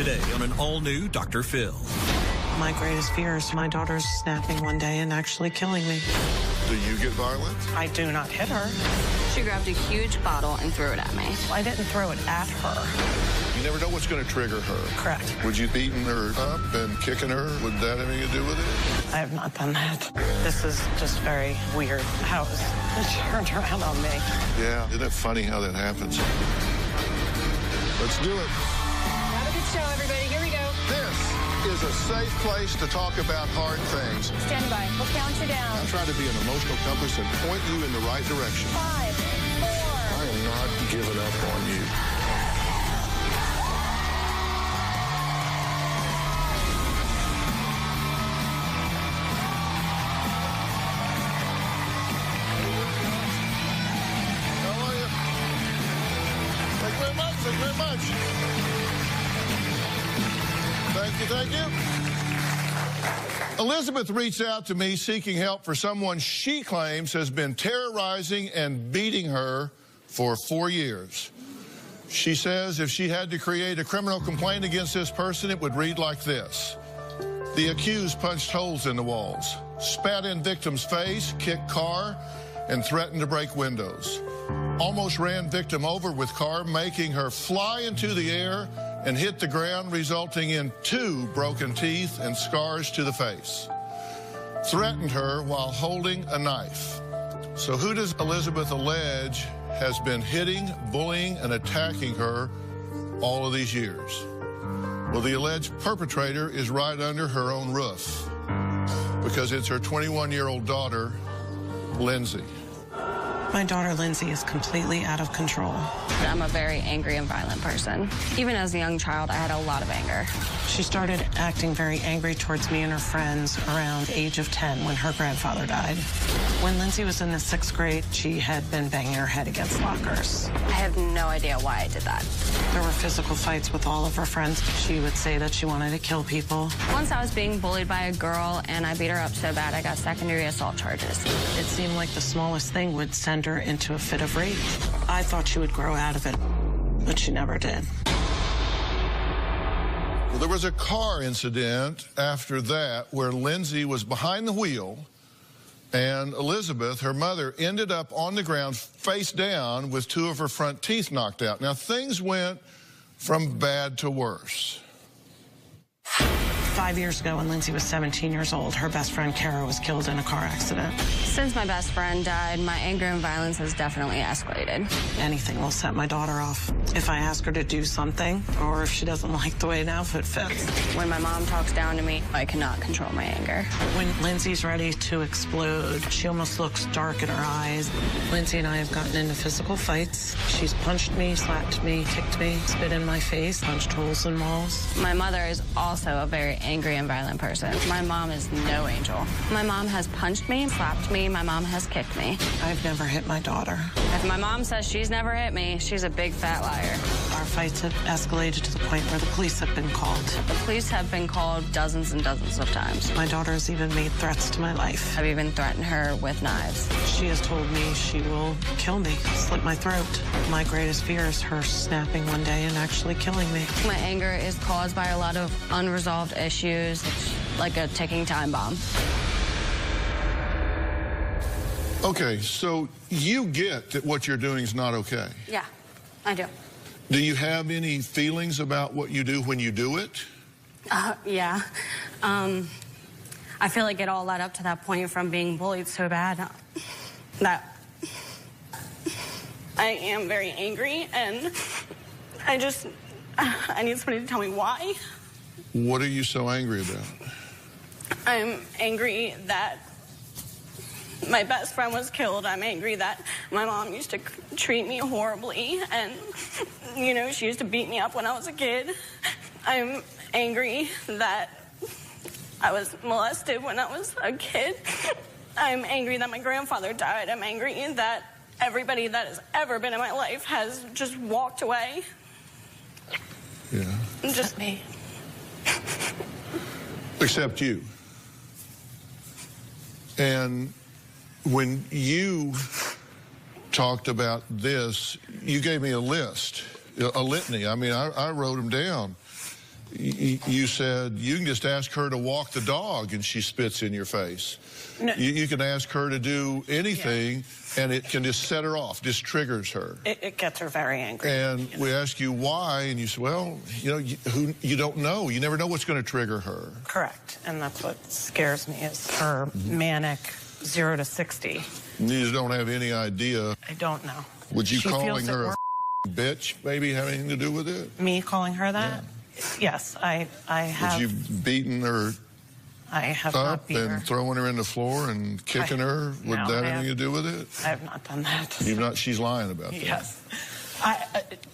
Today on an all-new Dr. Phil. My greatest fear is my daughter's snapping one day and actually killing me. Do you get violent? I do not hit her. She grabbed a huge bottle and threw it at me. I didn't throw it at her. You never know what's going to trigger her. Correct. Would you beating her up and kicking her? Would that have anything to do with it? I have not done that. This is just very weird how it turned around on me. Yeah, isn't it funny how that happens? Let's do it. Have a good show, everybody. Here we go. This is a safe place to talk about hard things. Stand by. We'll count you down. I try to be an emotional compass and point you in the right direction. 5, 4. I am not giving up on you. How are you? Thank you very much. Thank you very much. Thank you, thank you. Elizabeth reached out to me seeking help for someone she claims has been terrorizing and beating her for 4 years. She says if she had to create a criminal complaint against this person, it would read like this. The accused punched holes in the walls, spat in victim's face, kicked car, and threatened to break windows. Almost ran victim over with car, making her fly into the air and hit the ground, resulting in 2 broken teeth and scars to the face. Threatened her while holding a knife. So who does Elizabeth allege has been hitting, bullying, and attacking her all of these years? Well, the alleged perpetrator is right under her own roof because it's her 21-year-old daughter, Lindsay. My daughter, Lindsay, is completely out of control. I'm a very angry and violent person. Even as a young child, I had a lot of anger. She started acting very angry towards me and her friends around the age of 10 when her grandfather died. When Lindsay was in the 6th grade, she had been banging her head against lockers. I have no idea why I did that. There were physical fights with all of her friends. She would say that she wanted to kill people. Once I was being bullied by a girl, and I beat her up so bad I got secondary assault charges. It seemed like the smallest thing would send her into a fit of rage. I thought she would grow out of it, but she never did. Well, there was a car incident after that where Lindsay was behind the wheel and Elizabeth, her mother, ended up on the ground face down with 2 of her front teeth knocked out. Now, things went from bad to worse. 5 years ago, when Lindsay was 17 years old, her best friend, Kara, was killed in a car accident. Since my best friend died, my anger and violence has definitely escalated. Anything will set my daughter off. If I ask her to do something, or if she doesn't like the way an outfit fits. When my mom talks down to me, I cannot control my anger. When Lindsay's ready to explode, she almost looks dark in her eyes. Lindsay and I have gotten into physical fights. She's punched me, slapped me, kicked me, spit in my face, punched holes in walls. My mother is also a very angry and violent person. My mom is no angel. My mom has punched me, slapped me, my mom has kicked me. I've never hit my daughter. If my mom says she's never hit me, she's a big fat liar. Our fights have escalated to the point where the police have been called. The police have been called dozens and dozens of times. My daughter has even made threats to my life. I've even threatened her with knives. She has told me she will kill me, slit my throat. My greatest fear is her snapping one day and actually killing me. My anger is caused by a lot of unresolved issues. It's like a ticking time bomb. Okay, so you get that what you're doing is not okay. Yeah, I do. Do you have any feelings about what you do when you do it? Yeah. I feel like it all led up to that point from being bullied so bad that I am very angry, and I need somebody to tell me why. What are you so angry about? I'm angry that my best friend was killed. I'm angry that my mom used to treat me horribly, and, you know, she used to beat me up when I was a kid. I'm angry that I was molested when I was a kid. I'm angry that my grandfather died. I'm angry that everybody that has ever been in my life has just walked away. Yeah. Just me. Except you. And when you talked about this, you gave me a list, a litany. I mean, I wrote them down. You said you can just ask her to walk the dog and she spits in your face. No. You can ask her to do anything, and it can just set her off, just triggers her. It gets her very angry. And we ask you why, and you say, well, you don't know. You never know what's going to trigger her. Correct. And that's what scares me is her manic 0 to 60. You just don't have any idea. I don't know. Would you She calling feels her it a bitch maybe have anything to do with it? Me calling her that? Yes, I have. Would you beaten her I have not up beat her. and throwing her in the floor and kicking her? Would that have anything to do with it? I have not done that. You've not. She's lying about that. Yes.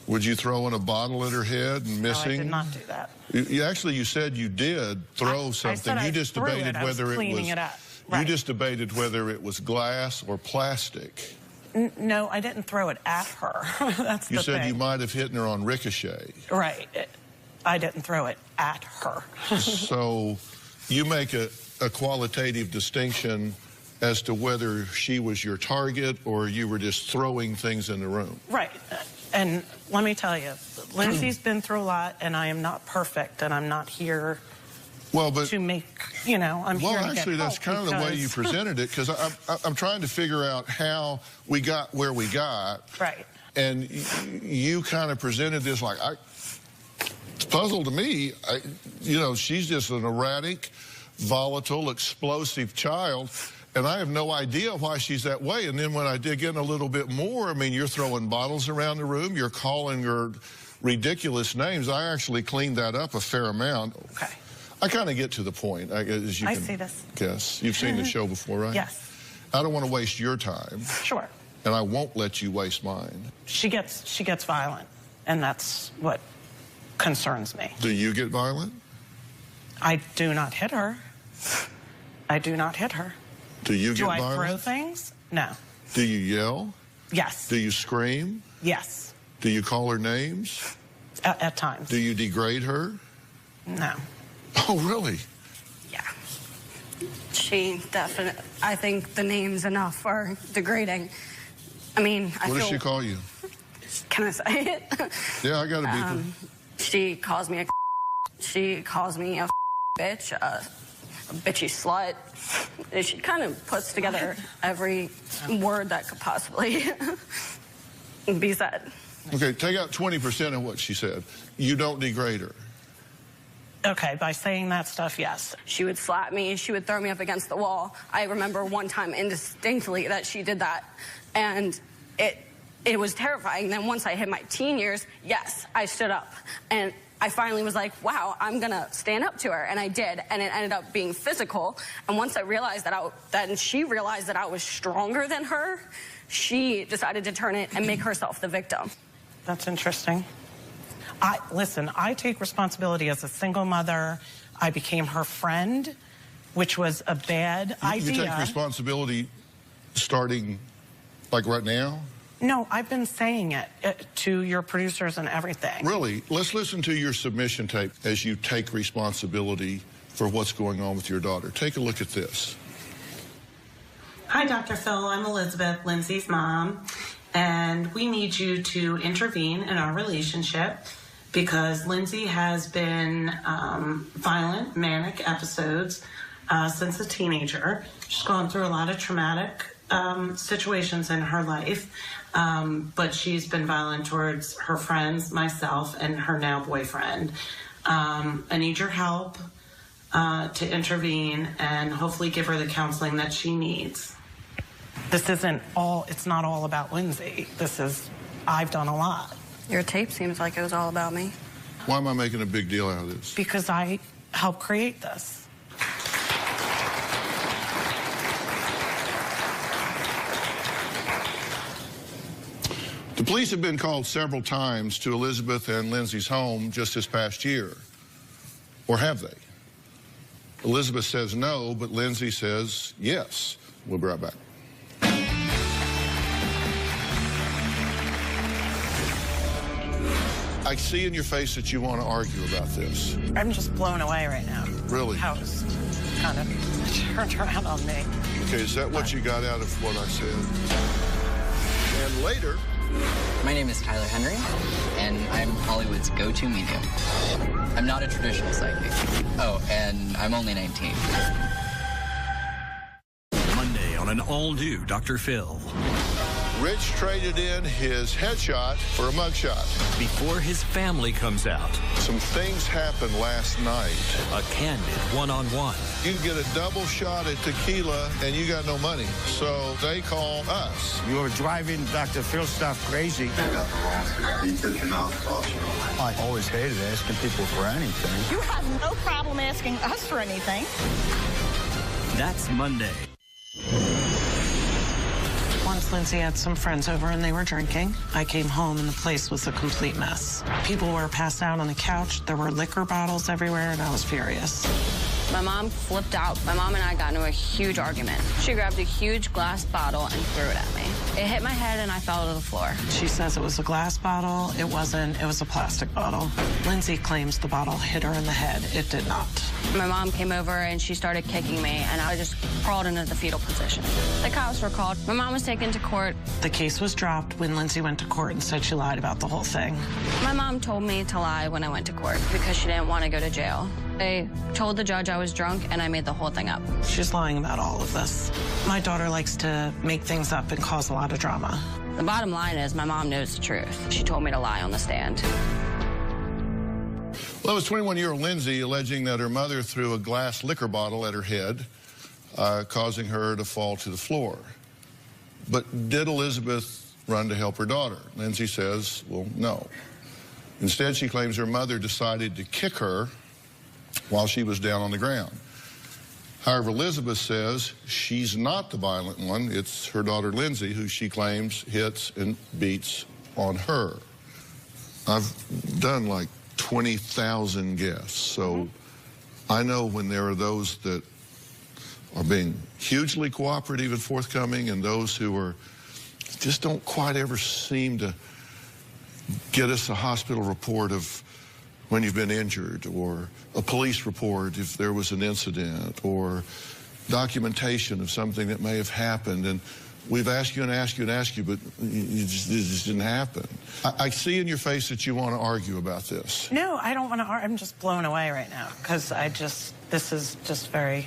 Would you throw in a bottle at her head and missing? No, I did not do that. You said you did throw something. I you just threw debated whether it was. It up. Right. You just debated whether it was glass or plastic. No, I didn't throw it at her. That's You the said thing. you might have hit her on ricochet. Right. I didn't throw it at her. So you make a qualitative distinction as to whether she was your target or you were just throwing things in the room. Right. And let me tell you, Lindsay's been through a lot, and I am not perfect, and I'm not here to make, I'm here to get actually, that's kind of the way you presented it, because I'm trying to figure out how we got where we got. Right. And you kind of presented this like, it's puzzle to me. She's just an erratic, volatile, explosive child, and I have no idea why she's that way. And then when I dig in a little bit more, I mean, you're throwing bottles around the room, you're calling her ridiculous names. I actually cleaned that up a fair amount. Okay. I kind of get to the point, as you can see this. guess. You've seen the show before, right? Yes. I don't want to waste your time. Sure. And I won't let you waste mine. She gets violent, and that's what concerns me. Do you get violent? I do not hit her. I do not hit her. Do you get violent? Do I throw things? No. Do you yell? Yes. Do you scream? Yes. Do you call her names? At times. Do you degrade her? No. Oh, really? Yeah. She definitely, I think the name's enough are degrading. I mean, What does she call you? Can I say it? Yeah, I got to beep her. She calls me she calls me a bitch, a bitchy slut. She kind of puts together every word that could possibly be said. Okay, take out 20% of what she said. You don't degrade her. Okay, by saying that stuff, yes. She would slap me. She would throw me up against the wall. I remember one time indistinctly that she did that, and it was terrifying. Then once I hit my teen years, yes, I stood up, and I finally was like, wow, I'm gonna stand up to her, and I did, and it ended up being physical. And once I realized that she realized that I was stronger than her, she decided to turn it and make herself the victim. That's interesting. Listen, I take responsibility as a single mother. I became her friend, which was a bad idea. You take responsibility starting, like, right now? No, I've been saying it to your producers and everything. Really? Let's listen to your submission tape as you take responsibility for what's going on with your daughter. Take a look at this. Hi, Dr. Phil. I'm Elizabeth, Lindsay's mom, and we need you to intervene in our relationship because Lindsay has been violent, manic episodes since a teenager. She's gone through a lot of traumatic situations in her life, but she's been violent towards her friends, myself, and her now boyfriend. I need your help to intervene and hopefully give her the counseling that she needs. It's not all about Lindsay. I've done a lot. Your tape seems like it was all about me. Why am I making a big deal out of this? Because I helped create this. The police have been called several times to Elizabeth and Lindsay's home just this past year. Or have they? Elizabeth says no, but Lindsay says yes. We'll be right back. I see in your face that you want to argue about this. I'm just blown away right now. Really? How it's kind of turned around on me. Okay, is that what you got out of what I said? And later, My name is Tyler Henry, and I'm Hollywood's go-to medium. I'm not a traditional psychic. Oh, and I'm only 19. Monday on an all-new Dr. Phil. Rich traded in his headshot for a mugshot. Before his family comes out, Some things happened last night. a candid one-on-one. You get a double shot at tequila and you got no money. So they call us. You're driving Dr. Phil stuff crazy. I always hated asking people for anything. You have no problem asking us for anything. That's Monday. Once Lindsay had some friends over and they were drinking. I came home and the place was a complete mess. People were passed out on the couch. There were liquor bottles everywhere, and I was furious. My mom flipped out. My mom and I got into a huge argument. She grabbed a huge glass bottle and threw it at me. It hit my head and I fell to the floor. She says it was a glass bottle. It wasn't. It was a plastic bottle. Lindsay claims the bottle hit her in the head. It did not. My mom came over and she started kicking me, and I just crawled into the fetal position. The cops were called. My mom was taken to court. The case was dropped when Lindsay went to court and said she lied about the whole thing. My mom told me to lie when I went to court because she didn't want to go to jail. I told the judge I was drunk, and I made the whole thing up. She's lying about all of this. My daughter likes to make things up and cause a lot of drama. The bottom line is my mom knows the truth. She told me to lie on the stand. Well, it was 21-year-old Lindsay alleging that her mother threw a glass liquor bottle at her head, causing her to fall to the floor. But did Elizabeth run to help her daughter? Lindsay says, well, no. Instead, she claims her mother decided to kick her while she was down on the ground. However, Elizabeth says she's not the violent one. It's her daughter, Lindsay, who she claims hits and beats on her. I've done like 20,000 guests, so I know when there are those that are being hugely cooperative and forthcoming and those who are just don't quite ever seem to get us a hospital report of when you've been injured, or a police report if there was an incident, or documentation of something that may have happened. And we've asked you and asked you and asked you, but it just didn't happen. I see in your face that you want to argue about this. No, I don't want to argue. I'm just blown away right now because this is just very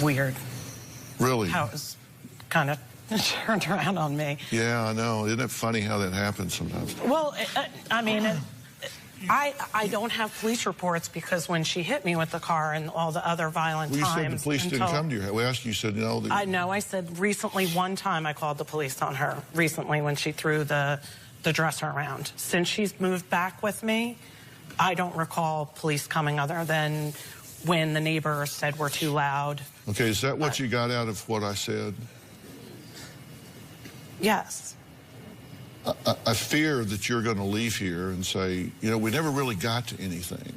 weird. Really? How it was kind of turned around on me. Yeah, I know. Isn't it funny how that happens sometimes? Well, I mean, I don't have police reports because when she hit me with the car and all the other violent Well, you times. said the police didn't come to your house. We asked you, you said no. I know. I said recently one time I called the police on her, recently when she threw the dresser around. Since she's moved back with me, I don't recall police coming other than when the neighbor said we're too loud. Okay, is that what you got out of what I said? Yes. I fear that you're going to leave here and say, you know, we never really got to anything.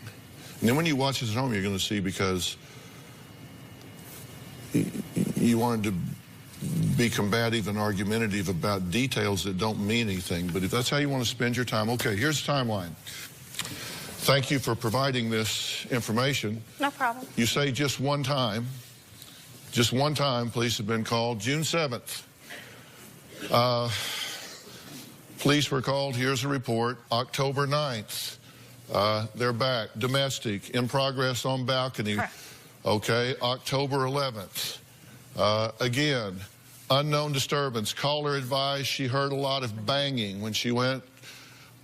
And then when you watch this at home, you're going to see because you wanted to be combative and argumentative about details that don't mean anything. But if that's how you want to spend your time, okay, here's the timeline. Thank you for providing this information. No problem. You say just one time. Just one time, police have been called. June 7th. Police were called. Here's a report. October 9th. They're back. Domestic. In progress on balcony. Correct. Okay. October 11th. Again, unknown disturbance. Caller advised she heard a lot of banging when she went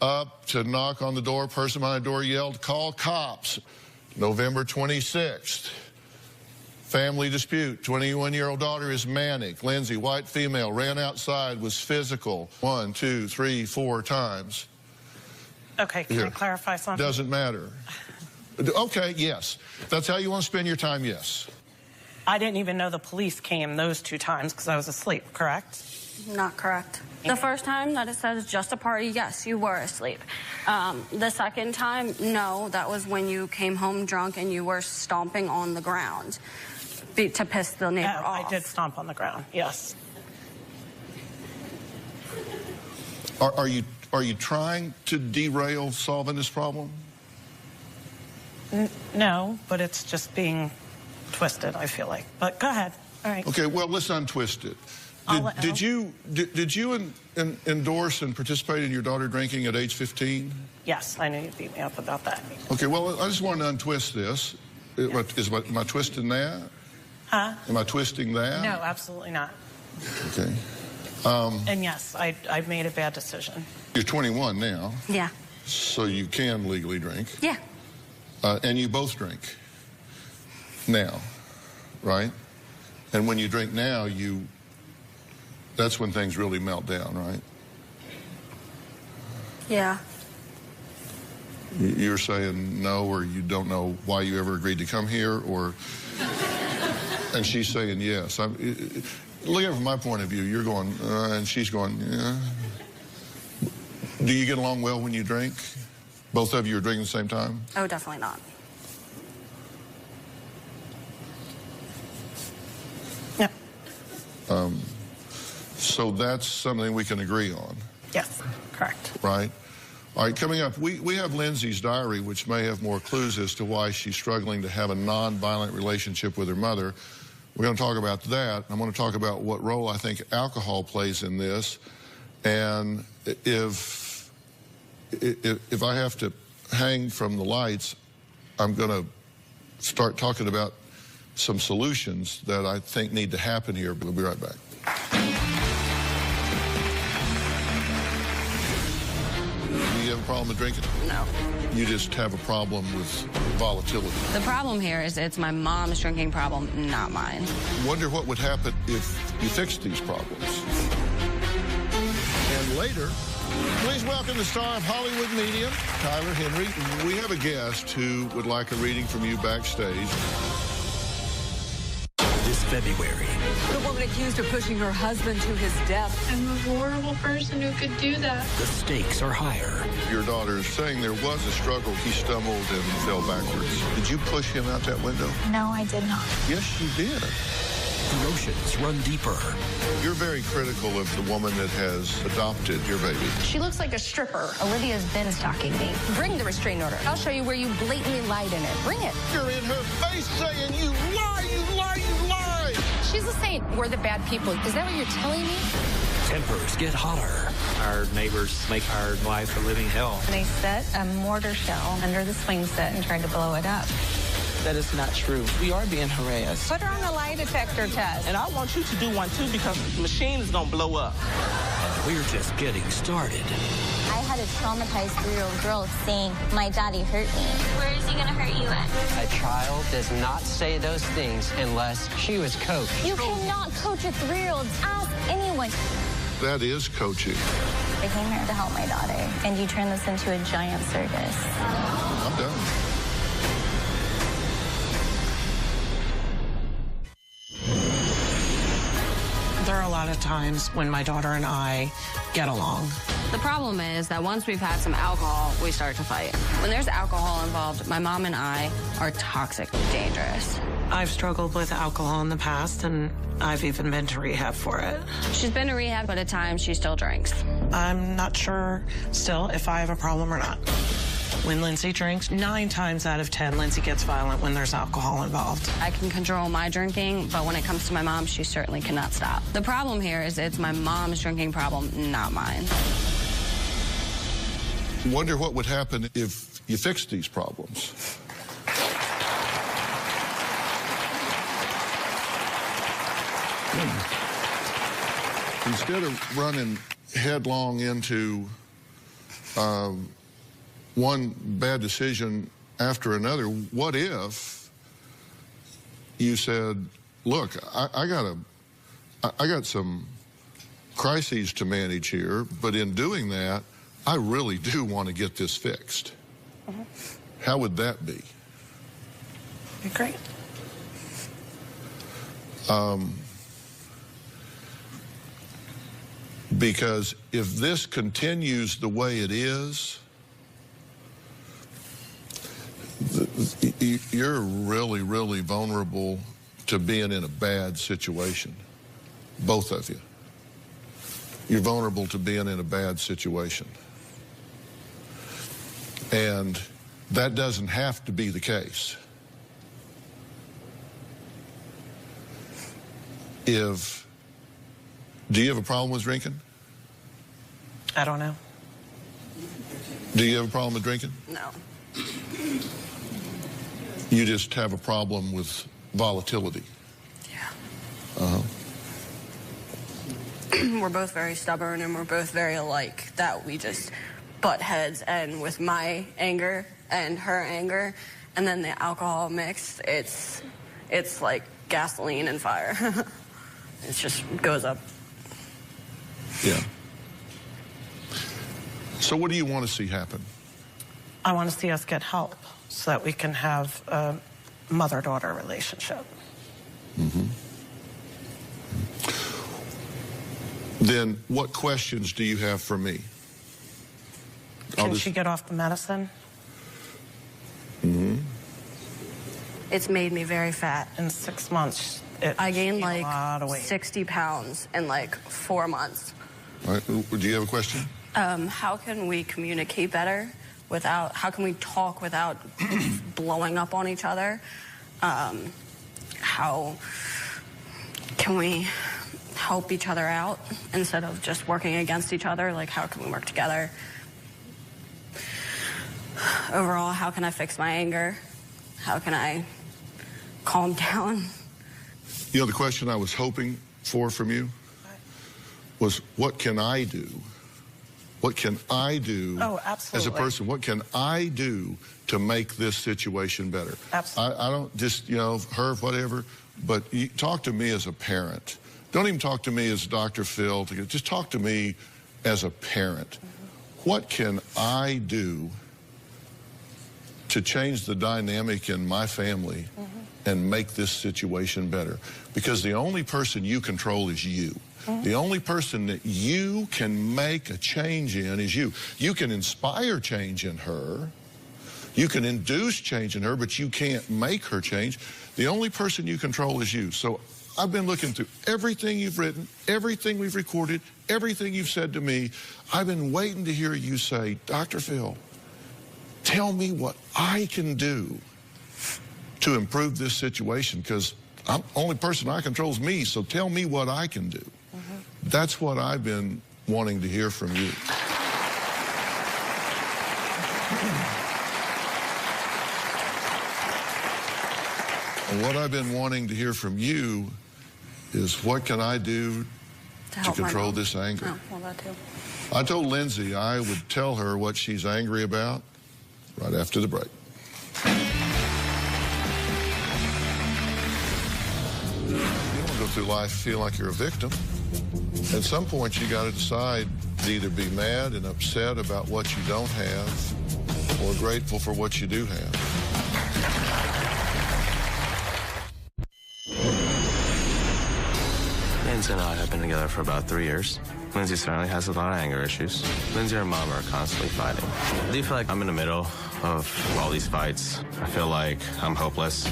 up to knock on the door. Person behind the door yelled, "Call cops." November 26th. Family dispute. 21-year-old daughter is manic. Lindsay, white female, ran outside, was physical 1, 2, 3, 4 times. Okay, can I clarify something? Doesn't matter. Okay, yes. That's how you want to spend your time, yes. I didn't even know the police came those 2 times because I was asleep, correct? Not correct. The first time that it says just a party, yes, you were asleep. The second time, no, that was when you came home drunk and you were stomping on the ground to piss the neighbor off. I did stomp on the ground, yes. Are you trying to derail solving this problem? No, but it's just being twisted, I feel like. But go ahead. All right. Okay, well, let's untwist it. Did you endorse and participate in your daughter drinking at age 15? Yes, I knew you'd beat me up about that. Okay, well, I just want to untwist this. Am I twisting that? Huh? Am I twisting that? No, absolutely not. Okay. And yes, I made a bad decision. You're 21 now. Yeah. So you can legally drink. Yeah. And you both drink now, right? And when you drink now, that's when things really melt down, right? Yeah. You're saying no, or you don't know why you ever agreed to come here, or... And she's saying yes. Look at it from my point of view. You're going, and she's going, yeah. Do you get along well when you drink? Both of you are drinking at the same time? Oh, definitely not. Yep. So that's something we can agree on. Yes, correct. Right? All right, coming up, we have Lindsay's diary, which may have more clues as to why she's struggling to have a non-violent relationship with her mother. We're going to talk about that. I'm going to talk about what role I think alcohol plays in this. And if I have to hang from the lights, I'm going to start talking about some solutions that I think need to happen here. We'll be right back. Do you have a problem with drinking? No. You just have a problem with volatility. The problem here is it's my mom's drinking problem, not mine. Wonder what would happen if you fixed these problems. And later, please welcome the star of Hollywood Medium, Tyler Henry. We have a guest who would like a reading from you backstage. This February, The woman accused of pushing her husband to his death. I'm a horrible person who could do that. the stakes are higher. Your daughter is saying there was a struggle. He stumbled and fell backwards. Did you push him out that window? No, I did not. Yes, you did. Emotions run deeper. You're very critical of the woman that has adopted your baby. She looks like a stripper. Olivia's been stalking me. Bring the restraining order. I'll show you where you blatantly lied in it. Bring it. You're in her face saying, you lie, you lie, you lie. She's a saint. We're the bad people. Is that what you're telling me? Tempers get hotter. Our neighbors make our life a living hell. They set a mortar shell under the swing set and tried to blow it up. That is not true. We are being harassed. Put her on the lie detector test. And I want you to do one too because the machine is going to blow up. And we're just getting started. I had a traumatized 3-year-old girl saying, my daddy hurt me. Where is he going to hurt you at? A child does not say those things unless she was coached. You cannot coach a 3-year-old. Ask anyone. That is coaching. I came here to help my daughter, and you turned this into a giant circus. I'm done. There are a lot of times when my daughter and I get along. The problem is that once we've had some alcohol, we start to fight. When there's alcohol involved, my mom and I are toxically dangerous. I've struggled with alcohol in the past, and I've even been to rehab for it. She's been to rehab, but at times she still drinks. I'm not sure still if I have a problem or not. When Lindsay drinks, 9 times out of 10, Lindsay gets violent when there's alcohol involved. I can control my drinking, but when it comes to my mom, she certainly cannot stop. The problem here is it's my mom's drinking problem, not mine. Wonder what would happen if you fixed these problems. Instead of running headlong into one bad decision after another, what if you said, look, I got some crises to manage here, but in doing that, I really do want to get this fixed. How would that be? Great. Because if this continues the way it is, you're really, really vulnerable to being in a bad situation. Both of you. You're vulnerable to being in a bad situation. And that doesn't have to be the case. If Do you have a problem with drinking? I don't know. Do you have a problem with drinking? No. You just have a problem with volatility. Yeah. We're both very stubborn and we're both very alike, that we just butt heads, and with my anger and her anger and then the alcohol mix, it's like gasoline and fire. It just goes up. Yeah. So what do you want to see happen? I want to see us get help so that we can have a mother-daughter relationship. Mm-hmm. Then what questions do you have for me? Can she get off the medicine? Mm-hmm. It's made me very fat. In 6 months, I gained like a lot of weight. 60 pounds in like 4 months. All right. Do you have a question? How can we communicate better without, how can we talk without blowing up on each other? How can we help each other out instead of just working against each other? Like, how can we work together? Overall, how can I fix my anger? How can I calm down? You know, the question I was hoping for from you was, what can I do? What can I do as a person? What can I do to make this situation better? Absolutely. I don't just, you know, her, whatever, but you talk to me as a parent. Don't even talk to me as Dr. Phil. Just talk to me as a parent. Mm-hmm. What can I do to change the dynamic in my family and make this situation better? Because the only person you control is you. The only person that you can make a change in is you. You can inspire change in her. You can induce change in her, but you can't make her change. The only person you control is you. So I've been looking through everything you've written, everything we've recorded, everything you've said to me. I've been waiting to hear you say, Dr. Phil, tell me what I can do to improve this situation, because the only person I control is me, so tell me what I can do. That's what I've been wanting to hear from you. And what I've been wanting to hear from you is, what can I do to control this anger? Oh, well, that too. I told Lindsay I would tell her what she's angry about right after the break. You don't want to go through life feeling like you're a victim. At some point, you got to decide to either be mad and upset about what you don't have, or grateful for what you do have. Lindsay and I have been together for about 3 years. Lindsay certainly has a lot of anger issues. Lindsay and her mom are constantly fighting. I do feel like I'm in the middle of all these fights. I feel like I'm hopeless.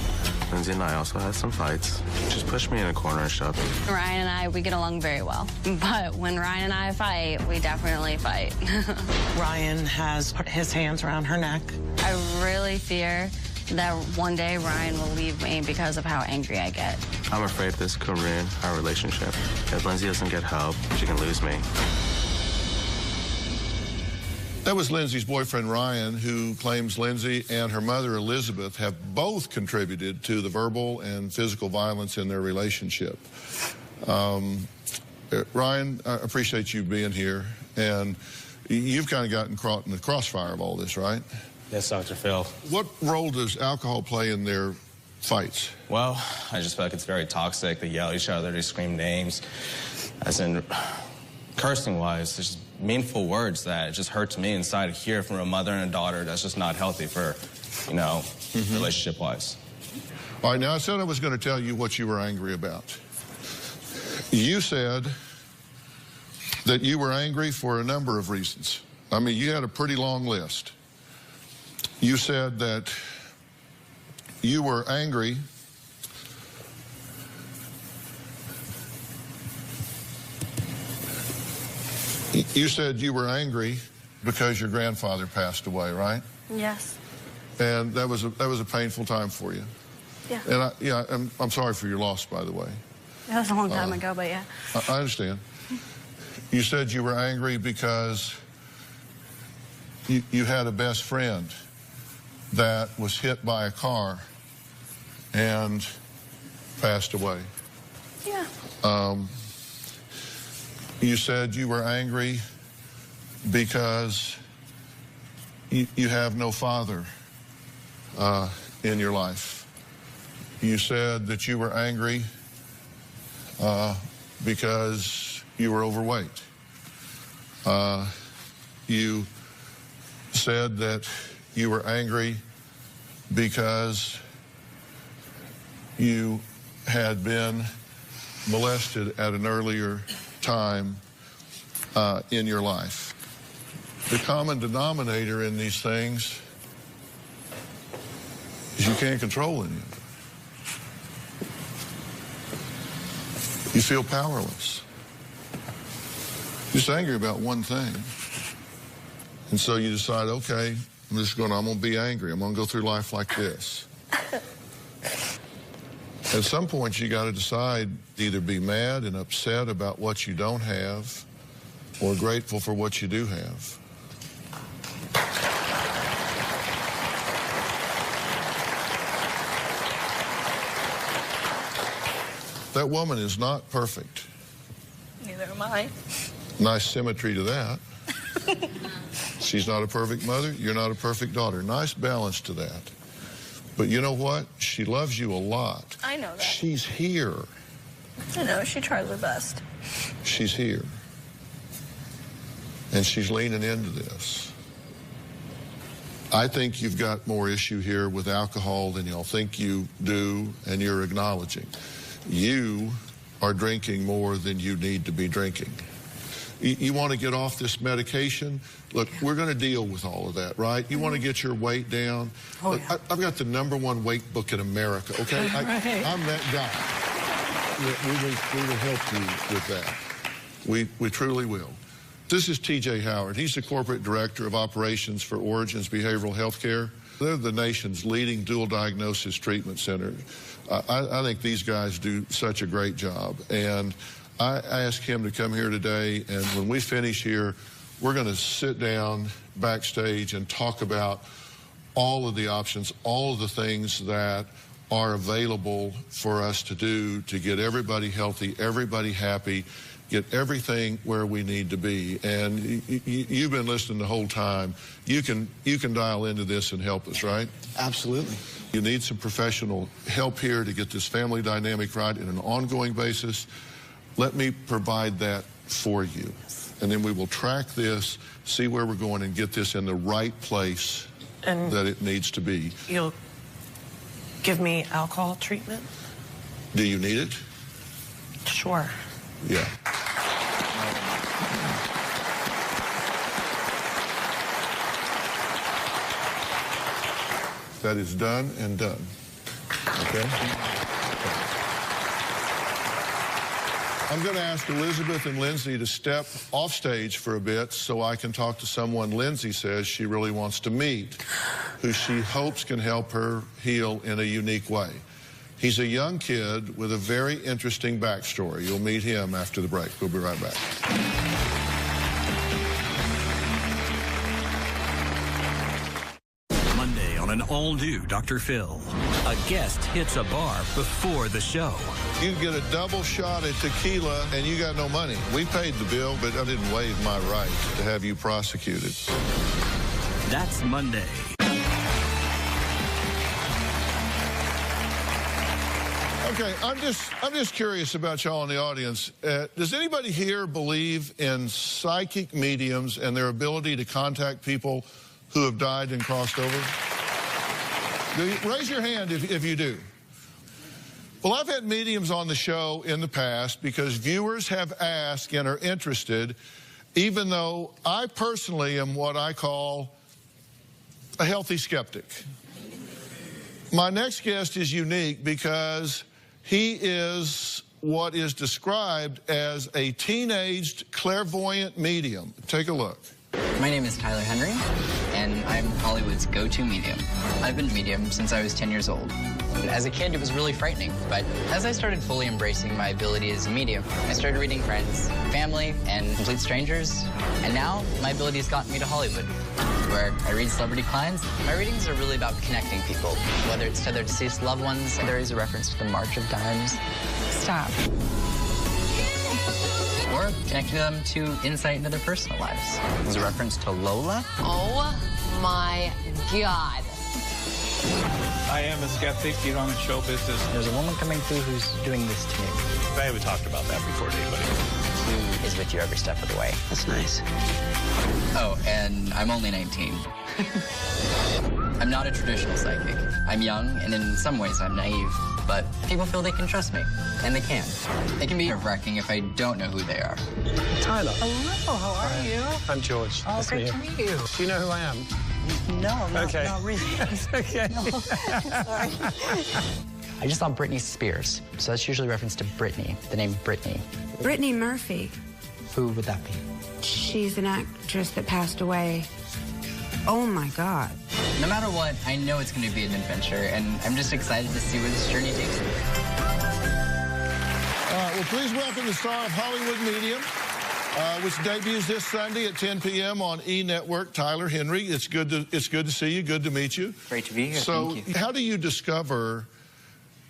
Lindsay and I also had some fights. Just pushed me in a corner and shoved me. Ryan and I, we get along very well. But when Ryan and I fight, we definitely fight. Ryan has put his hands around her neck. I really fear that one day Ryan will leave me because of how angry I get. I'm afraid this could ruin our relationship. If Lindsay doesn't get help, she can lose me. That was Lindsay's boyfriend, Ryan, who claims Lindsay and her mother, Elizabeth, have both contributed to the verbal and physical violence in their relationship. Ryan, I appreciate you being here. And you've kind of gotten caught in the crossfire of all this, right? Yes, Dr. Phil. What role does alcohol play in their fights? Well, I just feel like it's very toxic. They yell at each other, they scream names. As in, cursing-wise, there's just meaningful words that it just hurts me inside to hear from a mother and a daughter. That's just not healthy for, you know, relationship-wise. All right, now I said I was going to tell you what you were angry about. You said that you were angry for a number of reasons. I mean, you had a pretty long list. You said that you were angry because your grandfather passed away, right? Yes. And that was a painful time for you. Yeah. And I'm sorry for your loss, by the way. That was a long time ago, but yeah. I understand. You said you were angry because you had a best friend that was hit by a car and passed away. Yeah. You said you were angry because you have no father in your life. You said that you were angry because you were overweight. You said that you were angry because you had been molested at an earlier time in your life. The common denominator in these things is you can't control any of it. You feel powerless. You're just angry about one thing. And so you decide, okay, I'm gonna be angry. I'm gonna go through life like this. At some point, you gotta decide, either be mad and upset about what you don't have or grateful for what you do have. That woman is not perfect. Neither am I. Nice symmetry to that. She's not a perfect mother. You're not a perfect daughter. Nice balance to that. But you know what? She loves you a lot. I know that. She's here. I know. She tries her best. She's here. And she's leaning into this. I think you've got more issue here with alcohol than y'all think you do, and you're acknowledging. You are drinking more than you need to be drinking. You want to get off this medication? Look, we're going to deal with all of that, right? You want to get your weight down? Oh, Look, yeah. I've got the #1 weight book in America, okay? Right. I'm that guy. We will help you with that. We truly will. This is T.J. Howard. He's the Corporate Director of Operations for Origins Behavioral Health Care. They're the nation's leading dual diagnosis treatment center. I think these guys do such a great job. And I asked him to come here today, and when we finish here, we're going to sit down backstage and talk about all of the options, all of the things that are available for us to do to get everybody healthy, everybody happy, get everything where we need to be. And you've been listening the whole time. You can dial into this and help us, right? Absolutely. You need some professional help here to get this family dynamic right in an ongoing basis. Let me provide that for you. And then we will track this, see where we're going, and get this in the right place that it needs to be. You'll give me alcohol treatment? Do you need it? Sure. Yeah. That is done and done. Okay? I'm going to ask Elizabeth and Lindsay to step off stage for a bit so I can talk to someone Lindsay says she really wants to meet, who she hopes can help her heal in a unique way. He's a young kid with a very interesting backstory. You'll meet him after the break. We'll be right back. Monday on an all-new Dr. Phil. A guest hits a bar before the show. You get a double shot at tequila and you got no money. We paid the bill, but I didn't waive my right to have you prosecuted. That's Monday. Okay, I'm just curious about y'all in the audience. Does anybody here believe in psychic mediums and their ability to contact people who have died and crossed over? Raise your hand if you do. Well, I've had mediums on the show in the past because viewers have asked and are interested, even though I personally am what I call a healthy skeptic. My next guest is unique because he is what is described as a teenaged clairvoyant medium. Take a look. My name is Tyler Henry, and I'm Hollywood's go-to medium. I've been a medium since I was 10 years old. As a kid, it was really frightening, but as I started fully embracing my ability as a medium, I started reading friends, family, and complete strangers, and now my ability has gotten me to Hollywood, where I read celebrity clients. My readings are really about connecting people, whether it's to their deceased loved ones. There is a reference to the March of Dimes. Stop. Or connecting them to insight into their personal lives. There's a reference to Lola. Oh my God. I am a skeptic. You don't show business. There's a woman coming through who's doing this to me. I haven't talked about that before to anybody. Who is with you every step of the way. That's nice. Oh, and I'm only 19. I'm not a traditional psychic. I'm young, and in some ways I'm naive. But people feel they can trust me, and they can. It can be nerve-wracking if I don't know who they are. Tyler. Hello, how are you? I'm George. Oh, great to meet you. Do you know who I am? No, not really. It's okay. No. Sorry. I just saw Britney Spears, so that's usually a reference to Britney, the name Britney. Brittany Murphy. Who would that be? She's an actress that passed away. Oh, my God. No matter what, I know it's going to be an adventure, and I'm just excited to see where this journey takes me. Well, please welcome the star of Hollywood Medium, which debuts this Sunday at 10 p.m. on E! Network, Tyler Henry. It's good to see you. Good to meet you. Great to be here. So, Thank you. how do you discover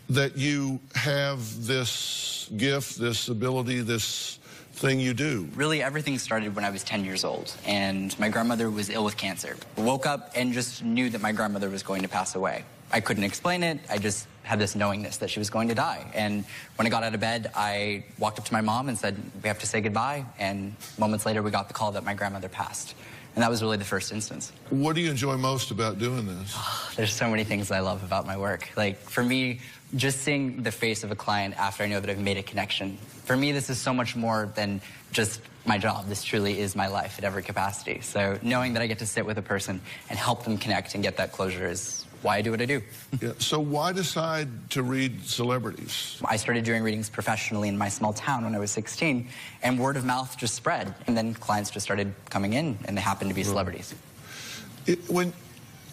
that you have this gift, this ability, this thing you do? Really, everything started when I was 10 years old, and my grandmother was ill with cancer. I woke up and just knew that my grandmother was going to pass away. I couldn't explain it. I just had this knowingness that she was going to die. And when I got out of bed, I walked up to my mom and said, we have to say goodbye. And moments later, we got the call that my grandmother passed. And that was really the first instance. What do you enjoy most about doing this? There's so many things I love about my work. Like, for me, just seeing the face of a client after I know that I've made a connection. For me, this is so much more than just my job. This truly is my life at every capacity. So knowing that I get to sit with a person and help them connect and get that closure is why I do what I do. Yeah. So why decide to read celebrities? I started doing readings professionally in my small town when I was 16, and word of mouth just spread. And then clients just started coming in, and they happened to be celebrities.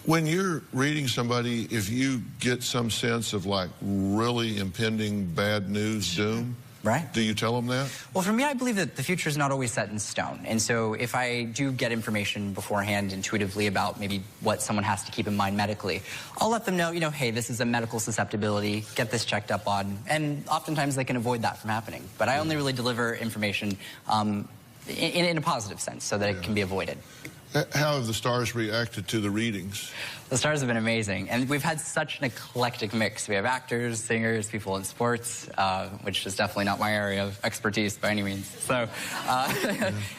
When you're reading somebody, if you get some sense of like really impending bad news, doom, right? Do you tell them that? Well, for me, I believe that the future is not always set in stone. And so if I do get information beforehand intuitively about maybe what someone has to keep in mind medically, I'll let them know, you know, hey, this is a medical susceptibility, get this checked up on. And oftentimes they can avoid that from happening. But I only really deliver information in a positive sense so that it can be avoided. How have the stars reacted to the readings? The stars have been amazing, and we've had such an eclectic mix. We have actors, singers, people in sports, which is definitely not my area of expertise by any means. So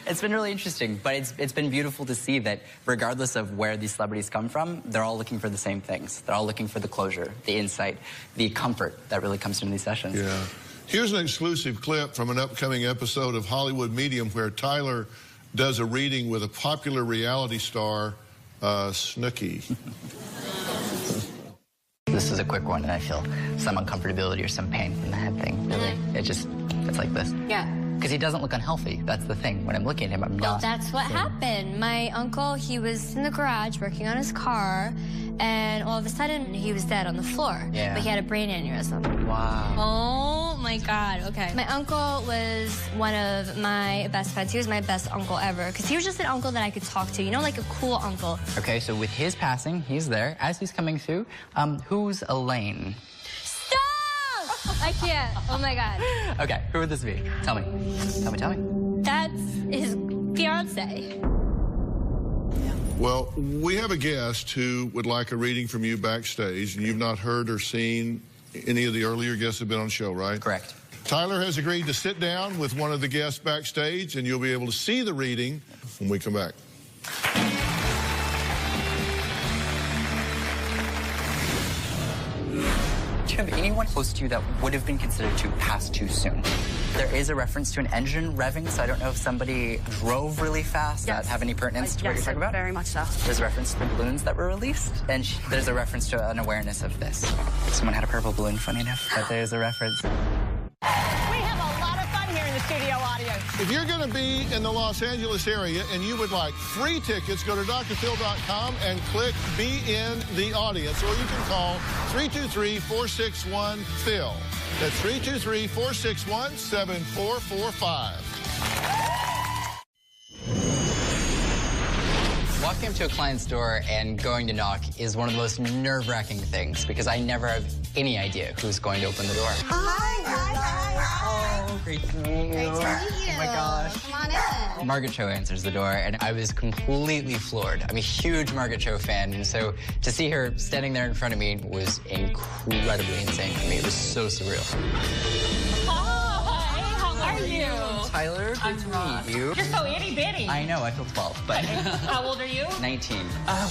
it's been really interesting, but it's been beautiful to see that regardless of where these celebrities come from, they're all looking for the same things. They're all looking for the closure, the insight, the comfort that really comes from these sessions. Yeah. Here's an exclusive clip from an upcoming episode of Hollywood Medium where Tyler does a reading with a popular reality star, Snooki. This is a quick one, and I feel some uncomfortability or some pain in the head thing, really. It's like this. Yeah. Because he doesn't look unhealthy. That's the thing. When I'm looking at him, I'm not. Well, that's what happened. My uncle, he was in the garage working on his car, and all of a sudden, he was dead on the floor. Yeah. But he had a brain aneurysm. Wow. Oh, my God. Okay. My uncle was one of my best friends. He was my best uncle ever, because he was just an uncle that I could talk to. You know, like a cool uncle. Okay, so with his passing, he's there. As he's coming through, who's Elaine? I can't. Oh, my God. Okay, who would this be? Tell me. Tell me. That's his fiance. Well, we have a guest who would like a reading from you backstage, and you've not heard or seen any of the earlier guests who have been on the show, right? Correct. Tyler has agreed to sit down with one of the guests backstage, and you'll be able to see the reading when we come back. Do you have anyone close to you that would have been considered to pass too soon? There is a reference to an engine revving, so I don't know if somebody drove really fast. Does that have any pertinence to what you're talking about? Very much so. There's a reference to the balloons that were released, and there's a reference to an awareness of this. Someone had a purple balloon, funny enough, but there's a reference. We have a lot of fun here in the studio audience. If you're going to be in the Los Angeles area and you would like free tickets, go to drphil.com and click Be in the Audience, or you can call 323-461-PHIL. That's 323-461-7445. Walking up to a client's door and going to knock is one of the most nerve-wracking things because I never have any idea who's going to open the door. Hi. Oh, great to meet you. Great to meet you. Oh my gosh. Come on in. Margaret Cho answers the door, and I was completely floored. I'm a huge Margaret Cho fan, and so to see her standing there in front of me was incredibly insane for me. It was so surreal. How are you? Tyler, good to meet you. You're so itty bitty. I know, I feel 12, but... How old are you? 19. Oh,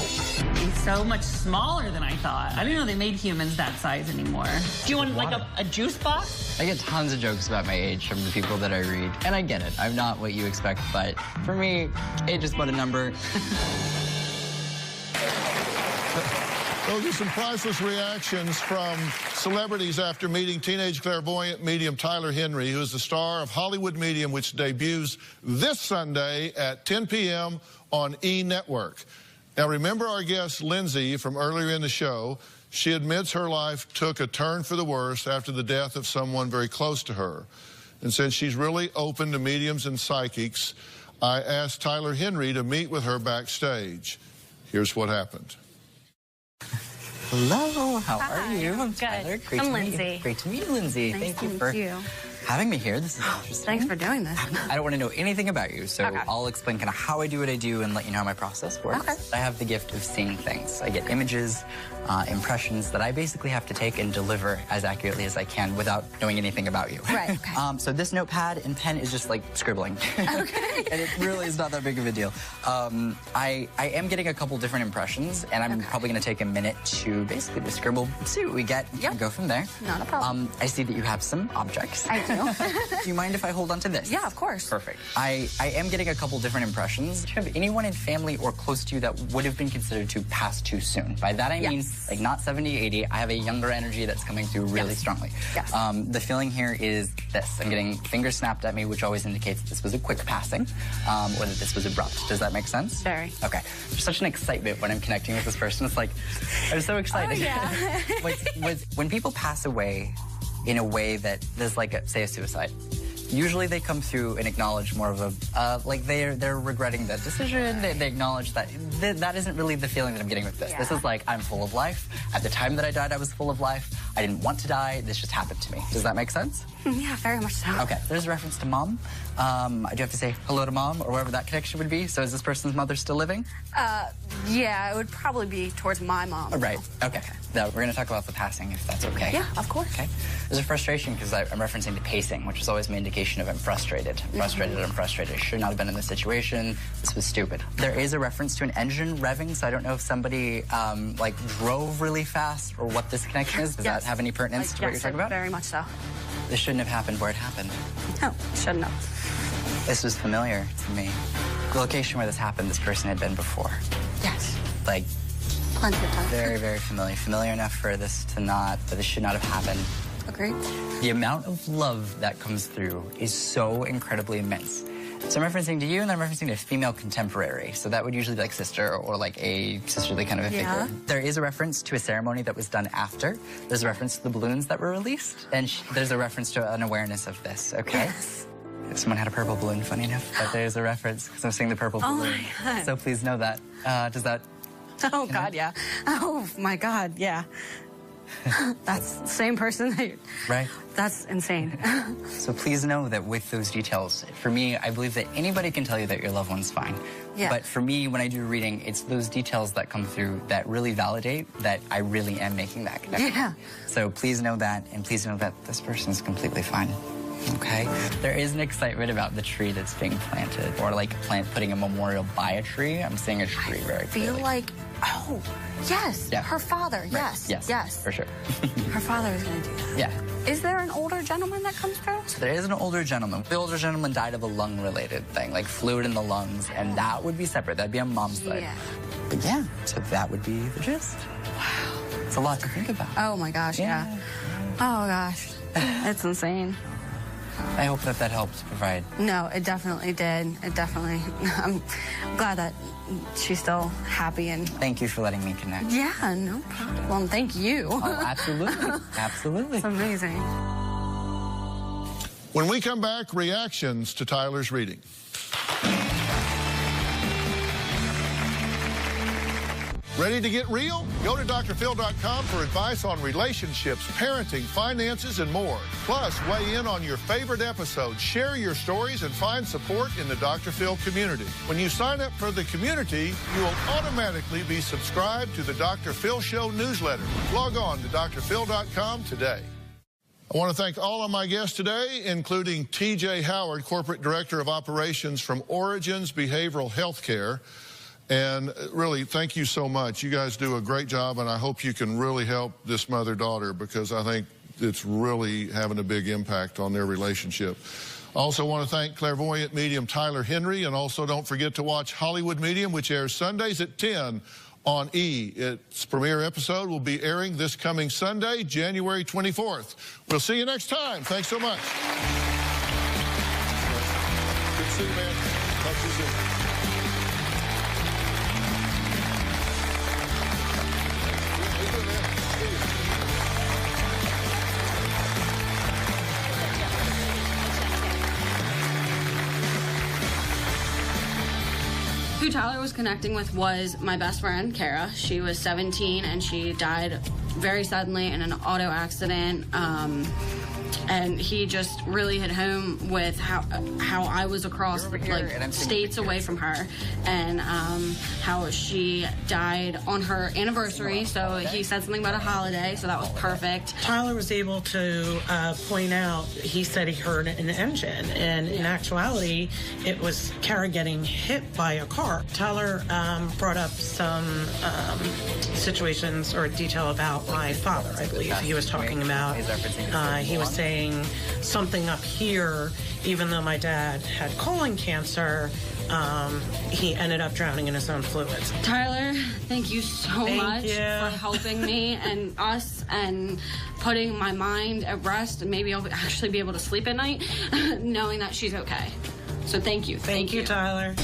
he's so much smaller than I thought. I didn't know they made humans that size anymore. Do you want like a juice box? I get tons of jokes about my age from the people that I read, and I get it. I'm not what you expect, but for me, age is but a number. Those are some priceless reactions from celebrities after meeting teenage clairvoyant medium Tyler Henry, who is the star of Hollywood Medium, which debuts this Sunday at 10 p.m. on E! Network. Now, remember our guest, Lindsay, from earlier in the show. She admits her life took a turn for the worse after the death of someone very close to her. And since she's really open to mediums and psychics, I asked Tyler Henry to meet with her backstage. Here's what happened. Hello, how are you? I'm Tyler. good. Great I'm to meet Lindsay. you. Great to meet you, Lindsay. Nice Thank you to for meet you. having me here. This is interesting. Thanks for doing this. I don't want to know anything about you, so Okay. I'll explain kind of how I do what I do and let you know how my process works. Okay. I have the gift of seeing things. I get images, impressions that I basically have to take and deliver as accurately as I can without knowing anything about you. Right, okay. So this notepad and pen is just like scribbling. Okay. And it really is not that big of a deal. I am getting a couple different impressions, and I'm probably going to take a minute to basically just scribble, see what we get, and go from there. Not a problem. I see that you have some objects. I do. Do you mind if I hold on to this? Yeah, of course. Perfect. I am getting a couple different impressions. Do you have anyone in family or close to you that would have been considered to pass too soon? By that I mean, like, not 70, 80. I have a younger energy that's coming through really strongly. Yes. The feeling here is this. I'm getting fingers snapped at me, which always indicates that this was a quick passing, or that this was abrupt. Does that make sense? Very. Okay. There's such an excitement when I'm connecting with this person. It's like, I'm so excited. Oh, yeah. When people pass away in a way that there's like, say, a suicide, usually they come through and acknowledge more of a, like they're regretting that decision. They acknowledge that that isn't really the feeling that I'm getting with this. This is like, I'm full of life. At the time that I died, I was full of life. I didn't want to die. This just happened to me. Does that make sense? Yeah, very much so. Okay, there's a reference to mom. I do have to say hello to mom, or wherever that connection would be. So is this person's mother still living? Yeah, it would probably be towards my mom. Right, okay. Now, we're going to talk about the passing, if that's okay. Yeah, of course. Okay. There's a frustration, because I'm referencing the pacing, which is always my indication of I'm frustrated. I'm frustrated, I'm frustrated. I should not have been in this situation. This was stupid. There is a reference to an engine revving, so I don't know if somebody, like, drove really fast, or what this connection is. Does that have any pertinence to what you're talking about? Very much so. This shouldn't have happened where it happened. No, shouldn't have. This was familiar to me. The location where this happened, this person had been before. Yes. Like, plenty of time. very, very familiar. Familiar enough for this to not, that this should not have happened. Agreed. The amount of love that comes through is so incredibly immense. So I'm referencing to you, and I'm referencing to a female contemporary. So that would usually be like sister, or like a sisterly kind of a figure. There is a reference to a ceremony that was done after. There's a reference to the balloons that were released. And there's a reference to an awareness of this, okay? Yes. Someone had a purple balloon, funny enough, but there's a reference, because I'm seeing the purple balloon. Oh, my God. So please know that. Does that... Oh, God, yeah. Oh, my God, yeah. That's the same person that Right. That's insane. So please know that with those details, for me, I believe that anybody can tell you that your loved one's fine. Yeah. But for me, when I do a reading, it's those details that come through that really validate that I really am making that connection. Yeah. So please know that, and please know that this person's completely fine. Okay? There is an excitement about the tree that's being planted, or like putting a memorial by a tree. I'm seeing a tree very clearly. I feel like, oh, yes, Yeah. her father, Right. yes, Yes, for sure. Her father is going to do that. Yeah. Is there an older gentleman that comes through? So there is an older gentleman. The older gentleman died of a lung-related thing, like fluid in the lungs, and that would be separate. That'd be on mom's side. Yeah. But yeah, so that would be the gist. Wow. It's a lot to think about. Oh, my gosh, yeah. Oh, gosh. It's insane. I hope that helps provide. No, it definitely did. It definitely. I'm glad that she's still happy and. Thank you for letting me connect. Yeah, no problem. Thank you. Oh, absolutely. Absolutely. It's amazing. When we come back, reactions to Tyler's reading. Ready to get real? Go to drphil.com for advice on relationships, parenting, finances, and more. Plus, weigh in on your favorite episodes, share your stories, and find support in the Dr. Phil community. When you sign up for the community, you will automatically be subscribed to the Dr. Phil Show newsletter. Log on to drphil.com today. I want to thank all of my guests today, including T.J. Howard, Corporate Director of Operations from Origins Behavioral Healthcare. And really, thank you so much. You guys do a great job, and I hope you can really help this mother-daughter, because I think it's really having a big impact on their relationship. I also want to thank clairvoyant medium Tyler Henry, and also don't forget to watch Hollywood Medium, which airs Sundays at 10 on E. Its premiere episode will be airing this coming Sunday, January 24th. We'll see you next time. Thanks so much. Good to see you, man. Talk to you soon. Who Tyler was connecting with was my best friend, Kara. She was 17 and she died very suddenly in an auto accident. And he just really hit home with how I was across like states away from her, and how she died on her anniversary. So he said something about a holiday, so that was perfect. Tyler was able to point out, he said he heard an engine, and in actuality, it was Kara getting hit by a car. Tyler brought up some situations or detail about my father, I believe. He was talking about, he was saying something up here, even though my dad had colon cancer, he ended up drowning in his own fluids. Tyler, thank you so much for helping me and us and putting my mind at rest, and maybe I'll actually be able to sleep at night knowing that she's okay. So thank you. Thank you, Tyler.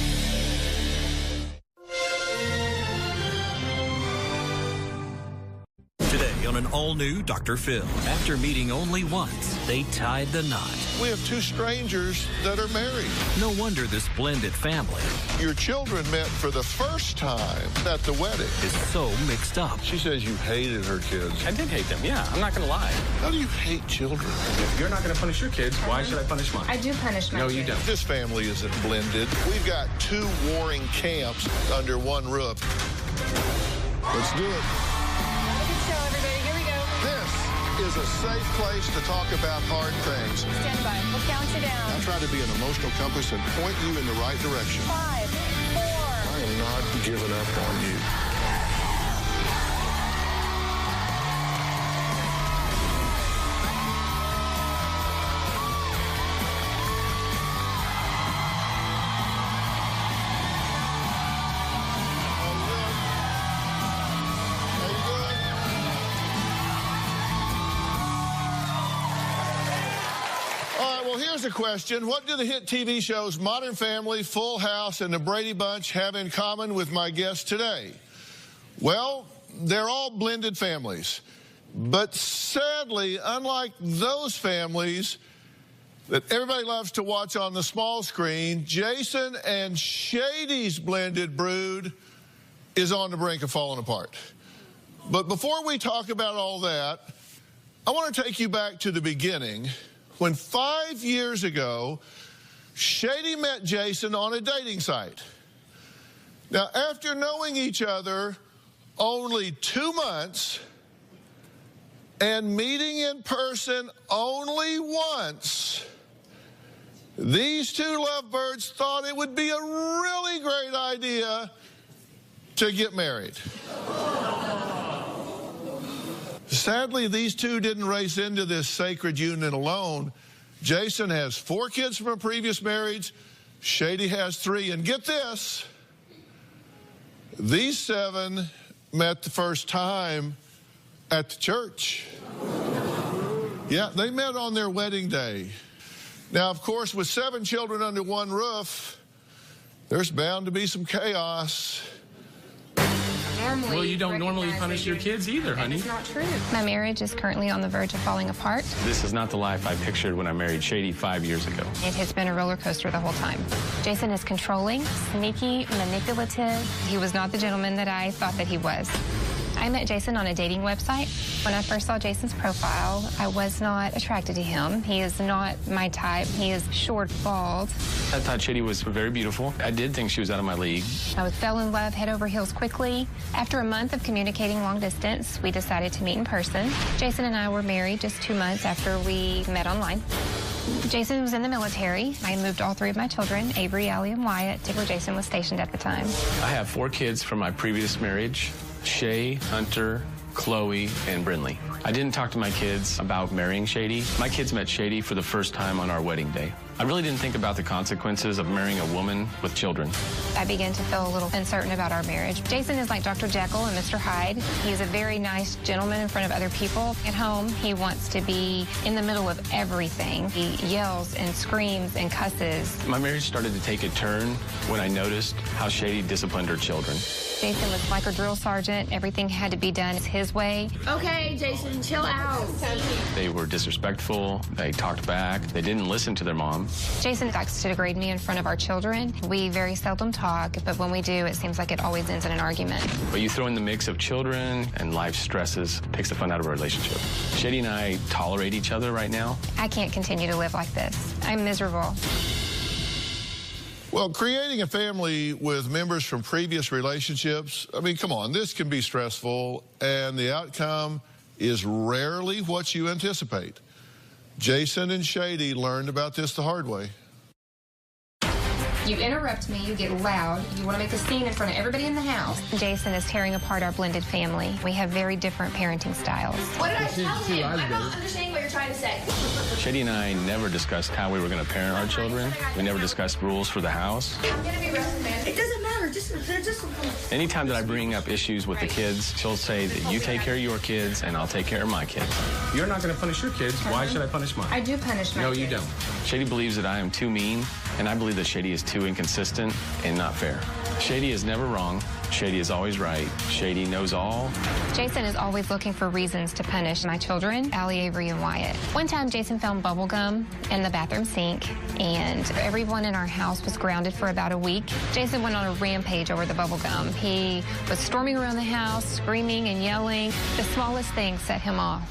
Today on an all-new Dr. Phil. After meeting only once, they tied the knot. We have two strangers that are married. No wonder this blended family. Your children met for the first time at the wedding. Is so mixed up. She says you hated her kids. I did hate them, yeah. I'm not going to lie. How do you hate children? If you're not going to punish your kids, why should I punish mine? I do punish my No, kids. you don't. This family isn't blended. We've got two warring camps under one roof. Let's do it. Is a safe place to talk about hard things. Stand by. We'll count you down. I try to be an emotional compass and point you in the right direction. 5, 4. I am not giving up on you. Here's a question. What do the hit TV shows Modern Family, Full House, and The Brady Bunch have in common with my guest today? Well, they're all blended families. But sadly, unlike those families that everybody loves to watch on the small screen, Jason and Shady's blended brood is on the brink of falling apart. But before we talk about all that, I want to take you back to the beginning, when 5 years ago, Shady met Jason on a dating site. Now, after knowing each other only 2 months and meeting in person only once, these two lovebirds thought it would be a really great idea to get married. Sadly, these two didn't race into this sacred union alone. Jason has 4 kids from a previous marriage. Shady has 3. And get this, these 7 met the first time at the church. Yeah, they met on their wedding day. Now, of course, with 7 children under one roof, there's bound to be some chaos. Well, you don't normally punish your kids either, honey. It's not true. My marriage is currently on the verge of falling apart. This is not the life I pictured when I married Shady 5 years ago. It has been a roller coaster the whole time. Jason is controlling, sneaky, manipulative. He was not the gentleman that I thought that he was. I met Jason on a dating website. When I first saw Jason's profile, I was not attracted to him. He is not my type. He is short, bald. I thought Shady was very beautiful. I did think she was out of my league. I fell in love head over heels quickly. After a month of communicating long distance, we decided to meet in person. Jason and I were married just 2 months after we met online. Jason was in the military. I moved all 3 of my children, Avery, Allie, and Wyatt, to where Jason was stationed at the time. I have 4 kids from my previous marriage: Shay, Hunter, Chloe, and Brinley. I didn't talk to my kids about marrying Shady. My kids met Shady for the first time on our wedding day. I really didn't think about the consequences of marrying a woman with children. I began to feel a little uncertain about our marriage. Jason is like Dr. Jekyll and Mr. Hyde. He's a very nice gentleman in front of other people. At home, he wants to be in the middle of everything. He yells and screams and cusses. My marriage started to take a turn when I noticed how Shady disciplined her children. Jason was like a drill sergeant. Everything had to be done his way. Okay, Jason, chill out. They were disrespectful. They talked back. They didn't listen to their mom. Jason likes to degrade me in front of our children. We very seldom talk, but when we do, it seems like it always ends in an argument. But you throw in the mix of children and life stresses, takes the fun out of a relationship. Shady and I tolerate each other right now. I can't continue to live like this. I'm miserable. Well, creating a family with members from previous relationships, I mean, come on, this can be stressful, and the outcome is rarely what you anticipate. Jason and Shady learned about this the hard way. You interrupt me, you get loud, you want to make a scene in front of everybody in the house. Jason is tearing apart our blended family. We have very different parenting styles. What did I tell him? I'm not understanding what you're trying to say. Shady and I never discussed how we were going to parent our children. We never discussed rules for the house. I'm going to be reprimanded. It doesn't matter. They're just... Anytime that I bring up issues with the kids, she'll say that you take care of your kids and I'll take care of my kids. You're not going to punish your kids. Why should I punish mine? I do punish my kids. No, you don't. Shady believes that I am too mean, and I believe that Shady is too inconsistent and not fair. Shady is never wrong. Shady is always right. Shady knows all. Jason is always looking for reasons to punish my children, Allie, Avery, and Wyatt. One time, Jason found bubble gum in the bathroom sink, and everyone in our house was grounded for about a week. Jason went on a rampage over the bubble gum. He was storming around the house, screaming and yelling. The smallest thing set him off.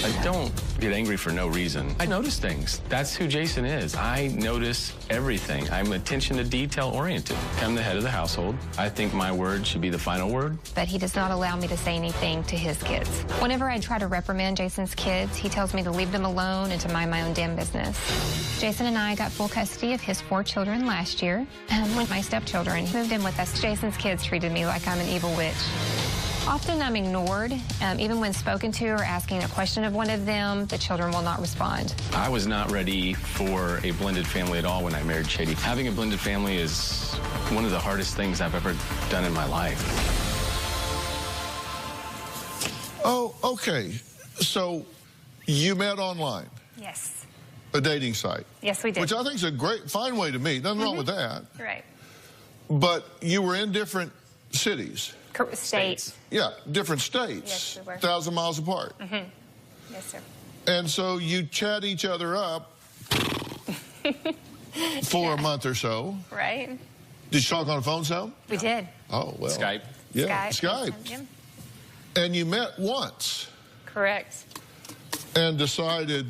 I don't get angry for no reason. I notice things. That's who Jason is. I notice everything. I'm attention to detail oriented. I'm the head of the household. I think my word should be the final word. But he does not allow me to say anything to his kids. Whenever I try to reprimand Jason's kids, he tells me to leave them alone and to mind my own damn business. Jason and I got full custody of his 4 children last year. When my stepchildren moved in with us, Jason's kids treated me like I'm an evil witch. Often I'm ignored. Even when spoken to or asking a question of one of them, the children will not respond. I was not ready for a blended family at all when I married Shady. Having a blended family is one of the hardest things I've ever done in my life. Oh, okay. So you met online? Yes. A dating site? Yes, we did. Which I think is a great, fine way to meet. Nothing wrong with that. Right. But you were in different cities. States. Yeah, different states. Yes, we were. 1,000 miles apart. Mm-hmm. Yes, sir. And so you chat each other up for a month or so. Right. Did you talk on the phone some? We did. Oh, well. Skype. Yeah, Skype. Yeah. And you met once. Correct. And decided,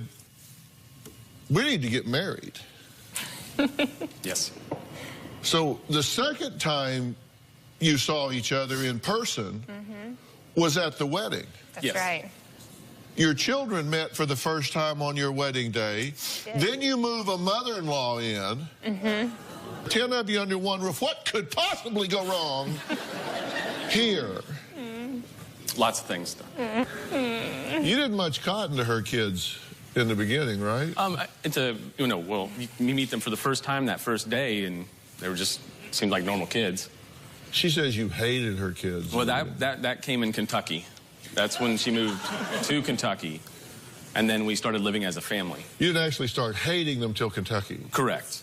we need to get married. Yes. So the second time you saw each other in person was at the wedding. That's right. Your children met for the first time on your wedding day. Then you move a mother-in-law in. 10 of you under one roof. What could possibly go wrong here? Lots of things. You didn't much cotton to her kids in the beginning, right? It's a, well, you meet them for the first time that first day, and they were just, seemed like normal kids. She says you hated her kids. Well, that came in Kentucky. That's when she moved to Kentucky. and then we started living as a family. You didn't actually start hating them till Kentucky. Correct.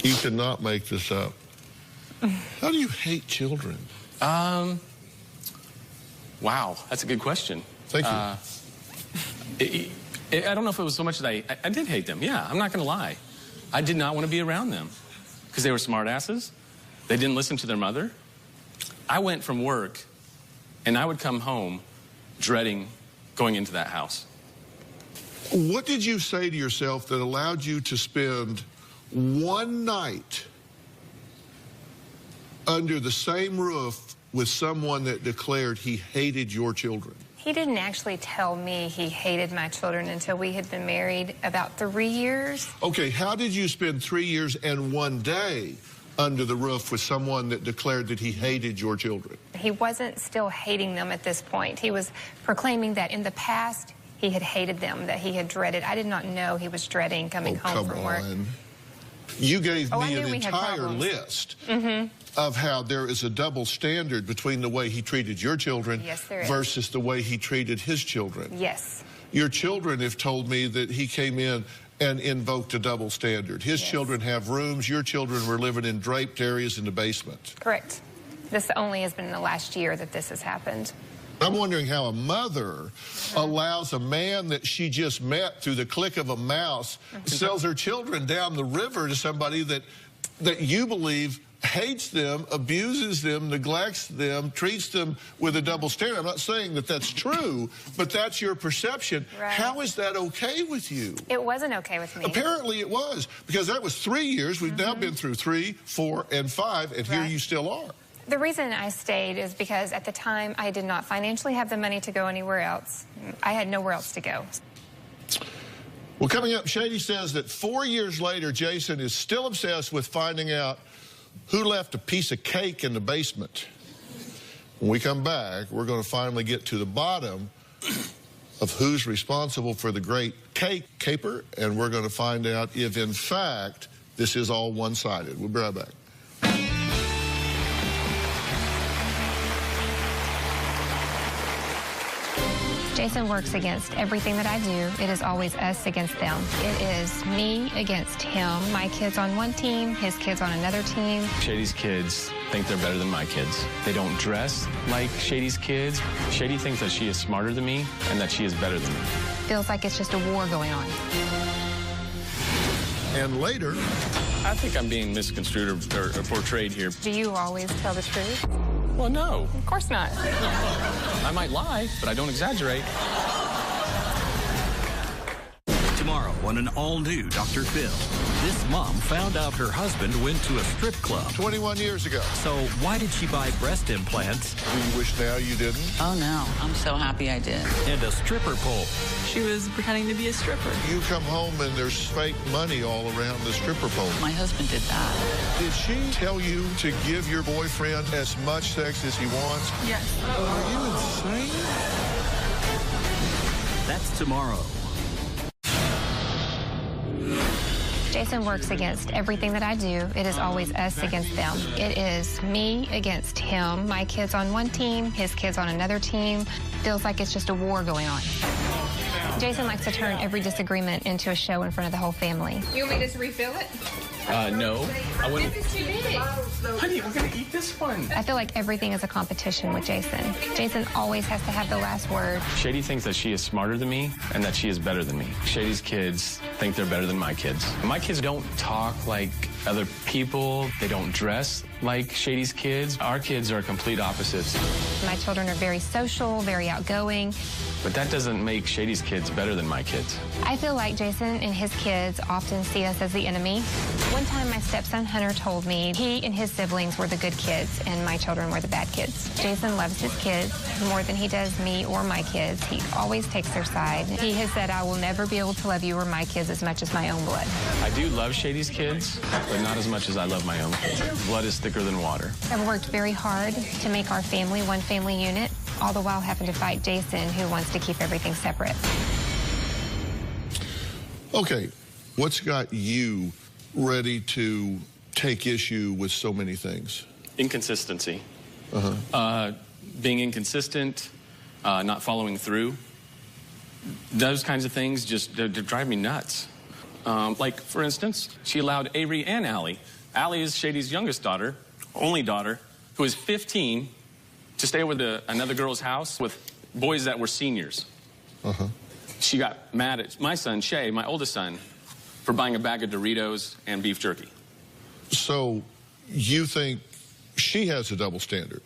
You cannot make this up. How do you hate children? Wow, that's a good question. Thank you. I don't know if it was so much that I did hate them. Yeah, I'm not going to lie. I did not want to be around them because they were smart asses. They didn't listen to their mother. I went from work, and I would come home dreading going into that house. What did you say to yourself that allowed you to spend one night under the same roof with someone that declared he hated your children? He didn't actually tell me he hated my children until we had been married about 3 years. Okay, how did you spend 3 years and 1 day under the roof with someone that declared that he hated your children? He wasn't still hating them at this point. He was proclaiming that in the past he had hated them, that he had dreaded. I did not know he was dreading coming home from work. You gave me an entire list of how there is a double standard between the way he treated your children versus the way he treated his children. Yes. Your children have told me that he came in and invoked a double standard. His children have rooms. Your children were living in draped areas in the basement. Correct. This only has been in the last year that this has happened. I'm wondering how a mother allows a man that she just met through the click of a mouse sells her children down the river to somebody that you believe hates them, abuses them, neglects them, treats them with a double standard. I'm not saying that that's true, but that's your perception. Right. How is that okay with you? It wasn't okay with me. Apparently it was, because that was 3 years. We've now been through 3, 4, and 5, and here you still are. The reason I stayed is because at the time I did not financially have the money to go anywhere else. I had nowhere else to go. Well, coming up, Shady says that 4 years later, Jason is still obsessed with finding out who left a piece of cake in the basement. When we come back, we're going to finally get to the bottom of who's responsible for the great cake caper, and we're going to find out if, in fact, this is all one-sided. We'll be right back. Jason works against everything that I do. It is always us against them. It is me against him. My kids on one team, his kids on another team. Shady's kids think they're better than my kids. They don't dress like Shady's kids. Shady thinks that she is smarter than me and that she is better than me. Feels like it's just a war going on. And later, I think I'm being misconstrued or portrayed here. Do you always tell the truth? Well, no. Of course not. I might lie, but I don't exaggerate. Tomorrow on an all-new Dr. Phil. This mom found out her husband went to a strip club 21 years ago. So why did she buy breast implants? Do you wish now you didn't? Oh, no. I'm so happy I did. And a stripper pole. She was pretending to be a stripper. You come home and there's fake money all around the stripper pole. My husband did that. Did she tell you to give your boyfriend as much sex as he wants? Yes. Are you insane? That's tomorrow. Jason works against everything that I do. It is always us against them. It is me against him. My kids on one team, his kids on another team. Feels like it's just a war going on. Jason likes to turn every disagreement into a show in front of the whole family. You want me to just refill it? No. I wouldn't. This is too big. Honey, we're going to eat this one. I feel like everything is a competition with Jason. Jason always has to have the last word. Shady thinks that she is smarter than me and that she is better than me. Shady's kids think they're better than my kids. My kids don't talk like other people. They don't dress like Shady's kids. Our kids are complete opposites. My children are very social, very outgoing. But that doesn't make Shady's kids better than my kids. I feel like Jason and his kids often see us as the enemy. One time my stepson Hunter told me he and his siblings were the good kids and my children were the bad kids. Jason loves his kids more than he does me or my kids. He always takes their side. He has said, I will never be able to love you or my kids as much as my own blood. I do love Shady's kids, but not as much as I love my own kids. Blood is thicker than water. I've worked very hard to make our family one family unit, all the while having to fight Jason, who wants to keep everything separate. Okay, what's got you ready to take issue with so many things? Inconsistency. Being inconsistent, not following through. Those kinds of things just they drive me nuts. Like, for instance, she allowed Avery and Allie. Allie is Shady's youngest daughter, only daughter, who is 15, to stay with another girl's house with boys that were seniors. She got mad at my son, Shay, my oldest son, for buying a bag of Doritos and beef jerky. So you think she has a double standard?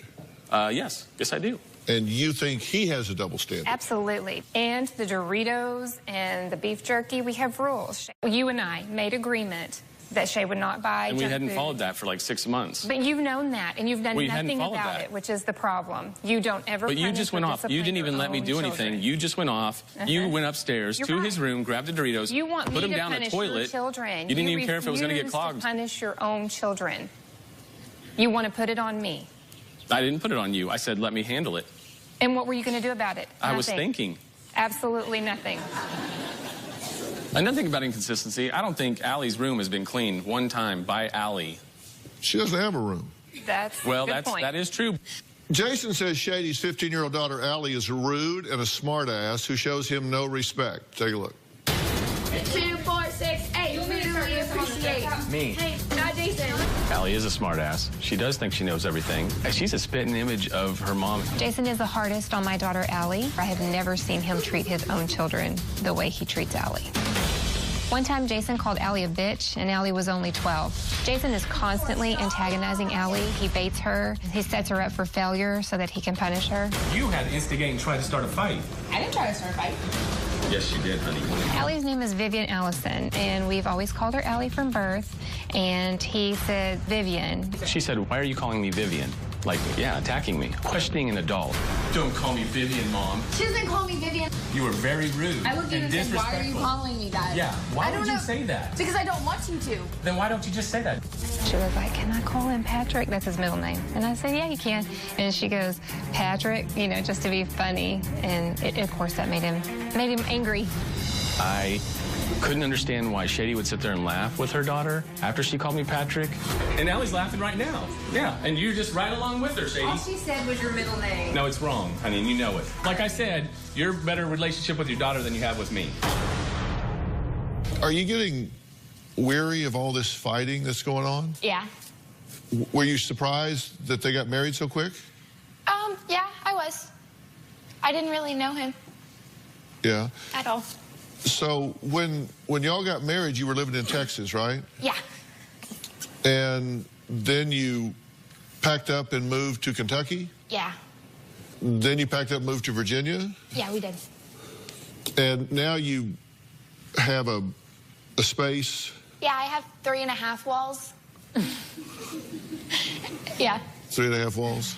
Yes, I do. And you think he has a double standard? Absolutely. And the Doritos and the beef jerky, we have rules. You and I made agreement that Shay would not buy And we junk hadn't food. followed that for like 6 months. But you've known that, and you've done nothing about that. it, which is the problem. You don't ever. But you just went off. You didn't even let me do anything. You just went off. You went upstairs to his room, grabbed the Doritos, You want put me them to down the punish toilet. your children. You didn't even care if it was going to get refuse clogged. To punish your own children. You want to put it on me. I didn't put it on you. I said, let me handle it. And what were you going to do about it? I was Nothing. thinking. Absolutely nothing. Another thing about inconsistency, I don't think Allie's room has been cleaned one time by Allie. She doesn't have a room. That's well, a good point. that is true. Jason says Shady's 15-year-old daughter, Allie, is rude and a smartass who shows him no respect. Take a look. 2, 4, 6, 8. We really appreciate Me. Hey, not Jason. Allie is a smartass. She does think she knows everything. She's a spitting image of her mom. Jason is the hardest on my daughter, Allie. I have never seen him treat his own children the way he treats Allie. One time, Jason called Allie a bitch, and Allie was only 12. Jason is constantly antagonizing Allie. He baits her. He sets her up for failure so that he can punish her. You had to instigate and try to start a fight. I didn't try to start a fight. Yes, you did, honey. Allie's name is Vivian Allison, and we've always called her Allie from birth. And he said, Vivian. She said, why are you calling me Vivian? Like, yeah, attacking me. Questioning an adult. Don't call me Vivian, Mom. She doesn't call me Vivian. You were very rude. I looked at you and said, why are you calling me that? Yeah, why would you say that? Because I don't want you to. Then why don't you just say that? She was like, can I call him Patrick? That's his middle name. And I said, yeah, you can. And she goes, Patrick, you know, just to be funny. And of course, that made him angry. I couldn't understand why Shady would sit there and laugh with her daughter after she called me Patrick. And Allie's laughing right now. Yeah, and you're just right along with her, Shady. All she said was your middle name. No, it's wrong, honey, and you know it. Like I said, you're a better relationship with your daughter than you have with me. Are you getting weary of all this fighting that's going on? Yeah. Were you surprised that they got married so quick? Yeah, I was. I didn't really know him Yeah. at all. So when y'all got married, you were living in Texas, right? Yeah. And then you packed up and moved to Kentucky? Yeah. Then you packed up and moved to Virginia? Yeah, we did. And now you have a space? Yeah, I have 3.5 walls. Yeah. 3.5 walls?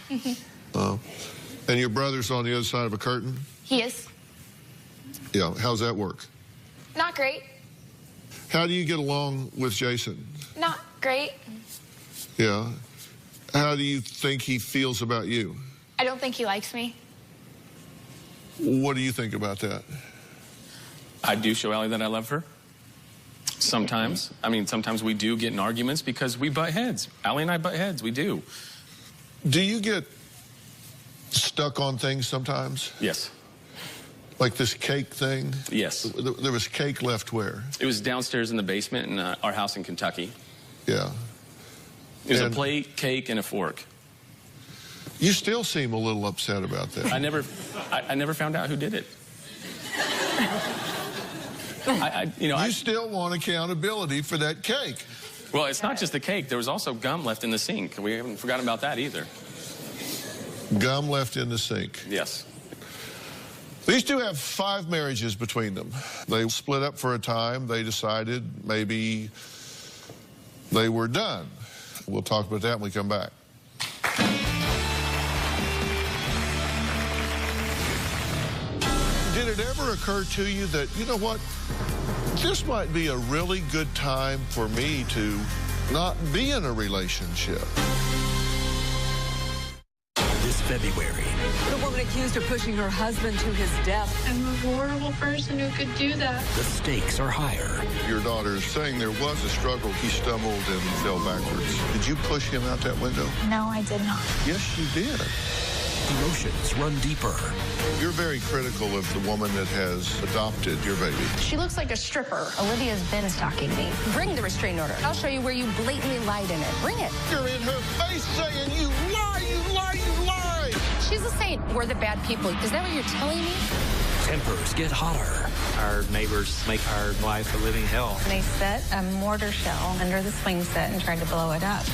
And your brother's on the other side of a curtain? He is. Yeah. How's that work? Not great. How do you get along with Jason? Not great. Yeah. How do you think he feels about you? I don't think he likes me. What do you think about that? I do show Allie that I love her. Sometimes. I mean, sometimes we do get in arguments because we butt heads. Allie and I butt heads. We do. Do you get stuck on things sometimes? Yes. Like this cake thing? Yes. There was cake left where? It was downstairs in the basement in our house in Kentucky. Yeah. It was a plate, cake, and a fork. You still seem a little upset about that. I never found out who did it. You still want accountability for that cake. Well, it's not just the cake. There was also gum left in the sink. We haven't forgotten about that either. Gum left in the sink. Yes. These two have 5 marriages between them. They split up for a time. They decided maybe they were done. We'll talk about that when we come back. Did it ever occur to you that, you know what, this might be a really good time for me to not be in a relationship? This February. The woman accused of pushing her husband to his death. I'm a horrible person who could do that. The stakes are higher. Your daughter is saying there was a struggle. He stumbled and fell backwards. Did you push him out that window? No, I did not. Yes, you did. Emotions run deeper. You're very critical of the woman that has adopted your baby. She looks like a stripper. Olivia's been stalking me. Bring the restraining order. I'll show you where you blatantly lied in it. Bring it. You're in her face saying, you lie, you lie, you lie. She's a saint. We're the bad people. Is that what you're telling me? Tempers get hotter. Our neighbors make our life a living hell. They set a mortar shell under the swing set and tried to blow it up.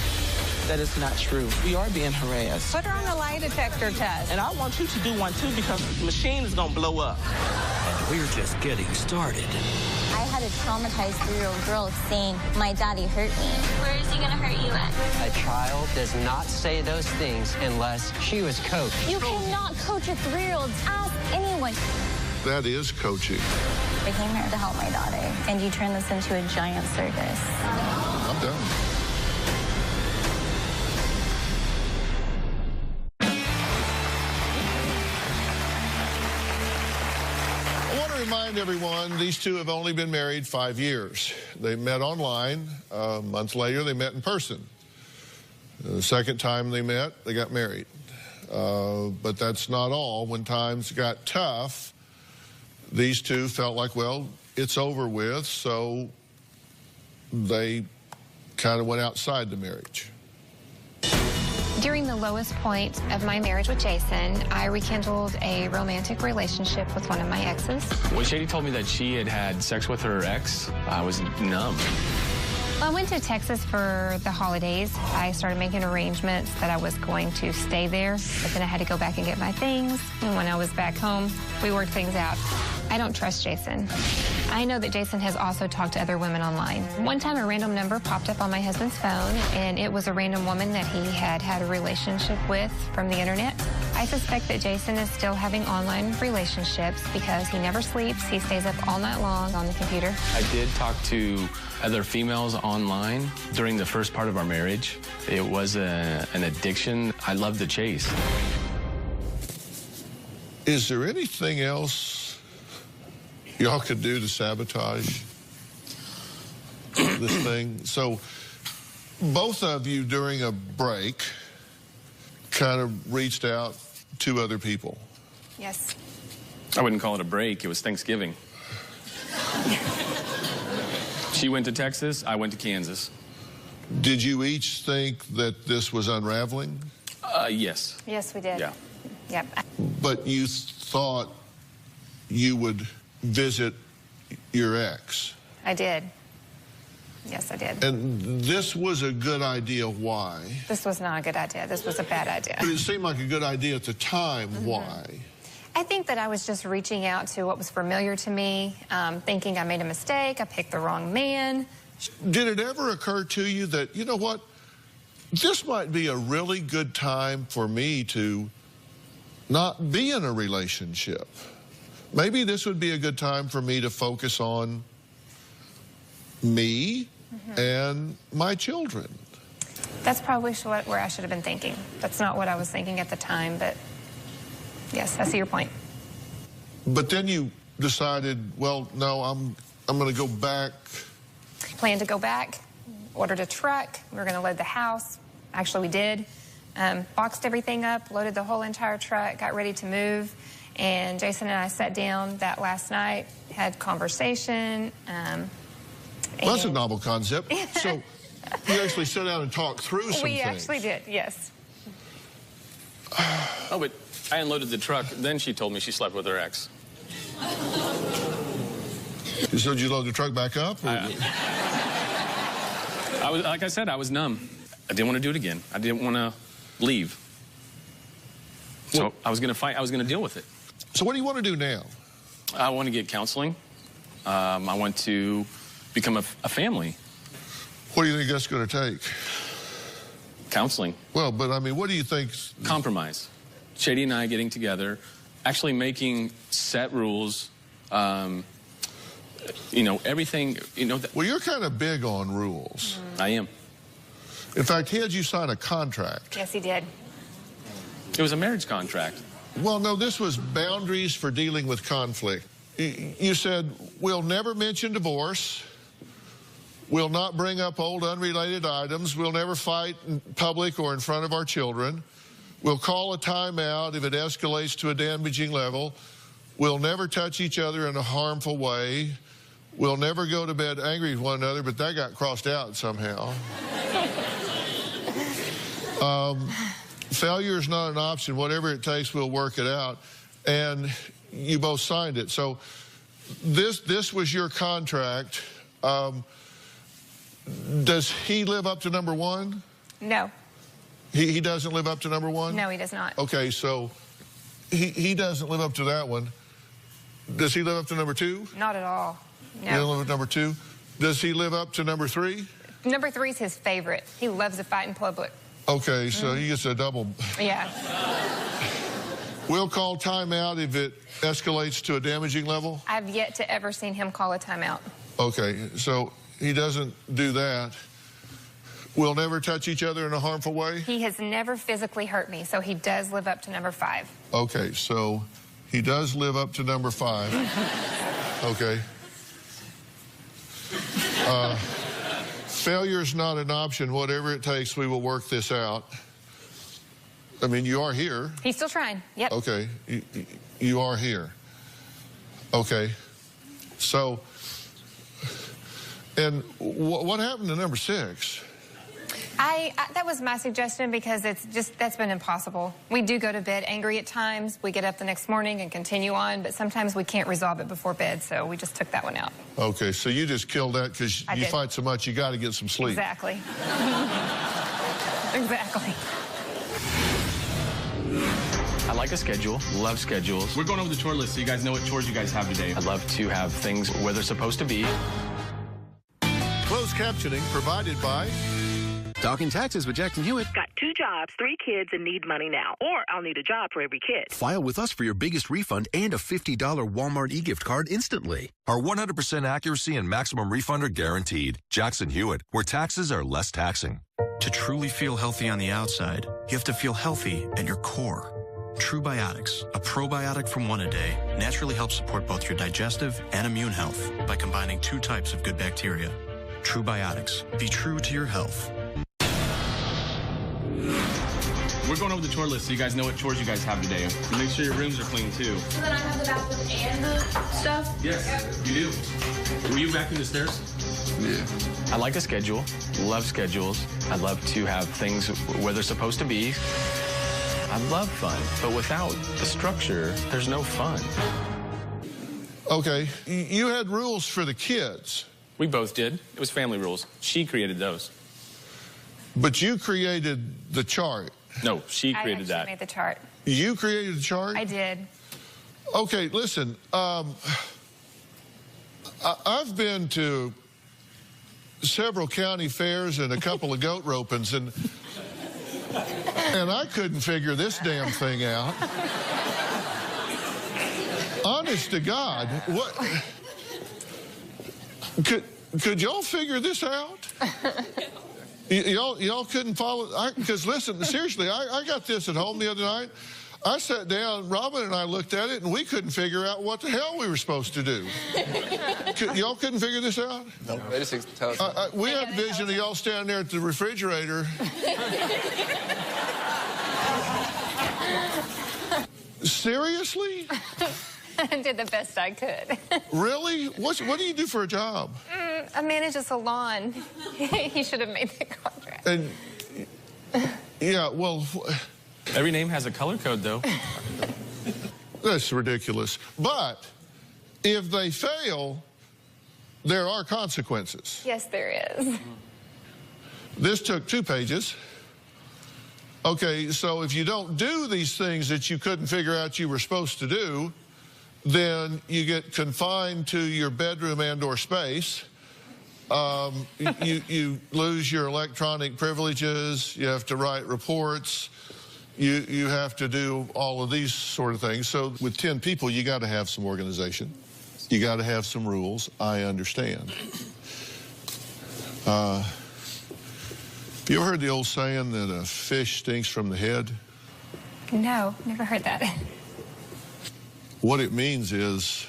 That is not true. We are being harassed. Put her on a lie detector test. And I want you to do one too because the machine is going to blow up. And we're just getting started. I had a traumatized 3-year-old girl saying, my daddy hurt me. Where is he gonna hurt you at? A child does not say those things unless she was coached. You cannot coach a 3-year-old. Ask anyone. That is coaching. I came here to help my daughter, and you turned this into a giant circus. I'm done. I want to remind everyone, these two have only been married 5 years. They met online. A month later, they met in person. The second time they met, they got married. But that's not all. When times got tough, these two felt like, well, it's over with, so they kind of went outside the marriage. During the lowest point of my marriage with Jason, I rekindled a romantic relationship with one of my exes. When Shady told me that she had had sex with her ex, I was numb. I went to Texas for the holidays. I started making arrangements that I was going to stay there, but then I had to go back and get my things. And when I was back home, we worked things out. I don't trust Jason. I know that Jason has also talked to other women online. One time a random number popped up on my husband's phone, and it was a random woman that he had had a relationship with from the internet. I suspect that Jason is still having online relationships because he never sleeps. He stays up all night long on the computer. I did talk to other females online during the first part of our marriage. It was an addiction. I loved the chase. Is there anything else y'all could do to sabotage this thing? So both of you during a break kind of reached out to other people. Yes. I wouldn't call it a break. It was Thanksgiving. She went to Texas. I went to Kansas. Did you each think that this was unraveling? Yes. Yes, we did. Yeah. Yep. But you thought you would visit your ex. I did. Yes, I did. And this was a good idea. Why? This was not a good idea. This was a bad idea. But it seemed like a good idea at the time. Why? I think that I was just reaching out to what was familiar to me, thinking I made a mistake, I picked the wrong man. Did it ever occur to you that, you know what, this might be a really good time for me to not be in a relationship? Maybe this would be a good time for me to focus on me and my children. That's probably where I should have been thinking. That's not what I was thinking at the time, but yes, I see your point. But then you decided, well, no, I'm going to go back. Planned to go back, ordered a truck, we were going to load the house. Actually, we did. Boxed everything up, loaded the whole entire truck, got ready to move. And Jason and I sat down that last night, had conversation. Well, that's a novel concept. So you actually sat down and talked through some things. We actually did, yes. Oh, but I unloaded the truck. Then she told me she slept with her ex. So did you load the truck back up? I was, like I said, I was numb. I didn't want to do it again. I didn't want to leave. So I was going to fight. I was going to deal with it. So what do you want to do now? I want to get counseling. I want to become a family. What do you think that's going to take? Counseling. Well, but I mean, what do you think? Compromise. Shady and I getting together, actually making set rules. You know, everything, you know. Well, you're kind of big on rules. I am. In fact, he had you sign a contract. Yes, he did. It was a marriage contract. Well, no, this was boundaries for dealing with conflict. You said, we'll never mention divorce. We'll not bring up old unrelated items. We'll never fight in public or in front of our children. We'll call a timeout if it escalates to a damaging level. We'll never touch each other in a harmful way. We'll never go to bed angry with one another, but that got crossed out somehow. Failure is not an option. Whatever it takes, we'll work it out. And you both signed it. So this was your contract. Does he live up to number one? No. He doesn't live up to number one? No, he does not. Okay, so he doesn't live up to that one. Does he live up to number two? Not at all. No. He doesn't live up to number two? Does he live up to number three? Number 3 is his favorite. He loves to fight in public. Okay, so he gets a double. Yeah. We'll call timeout if it escalates to a damaging level? I've yet to ever seen him call a timeout. Okay, so he doesn't do that. We'll never touch each other in a harmful way? He has never physically hurt me, so he does live up to number 5. Okay, so he does live up to number 5. Okay. Failure is not an option. Whatever it takes, we will work this out. I mean, you are here. He's still trying. Yep. Okay. You are here. Okay. So, and what happened to number 6? That was my suggestion because that's been impossible. We do go to bed angry at times. We get up the next morning and continue on, but sometimes we can't resolve it before bed, so we just took that one out. Okay, so you just killed that because you fight so much, you got to get some sleep. Exactly. Exactly. I like a schedule, love schedules. We're going over the chore list so you guys know what chores you guys have today. I'd love to have things where they're supposed to be. Closed captioning provided by... Talking taxes with Jackson Hewitt. Got 2 jobs, 3 kids, and need money now. Or I'll need a job for every kid. File with us for your biggest refund and a $50 Walmart e-gift card instantly. Our 100% accuracy and maximum refund are guaranteed. Jackson Hewitt, where taxes are less taxing. To truly feel healthy on the outside, you have to feel healthy at your core. True Biotics, a probiotic from One A Day, naturally helps support both your digestive and immune health by combining 2 types of good bacteria. True Biotics. Be true to your health. We're going over the chore list so you guys know what chores you guys have today. Make sure your rooms are clean, too. So then I have the bathroom and the stuff? Yes, you do. Were you vacuuming the stairs? Yeah. I like a schedule, love schedules. I love to have things where they're supposed to be. I love fun, but without the structure, there's no fun. Okay, you had rules for the kids. We both did. It was family rules. She created those. But you created the chart. No, she created that. I made the chart. You created the chart? I did. Okay, listen. I've been to several county fairs and a couple of goat ropings, and I couldn't figure this damn thing out. Honest to God, what? Could y'all figure this out? Y'all couldn't follow, because listen, seriously, I got this at home the other night. I sat down, Robin and I looked at it, and we couldn't figure out what the hell we were supposed to do. Y'all couldn't figure this out? No, they just tell us. We had a vision of y'all standing there at the refrigerator. Seriously? I did the best I could. Really? What do you do for a job? I manage a salon. He should have made the contract. And, yeah, well... Every name has a color code, though. That's ridiculous. But if they fail, there are consequences. Yes, there is. This took 2 pages. Okay, so if you don't do these things that you couldn't figure out you were supposed to do, then you get confined to your bedroom and/or space. You lose your electronic privileges. You have to write reports. You have to do all of these sort of things. So with 10 people, you got to have some organization. You got to have some rules. I understand. Have you ever heard the old saying that a fish stinks from the head? No, never heard that. What it means is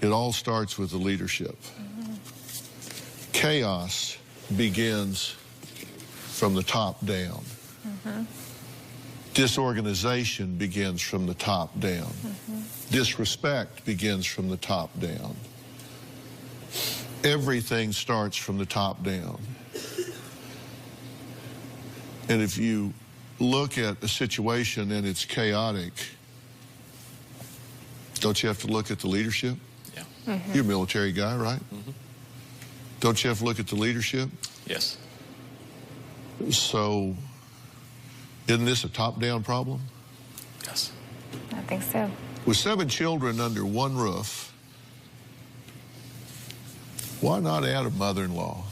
it all starts with the leadership. Chaos begins from the top down. Disorganization begins from the top down. Disrespect begins from the top down. Everything starts from the top down. And if you look at a situation and it's chaotic, don't you have to look at the leadership? Yeah. You're a military guy, right? Don't you have to look at the leadership? Yes. So, isn't this a top-down problem? Yes. I think so. With 7 children under one roof, why not add a mother-in-law?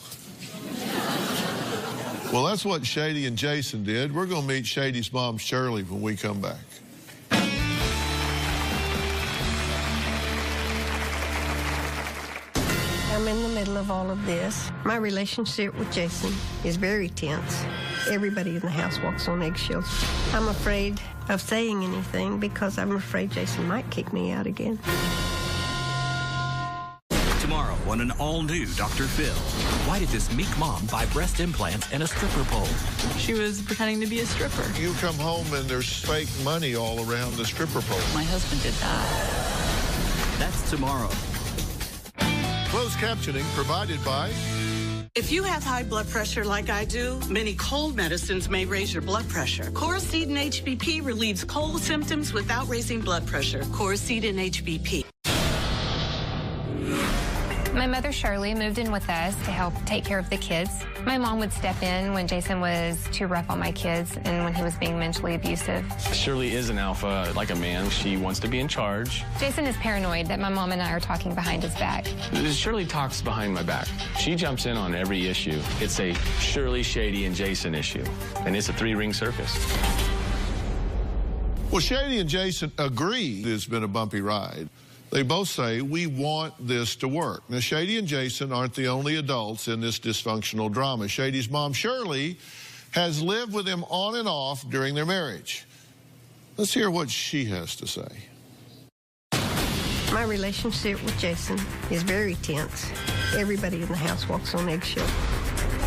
Well, that's what Shady and Jason did. We're going to meet Shady's mom, Shirley, when we come back. I'm in the middle of all of this. My relationship with Jason is very tense. Everybody in the house walks on eggshells. I'm afraid of saying anything because I'm afraid Jason might kick me out again. Tomorrow on an all-new Dr. Phil. Why did this meek mom buy breast implants and a stripper pole? She was pretending to be a stripper. You come home and there's fake money all around the stripper pole. My husband did that. That's tomorrow. Closed captioning provided by... If you have high blood pressure like I do, many cold medicines may raise your blood pressure. Coracetin HBP relieves cold symptoms without raising blood pressure. Coracetin HBP. My mother, Shirley, moved in with us to help take care of the kids. My mom would step in when Jason was too rough on my kids and when he was being mentally abusive. Shirley is an alpha, like a man. She wants to be in charge. Jason is paranoid that my mom and I are talking behind his back. Shirley talks behind my back. She jumps in on every issue. It's a Shirley, Shady, and Jason issue, and it's a 3-ring circus. Well, Shady and Jason agree it's been a bumpy ride. They both say, we want this to work. Now, Shady and Jason aren't the only adults in this dysfunctional drama. Shady's mom, Shirley, has lived with him on and off during their marriage. Let's hear what she has to say. My relationship with Jason is very tense. Everybody in the house walks on eggshells.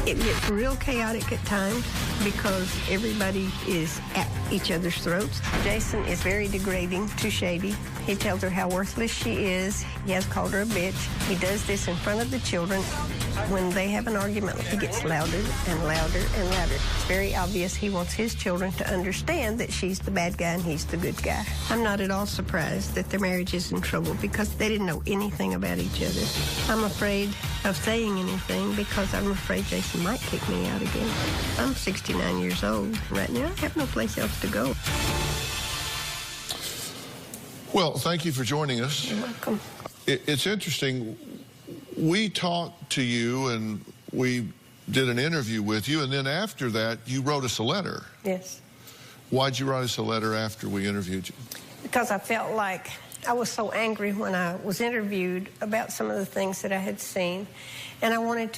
It gets real chaotic at times because everybody is at each other's throats. Jason is very degrading to Shady. He tells her how worthless she is. He has called her a bitch. He does this in front of the children. When they have an argument, he gets louder and louder and louder. It's very obvious he wants his children to understand that she's the bad guy and he's the good guy. I'm not at all surprised that their marriage is in trouble because they didn't know anything about each other. I'm afraid of saying anything because I'm afraid Jason might kick me out again. I'm 69 years old. Right now, I have no place else to go. Well, thank you for joining us. You're welcome. It's interesting. We talked to you and we did an interview with you, and then after that, you wrote us a letter. Yes. Why'd you write us a letter after we interviewed you? Because I felt like I was so angry when I was interviewed about some of the things that I had seen, and I wanted it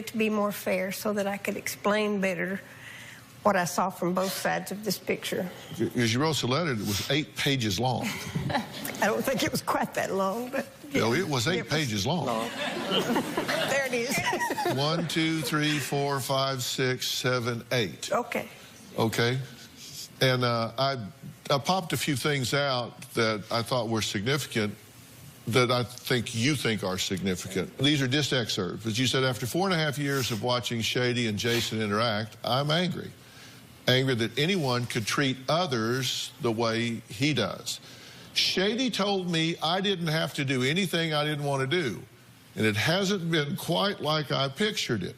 to be more fair so that I could explain better what I saw from both sides of this picture. Because you wrote us a letter that was 8 pages long. I don't think it was quite that long, but... Yeah, no, it was 8 pages long. There it is. 1, 2, 3, 4, 5, 6, 7, 8. Okay. Okay. And I popped a few things out that I thought were significant that I think you think are significant. These are just excerpts. As you said, after 4.5 years of watching Shady and Jason interact, I'm angry. Angry that anyone could treat others the way he does. Shady told me I didn't have to do anything I didn't want to do, and it hasn't been quite like I pictured it.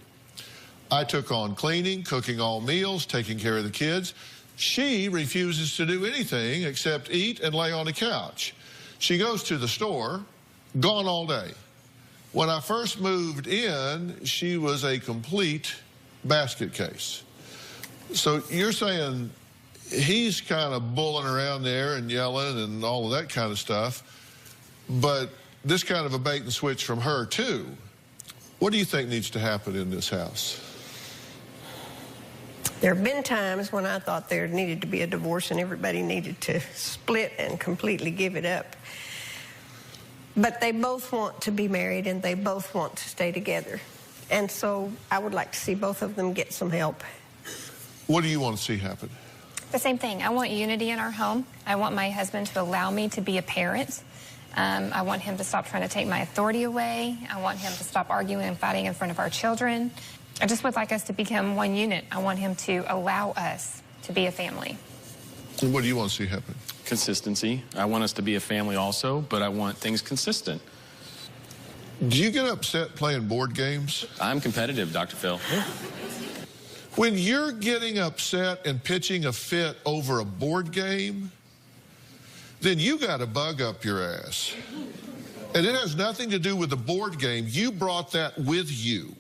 I took on cleaning, cooking all meals, taking care of the kids. She refuses to do anything except eat and lay on the couch. She goes to the store, gone all day. When I first moved in, she was a complete basket case. So you're saying he's kind of bulling around there and yelling and all of that kind of stuff, but this kind of a bait and switch from her too. What do you think needs to happen in this house? There have been times when I thought there needed to be a divorce and everybody needed to split and completely give it up. But they both want to be married and they both want to stay together. And so I would like to see both of them get some help What do you want to see happen? The same thing. I want unity in our home. I want my husband to allow me to be a parent. I want him to stop trying to take my authority away. I want him to stop arguing and fighting in front of our children. I just would like us to become one unit. I want him to allow us to be a family. And what do you want to see happen? Consistency. I want us to be a family also, but I want things consistent. Do you get upset playing board games? I'm competitive, Dr. Phil. When you're getting upset and pitching a fit over a board game, then you got a bug up your ass. And it has nothing to do with the board game. You brought that with you.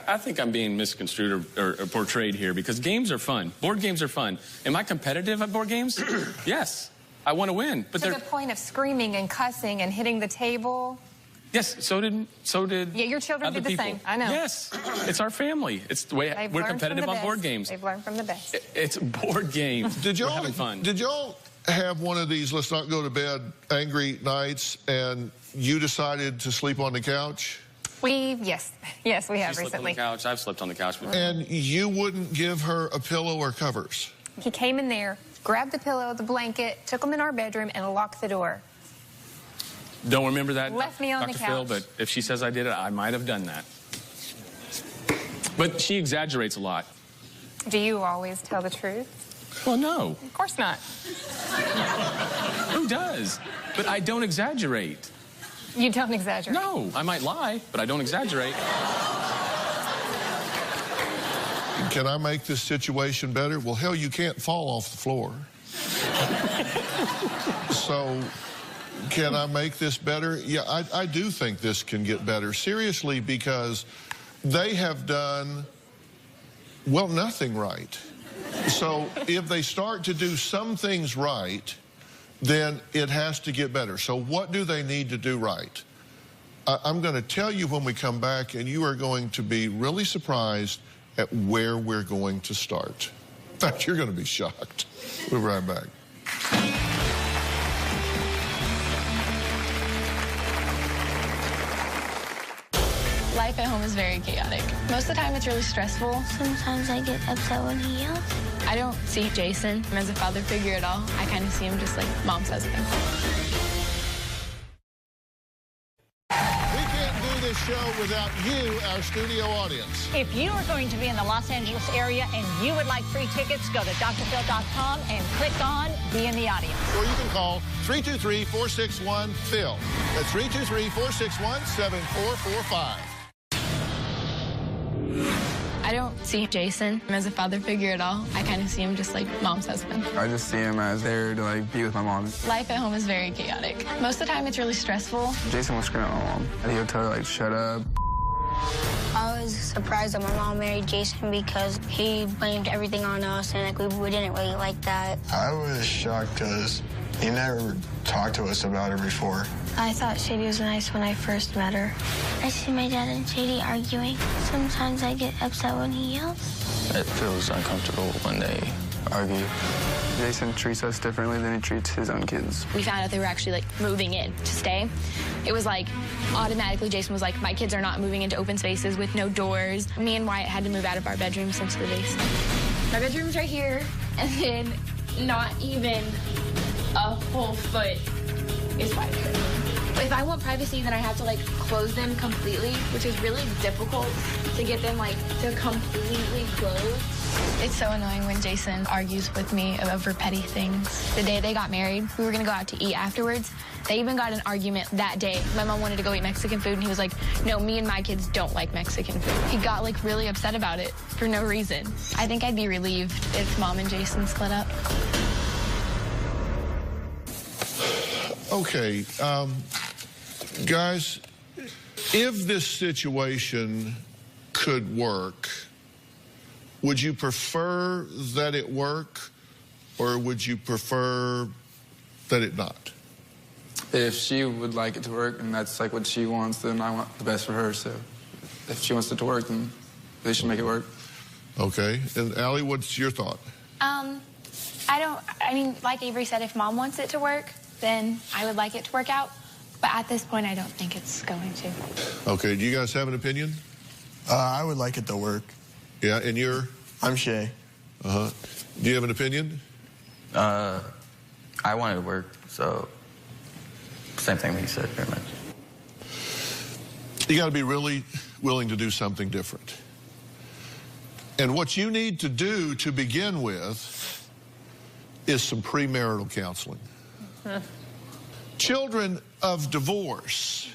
I think I'm being misconstrued or portrayed here because games are fun. Board games are fun. Am I competitive at board games? Yes. I want to win. But to the point of screaming and cussing and hitting the table. Yes, so did yeah, your children did the people. Same. I know. Yes, it's our family. It's the way we're competitive on board games. They've learned from the best. It's board games. We're having fun. Did y'all have one of these let's not go to bed angry nights and you decided to sleep on the couch? Yes, we have recently. Slept on the couch. I've slept on the couch before. And you wouldn't give her a pillow or covers? He came in there, grabbed the pillow, the blanket, took them in our bedroom, and locked the door. Don't remember that, Left me on Dr. the couch. Phil, but if she says I did it, I might have done that. But she exaggerates a lot. Do you always tell the truth? Well, no. Of course not. Who does? But I don't exaggerate. You don't exaggerate? No, I might lie, but I don't exaggerate. Can I make this situation better? Well, hell, you can't fall off the floor. So, can I make this better? Yeah, I do think this can get better. Seriously, because they have done, well, nothing right. So, if they start to do some things right, then it has to get better. So what do they need to do right? I'm going to tell you when we come back, and you are going to be really surprised at where we're going to start. In fact, you're going to be shocked. We'll be right back. Life at home is very chaotic. Most of the time, it's really stressful. Sometimes I get upset when he yells. I don't see Jason as a father figure at all. I kind of see him just like mom's husband. We can't do this show without you, our studio audience. If you are going to be in the Los Angeles area and you would like free tickets, go to drphil.com and click on Be in the Audience. Or you can call 323-461-PHIL. That's 323-461-7445. I don't see Jason as a father figure at all. I kind of see him just like mom's husband. I just see him as there to like be with my mom. Life at home is very chaotic. Most of the time it's really stressful. Jason was screaming at my mom. And he would tell her like, shut up. I was surprised that my mom married Jason because he blamed everything on us and like we didn't really like that. I was shocked because he never talked to us about her before. I thought Shady was nice when I first met her. I see my dad and Shady arguing. Sometimes I get upset when he yells. It feels uncomfortable when they argue. Jason treats us differently than he treats his own kids. We found out they were actually like moving in to stay. It was like automatically Jason was like, my kids are not moving into open spaces with no doors. Me and Wyatt had to move out of our bedrooms into the basement. My bedroom's right here, and then not even a whole foot is my curtain. If I want privacy, then I have to like close them completely, which is really difficult to get them like to completely close. It's so annoying when Jason argues with me over petty things. The day they got married, we were gonna go out to eat afterwards. They even got an argument that day. My mom wanted to go eat Mexican food, and he was like, no, me and my kids don't like Mexican food. He got like really upset about it for no reason. I think I'd be relieved if Mom and Jason split up. Okay, guys, if this situation could work, would you prefer that it work, or would you prefer that it not? If she would like it to work and that's like what she wants, then I want the best for her. So if she wants it to work, then they should make it work. Okay, and Allie, what's your thought? I mean, like Avery said, if Mom wants it to work, then I would like it to work out. But at this point, I don't think it's going to. Okay, do you guys have an opinion? I would like it to work. Yeah, and you're? I'm Shay. Uh-huh. Do you have an opinion? I wanted to work, so same thing that you said, pretty much. You got to be really willing to do something different. And what you need to do to begin with is some premarital counseling. Children of divorce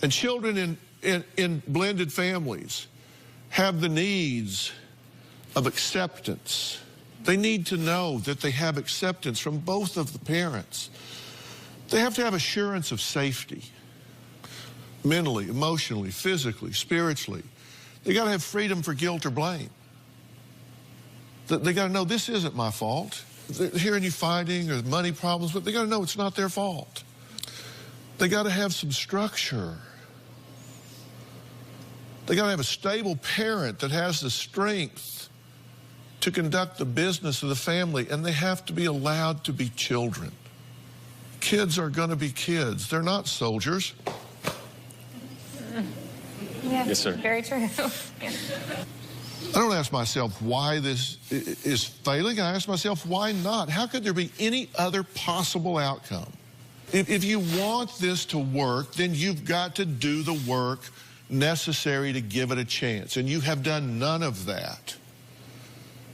and children in blended families have the needs of acceptance. They need to know that they have acceptance from both of the parents. They have to have assurance of safety, mentally, emotionally, physically, spiritually. They got to have freedom for guilt or blame. They got to know this isn't my fault. They're hearing you fighting or money problems, but they got to know it's not their fault. They got to have some structure. They got to have a stable parent that has the strength to conduct the business of the family, and they have to be allowed to be children. Kids are going to be kids. They're not soldiers. Yeah, yes, sir. Very true. Yeah. I don't ask myself why this is failing. I ask myself, why not? How could there be any other possible outcome? If you want this to work, then you've got to do the work necessary to give it a chance. And you have done none of that.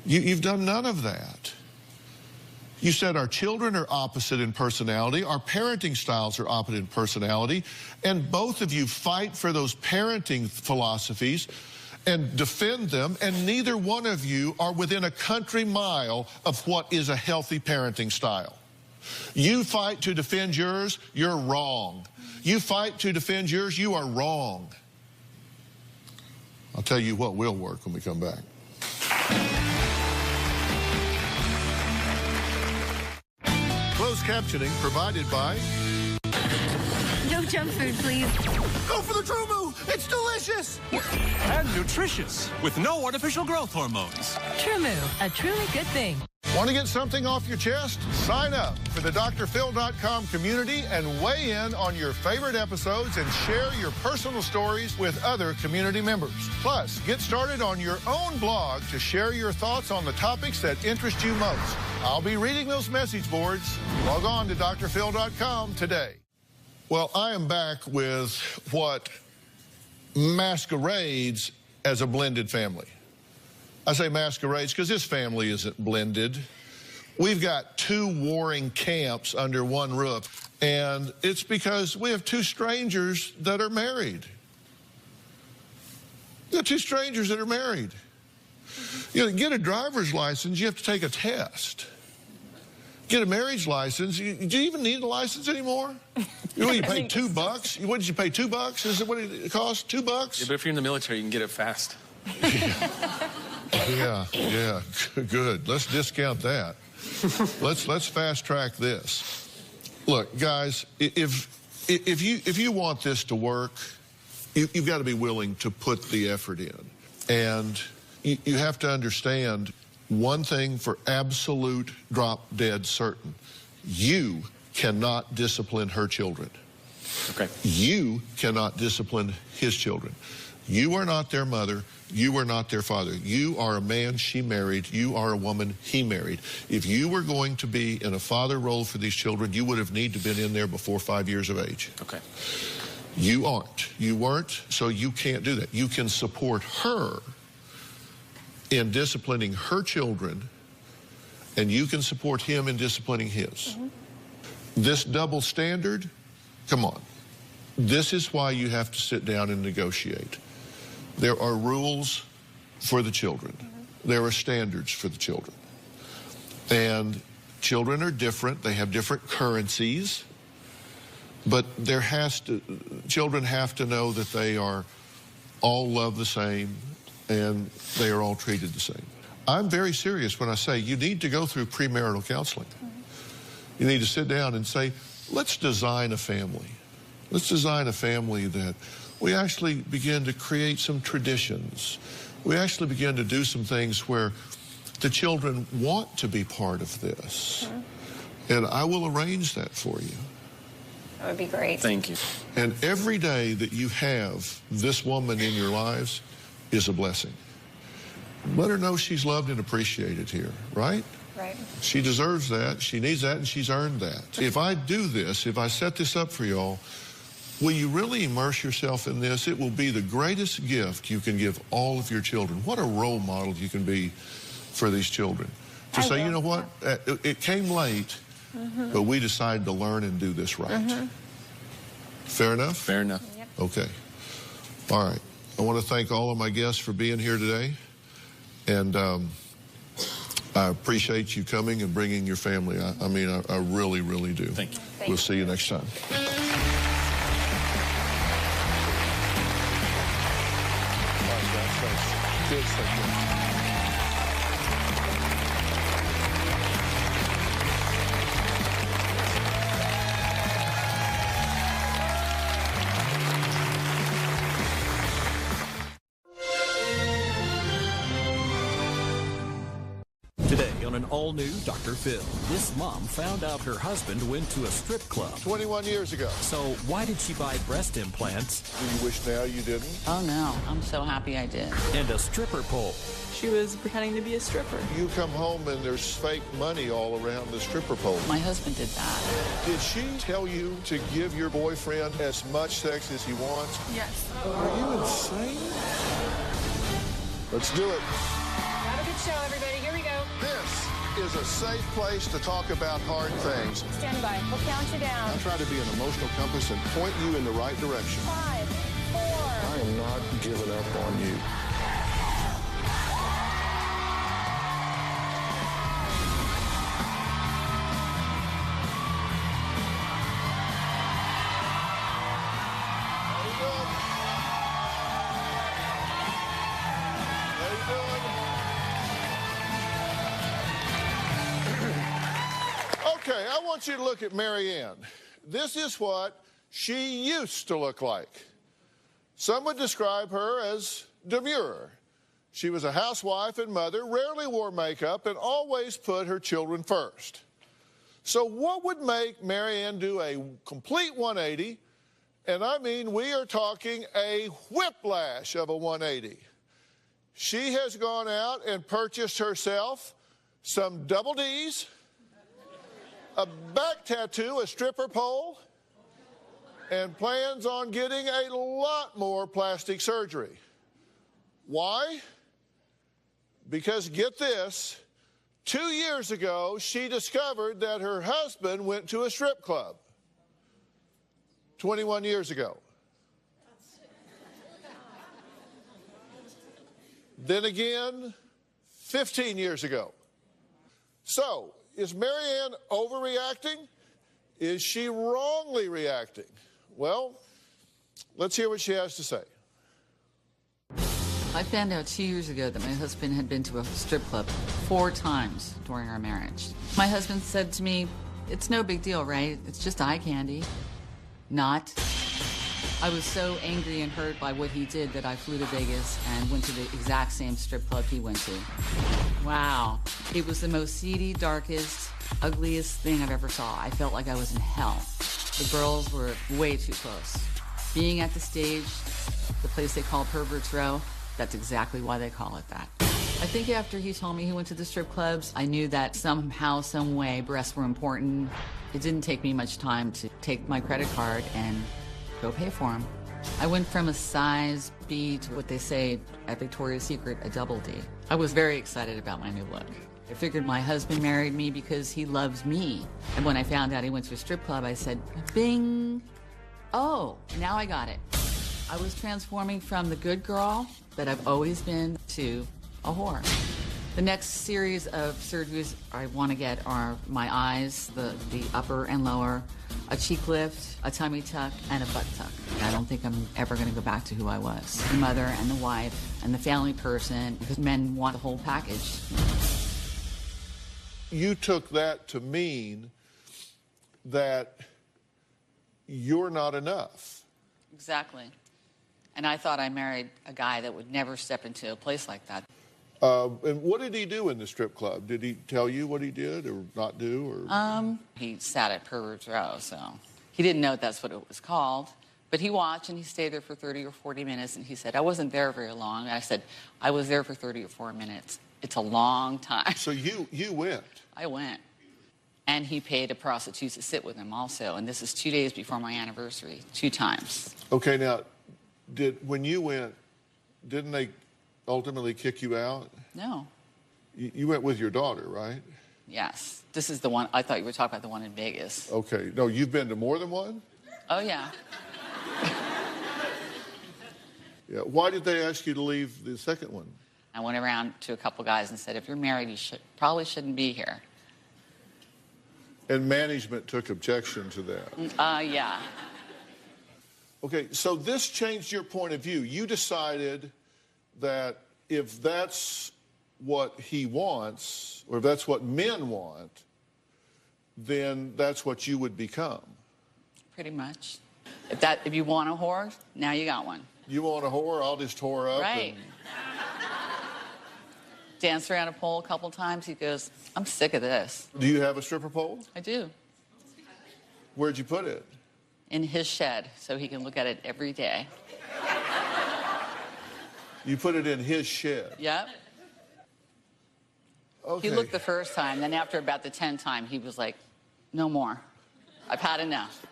You've done none of that. You said our children are opposite in personality, our parenting styles are opposite in personality, and both of you fight for those parenting philosophies and defend them, and neither one of you are within a country mile of what is a healthy parenting style. You fight to defend yours, you're wrong. You fight to defend yours, you are wrong. I'll tell you what will work when we come back. Closed captioning provided by... No junk food, please. Go for the True Move. It's delicious. And nutritious with no artificial growth hormones. True Move, a truly good thing. Want to get something off your chest? Sign up for the drphil.com community and weigh in on your favorite episodes and share your personal stories with other community members. Plus, get started on your own blog to share your thoughts on the topics that interest you most. I'll be reading those message boards. Log on to drphil.com today. Well, I am back with what masquerades as a blended family. I say masquerades because this family isn't blended. We've got two warring camps under one roof, and it's because we have two strangers that are married. We have two strangers that are married. You know, to get a driver's license, you have to take a test. Get a marriage license. Do you even need a license anymore? You pay $2? What did you pay, $2? Is it what it costs, $2? Yeah, but if you're in the military, you can get it fast. Yeah, good. Let's discount that. Let's fast track this. Look, guys, if you want this to work, you've got to be willing to put the effort in. And you have to understand one thing for absolute drop dead certain. You cannot discipline her children. Okay. You cannot discipline his children. You are not their mother. You are not their father. You are a man she married. You are a woman he married. If you were going to be in a father role for these children, you would have needed to been in there before 5 years of age. Okay. You aren't. You weren't, so you can't do that. You can support her in disciplining her children, and you can support him in disciplining his. Mm-hmm. This double standard, come on. This is why you have to sit down and negotiate. There are rules for the children. Mm-hmm. There are standards for the children. And children are different. They have different currencies. But children have to know that they are all loved the same and they are all treated the same. I'm very serious when I say you need to go through premarital counseling. Mm-hmm. You need to sit down and say, let's design a family. Let's design a family that we actually begin to create some traditions. We actually begin to do some things where the children want to be part of this. Mm-hmm. And I will arrange that for you. That would be great. Thank you. And every day that you have this woman in your lives is a blessing. Let her know she's loved and appreciated here, right? Right. She deserves that. She needs that, and she's earned that. If I do this, if I set this up for y'all, will you really immerse yourself in this? It will be the greatest gift you can give all of your children. What a role model you can be for these children. To say, you know what, it came late, but we decided to learn and do this right. Fair enough? Fair enough. Yep. Okay. All right. I want to thank all of my guests for being here today. And I appreciate you coming and bringing your family. I mean, I really, really do. Thank you. We'll see you next time. Today on an all-new Dr. Phil, this mom found out her husband went to a strip club 21 years ago. So why did she buy breast implants? Do you wish now you didn't? Oh, no. I'm so happy I did. And a stripper pole? She was pretending to be a stripper. You come home and there's fake money all around the stripper pole. My husband did that. Did she tell you to give your boyfriend as much sex as he wants? Yes. Are you insane? Let's do it. Have a good show, everybody. Here we go. This is a safe place to talk about hard things. Stand by. We'll count you down. I'll try to be an emotional compass and point you in the right direction. 5, 4. I am not giving up on you. Okay, I want you to look at Mary Ann. This is what she used to look like. Some would describe her as demure. She was a housewife and mother, rarely wore makeup, and always put her children first. So what would make Mary Ann do a complete 180? And I mean, we are talking a whiplash of a 180. She has gone out and purchased herself some double D's, a back tattoo, a stripper pole, and plans on getting a lot more plastic surgery. Why? Because get this, 2 years ago, she discovered that her husband went to a strip club. 21 years ago. Then again, 15 years ago. So, is Mary Ann overreacting? Is she wrongly reacting? Well, let's hear what she has to say. I found out 2 years ago that my husband had been to a strip club 4 times during our marriage. My husband said to me, "It's no big deal, right? It's just eye candy." Not. I was so angry and hurt by what he did that I flew to Vegas and went to the exact same strip club he went to. Wow. It was the most seedy, darkest, ugliest thing I've ever saw. I felt like I was in hell. The girls were way too close. Being at the stage, the place they call Perverts Row, that's exactly why they call it that. I think after he told me he went to the strip clubs, I knew that somehow, some way, breasts were important. It didn't take me much time to take my credit card and go pay for them. I went from a size B to what they say at Victoria's Secret, a double D. I was very excited about my new look. I figured my husband married me because he loves me. And when I found out he went to a strip club, I said, bing. Oh, now I got it. I was transforming from the good girl that I've always been to a whore. The next series of surgeries I want to get are my eyes, the upper and lower, a cheek lift, a tummy tuck, and a butt tuck. I don't think I'm ever going to go back to who I was. The mother and the wife and the family person, because men want the whole package. You took that to mean that you're not enough. Exactly. And I thought I married a guy that would never step into a place like that. And what did he do in the strip club? Did he tell you what he did or not do? Or He sat at Perverts Row, so he didn't know that's what it was called. But he watched, and he stayed there for 30 or 40 minutes, and he said, I wasn't there very long. And I said, I was there for 30 or 40 minutes. It's a long time. So you went? I went. And he paid a prostitute to sit with him also. And this is 2 days before my anniversary, 2 times. Okay, now, when you went, didn't they ultimately kick you out? No. You went with your daughter, right? Yes. This is the one, I thought you were talking about the one in Vegas. Okay. No, you've been to more than one? Oh, yeah. Yeah. Why did they ask you to leave the second one? I went around to a couple guys and said, if you're married, you probably shouldn't be here. And management took objection to that? Yeah. Okay, so this changed your point of view. You decided that if that's what he wants, or if that's what men want, then that's what you would become. Pretty much. If you want a whore, now you got one. You want a whore, I'll just whore up. Right. Danced around a pole a couple times. He goes, I'm sick of this. Do you have a stripper pole? I do. Where'd you put it? In his shed, so he can look at it every day. You put it in his shed? Yep. Okay. He looked the first time, then after about the 10th time, he was like, no more. I've had enough.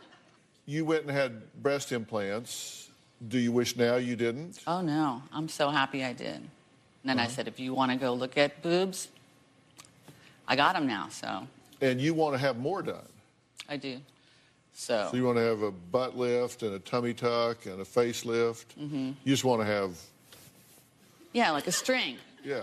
You went and had breast implants. Do you wish now you didn't? Oh, no. I'm so happy I did. And then I said, if you want to go look at boobs, I got them now, so. And you want to have more done? I do. So you want to have a butt lift and a tummy tuck and a facelift? Mm-hmm. You just want to have... Yeah, like a string. Yeah.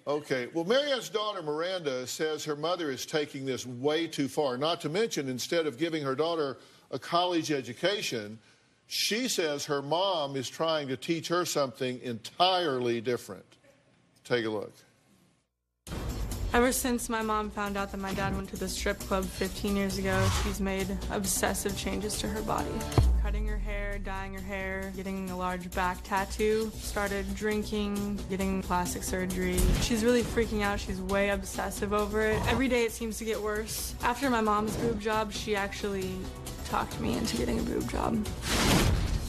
Okay. Well, Marianne's daughter, Miranda, says her mother is taking this way too far. Not to mention, instead of giving her daughter a college education, she says her mom is trying to teach her something entirely different. Take a look. Ever since my mom found out that my dad went to the strip club 15 years ago, she's made obsessive changes to her body. Cutting her hair, dyeing her hair, getting a large back tattoo, started drinking, getting plastic surgery. She's really freaking out. She's way obsessive over it. Every day it seems to get worse. After my mom's boob job, she actually talked me into getting a boob job.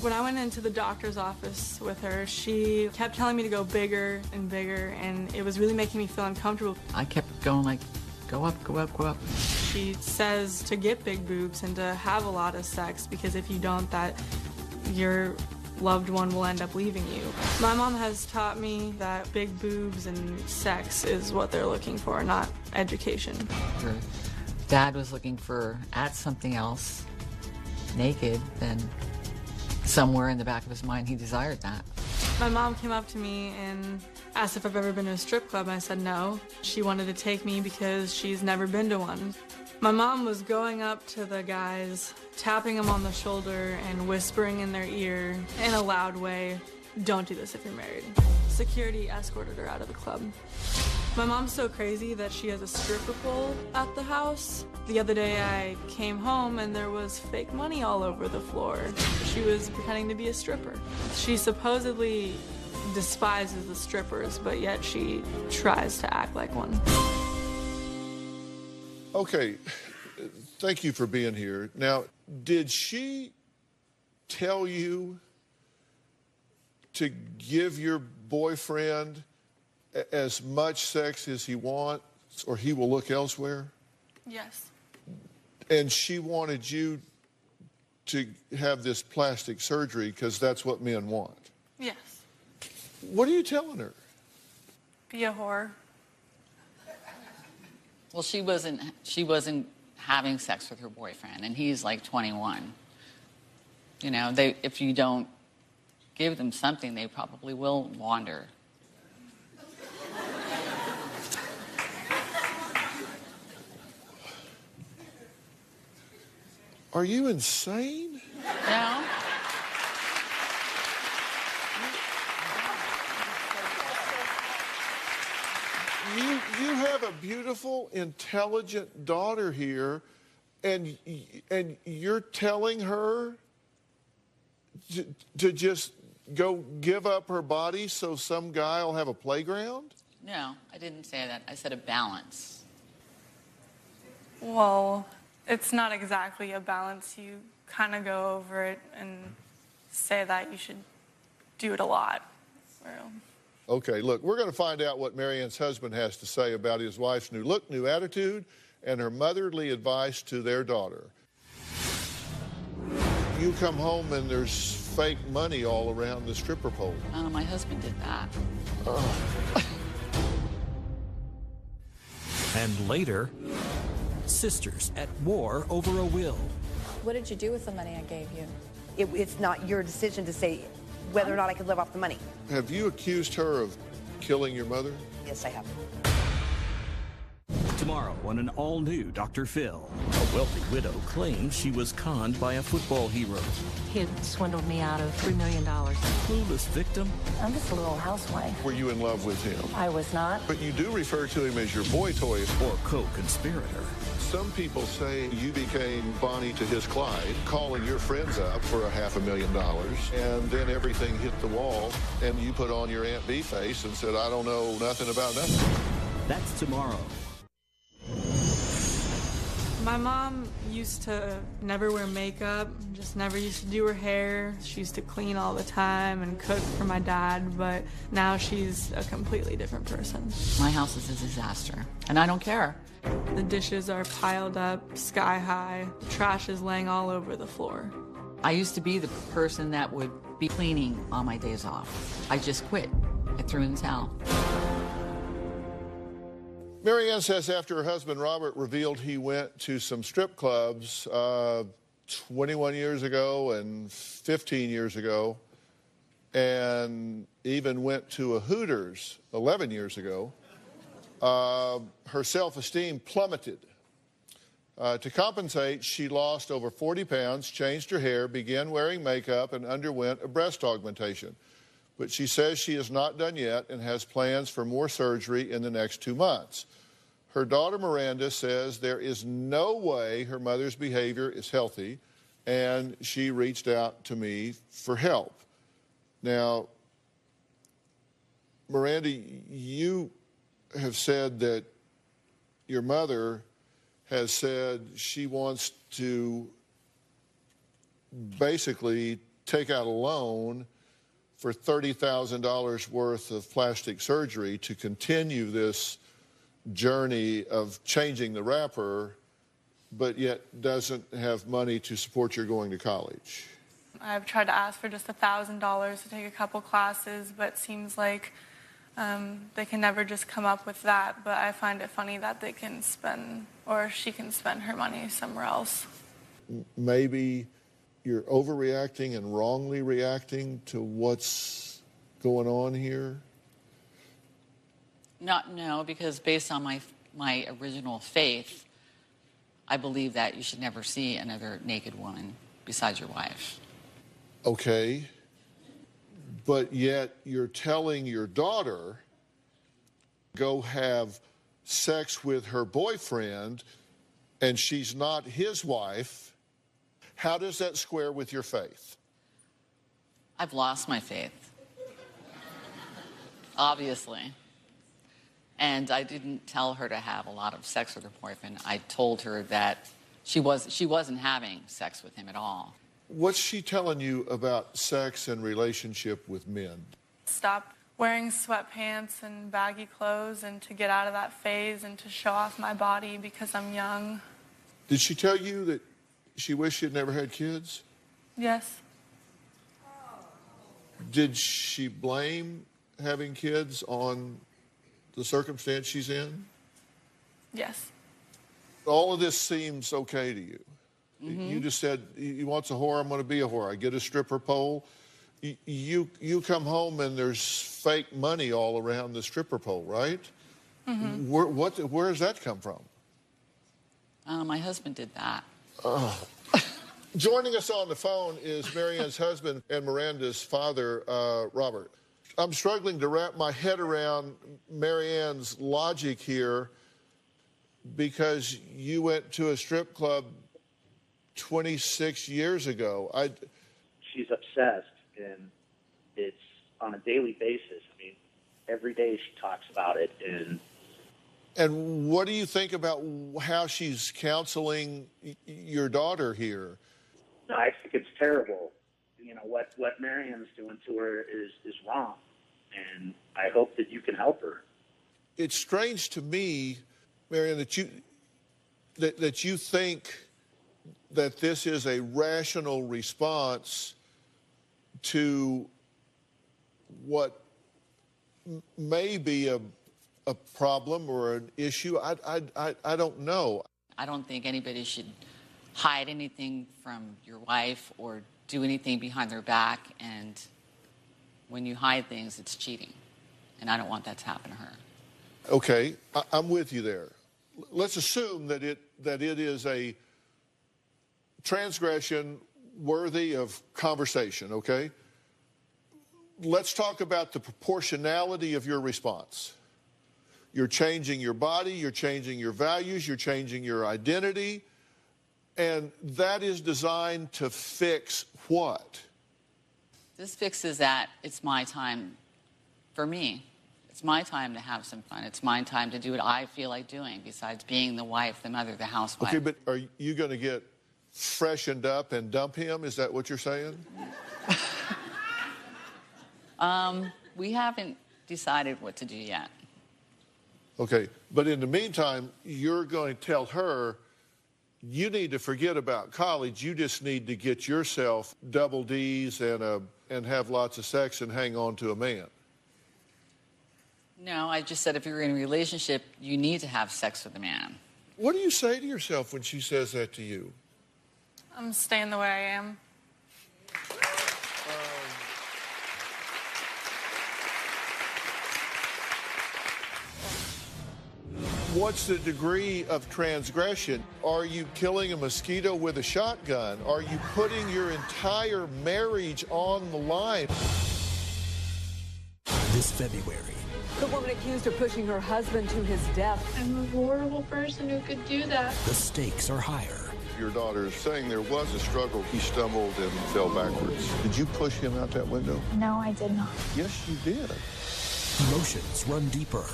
When I went into the doctor's office with her, she kept telling me to go bigger and bigger, and it was really making me feel uncomfortable. I kept going like, go up, go up, go up. She says to get big boobs and to have a lot of sex, because if you don't, that your loved one will end up leaving you. My mom has taught me that big boobs and sex is what they're looking for, not education. Her dad was looking at something else, naked, then somewhere in the back of his mind he desired that. My mom came up to me and asked if I've ever been to a strip club, and I said no. She wanted to take me because she's never been to one. My mom was going up to the guys, tapping them on the shoulder and whispering in their ear in a loud way, "Don't do this if you're married." Security escorted her out of the club. My mom's so crazy that she has a stripper pole at the house. The other day I came home and there was fake money all over the floor. She was pretending to be a stripper. She supposedly despises the strippers, but yet she tries to act like one. Okay, thank you for being here. Now, did she tell you to give your boyfriend as much sex as he wants, or he will look elsewhere? Yes. And she wanted you to have this plastic surgery because that's what men want? Yes. What are you telling her? Be a whore. Well, she wasn't having sex with her boyfriend, and he's like 21. You know, if you don't give them something, they probably will wander. Are you insane? No. You have a beautiful, intelligent daughter here, and you're telling her to just go give up her body so some guy will have a playground? No, I didn't say that. I said a balance. Well, it's not exactly a balance. You kind of go over it and say that you should do it a lot. Okay, look, we're going to find out what Marianne's husband has to say about his wife's new look, new attitude, and her motherly advice to their daughter. You come home and there's fake money all around the stripper pole. My husband did that. And later, sisters at war over a will. What did you do with the money I gave you? It's not your decision to say whether or not I could live off the money. Have you accused her of killing your mother? Yes, I have. Tomorrow on an all-new Dr. Phil, a wealthy widow claims she was conned by a football hero. He had swindled me out of $3 million. Clueless victim? I'm just a little housewife. Were you in love with him? I was not. But you do refer to him as your boy toy. Or co-conspirator. Some people say you became Bonnie to his Clyde, calling your friends up for $500,000, and then everything hit the wall, and you put on your Aunt B face and said, I don't know nothing about nothing. That's tomorrow. My mom used to never wear makeup, just never used to do her hair. She used to clean all the time and cook for my dad, but now she's a completely different person. My house is a disaster, and I don't care. The dishes are piled up sky high. Trash is laying all over the floor. I used to be the person that would be cleaning on my days off. I just quit. I threw in the towel. Marianne says after her husband Robert revealed he went to some strip clubs 21 years ago and 15 years ago, and even went to a Hooters 11 years ago, her self-esteem plummeted. To compensate, she lost over 40 pounds, changed her hair, began wearing makeup, and underwent a breast augmentation. But she says she is not done yet and has plans for more surgery in the next 2 months. Her daughter Miranda says there is no way her mother's behavior is healthy, and she reached out to me for help. Now, Miranda, you have said that your mother has said she wants to basically take out a loan for $30,000 worth of plastic surgery to continue this journey of changing the wrapper, but yet doesn't have money to support your going to college. I've tried to ask for just $1,000 to take a couple classes, but it seems like they can never just come up with that. But I find it funny that they can spend, or she can spend her money somewhere else. Maybe you're overreacting and wrongly reacting to what's going on here? No, because based on my original faith, I believe that you should never see another naked woman besides your wife. Okay. But yet you're telling your daughter go have sex with her boyfriend and she's not his wife. How does that square with your faith? I've lost my faith. Obviously. And I didn't tell her to have a lot of sex with her boyfriend. I told her that she wasn't having sex with him at all. What's she telling you about sex and relationship with men? Stop wearing sweatpants and baggy clothes and to get out of that phase and to show off my body because I'm young. Did she tell you that she wished she had never had kids? Yes. Did she blame having kids on the circumstance she's in? Yes. All of this seems okay to you. Mm-hmm. You just said, he wants a whore, I'm going to be a whore. I get a stripper pole. You come home and there's fake money all around the stripper pole, right? Mm-hmm. Where does that come from? My husband did that. Joining us on the phone is Marianne's husband and Miranda's father, Robert. I'm struggling to wrap my head around Marianne's logic here because you went to a strip club 26 years ago. She's obsessed, and it's on a daily basis. I mean, every day she talks about it. And what do you think about how she's counseling your daughter here? No, I think it's terrible. You know, what Marian's doing to her is wrong. And I hope that you can help her. It's strange to me, Marian, that you think that this is a rational response to what may be a problem or an issue. I don't know. I don't think anybody should hide anything from your wife or do anything behind their back. And when you hide things, it's cheating. And I don't want that to happen to her. Okay, I'm with you there. Let's assume that it is a transgression worthy of conversation, okay? Let's talk about the proportionality of your response. You're changing your body, you're changing your values, you're changing your identity, and that is designed to fix what? This fixes that it's my time for me. It's my time to have some fun. It's my time to do what I feel like doing besides being the wife, the mother, the housewife. Okay, but are you going to get freshened up and dump him? Is that what you're saying? We haven't decided what to do yet. Okay, but in the meantime, you're going to tell her you need to forget about college. You just need to get yourself double D's and have lots of sex and hang on to a man. No, I just said if you're in a relationship, you need to have sex with a man. What do you say to yourself when she says that to you? I'm staying the way I am. What's the degree of transgression? Are you killing a mosquito with a shotgun? Are you putting your entire marriage on the line? This February. The woman accused of pushing her husband to his death. I'm a horrible person who could do that. The stakes are higher. Your daughter is saying there was a struggle. He stumbled and fell backwards. Did you push him out that window? No, I did not. Yes, you did. Emotions run deeper.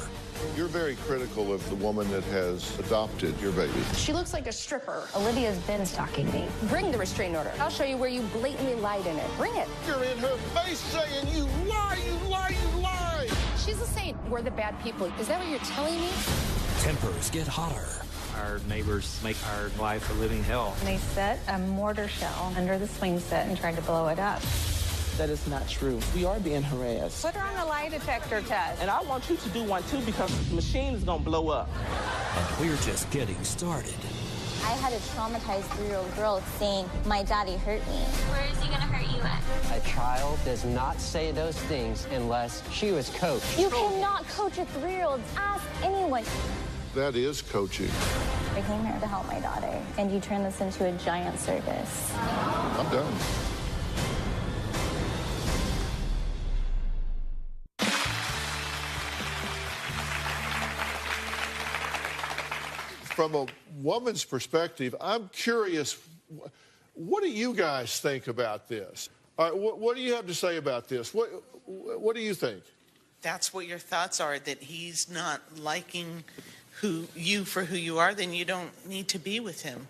You're very critical of the woman that has adopted your baby. She looks like a stripper. Olivia's been stalking me. Bring the restraining order. I'll show you where you blatantly lied in it. Bring it. You're in her face saying, you lie, you lie, you lie. She's a saint. We're the bad people. Is that what you're telling me? Tempers get hotter. Our neighbors make our life a living hell. They set a mortar shell under the swing set and tried to blow it up. That is not true. We are being harassed. Put her on a lie detector test. And I want you to do one too because the machine is going to blow up. And we're just getting started. I had a traumatized 3-year-old girl saying, my daddy hurt me. Where is he going to hurt you at? A child does not say those things unless she was coached. You cannot coach a 3-year-old. Ask anyone. That is coaching. I came here to help my daughter, and you turned this into a giant circus. I'm done. From a woman's perspective, I'm curious, what do you guys think about this? All right, what do you have to say about this? What do you think? That's what your thoughts are, that he's not liking you for who you are, then you don't need to be with him.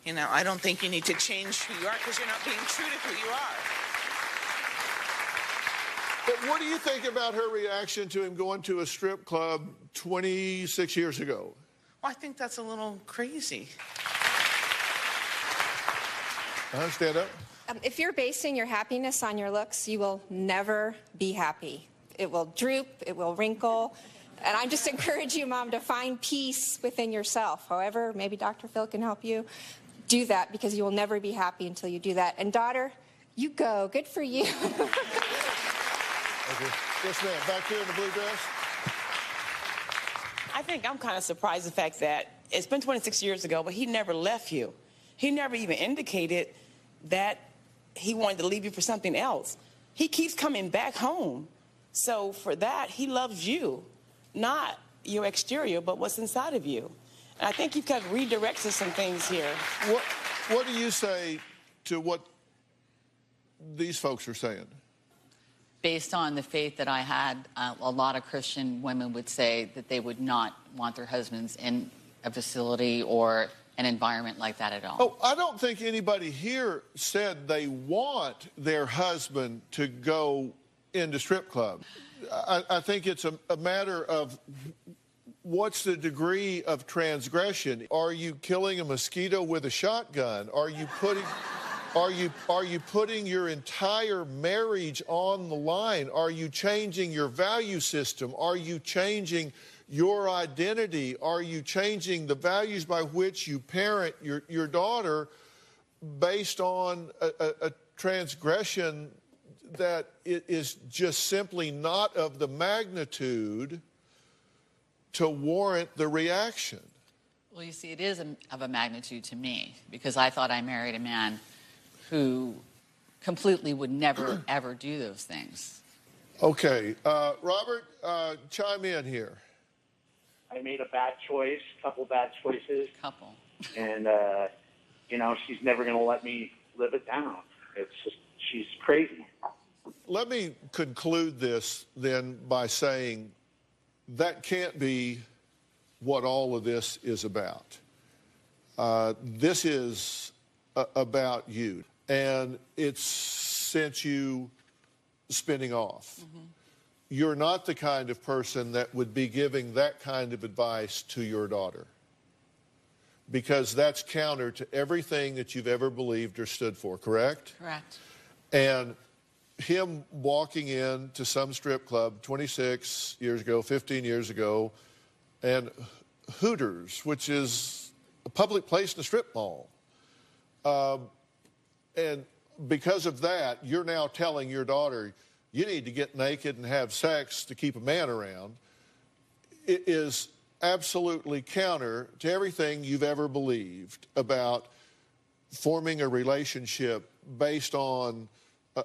You know, I don't think you need to change who you are because you're not being true to who you are. But what do you think about her reaction to him going to a strip club 26 years ago? Well, I think that's a little crazy. Stand up. If you're basing your happiness on your looks, you will never be happy. It will droop, it will wrinkle. And I just encourage you, Mom, to find peace within yourself. However, maybe Dr. Phil can help you do that because you will never be happy until you do that. And daughter, you go. Good for you. Okay. Yes, ma'am. Back here in the blue dress. I think I'm kind of surprised the fact that it's been 26 years ago, but he never left you. He never even indicated that he wanted to leave you for something else. He keeps coming back home. So for that, he loves you, not your exterior, but what's inside of you. And I think you've got redirected some things here. What do you say to what these folks are saying? Based on the faith that I had, a lot of Christian women would say that they would not want their husbands in a facility or an environment like that at all. Oh, I don't think anybody here said they want their husband to go into strip club. I think it's a matter of what's the degree of transgression. Are you killing a mosquito with a shotgun? Are you putting your entire marriage on the line? Are you changing your value system? Are you changing your identity? Are you changing the values by which you parent your daughter based on a transgression that is just simply not of the magnitude to warrant the reaction? Well, you see, it is of a magnitude to me, because I thought I married a man who completely would never, ever do those things. Okay. Robert, chime in here. I made a bad choice, couple bad choices. Couple. And, she's never going to let me live it down. It's just, she's crazy. Let me conclude this then by saying that can't be what all of this is about. This is about you, and it's sent you spinning off. Mm-hmm. You're not the kind of person that would be giving that kind of advice to your daughter, because that's counter to everything that you've ever believed or stood for, correct? Correct. And him walking into some strip club 26 years ago, 15 years ago, and Hooters, which is a public place in a strip mall, and because of that, you're now telling your daughter, you need to get naked and have sex to keep a man around. It is absolutely counter to everything you've ever believed about forming a relationship based on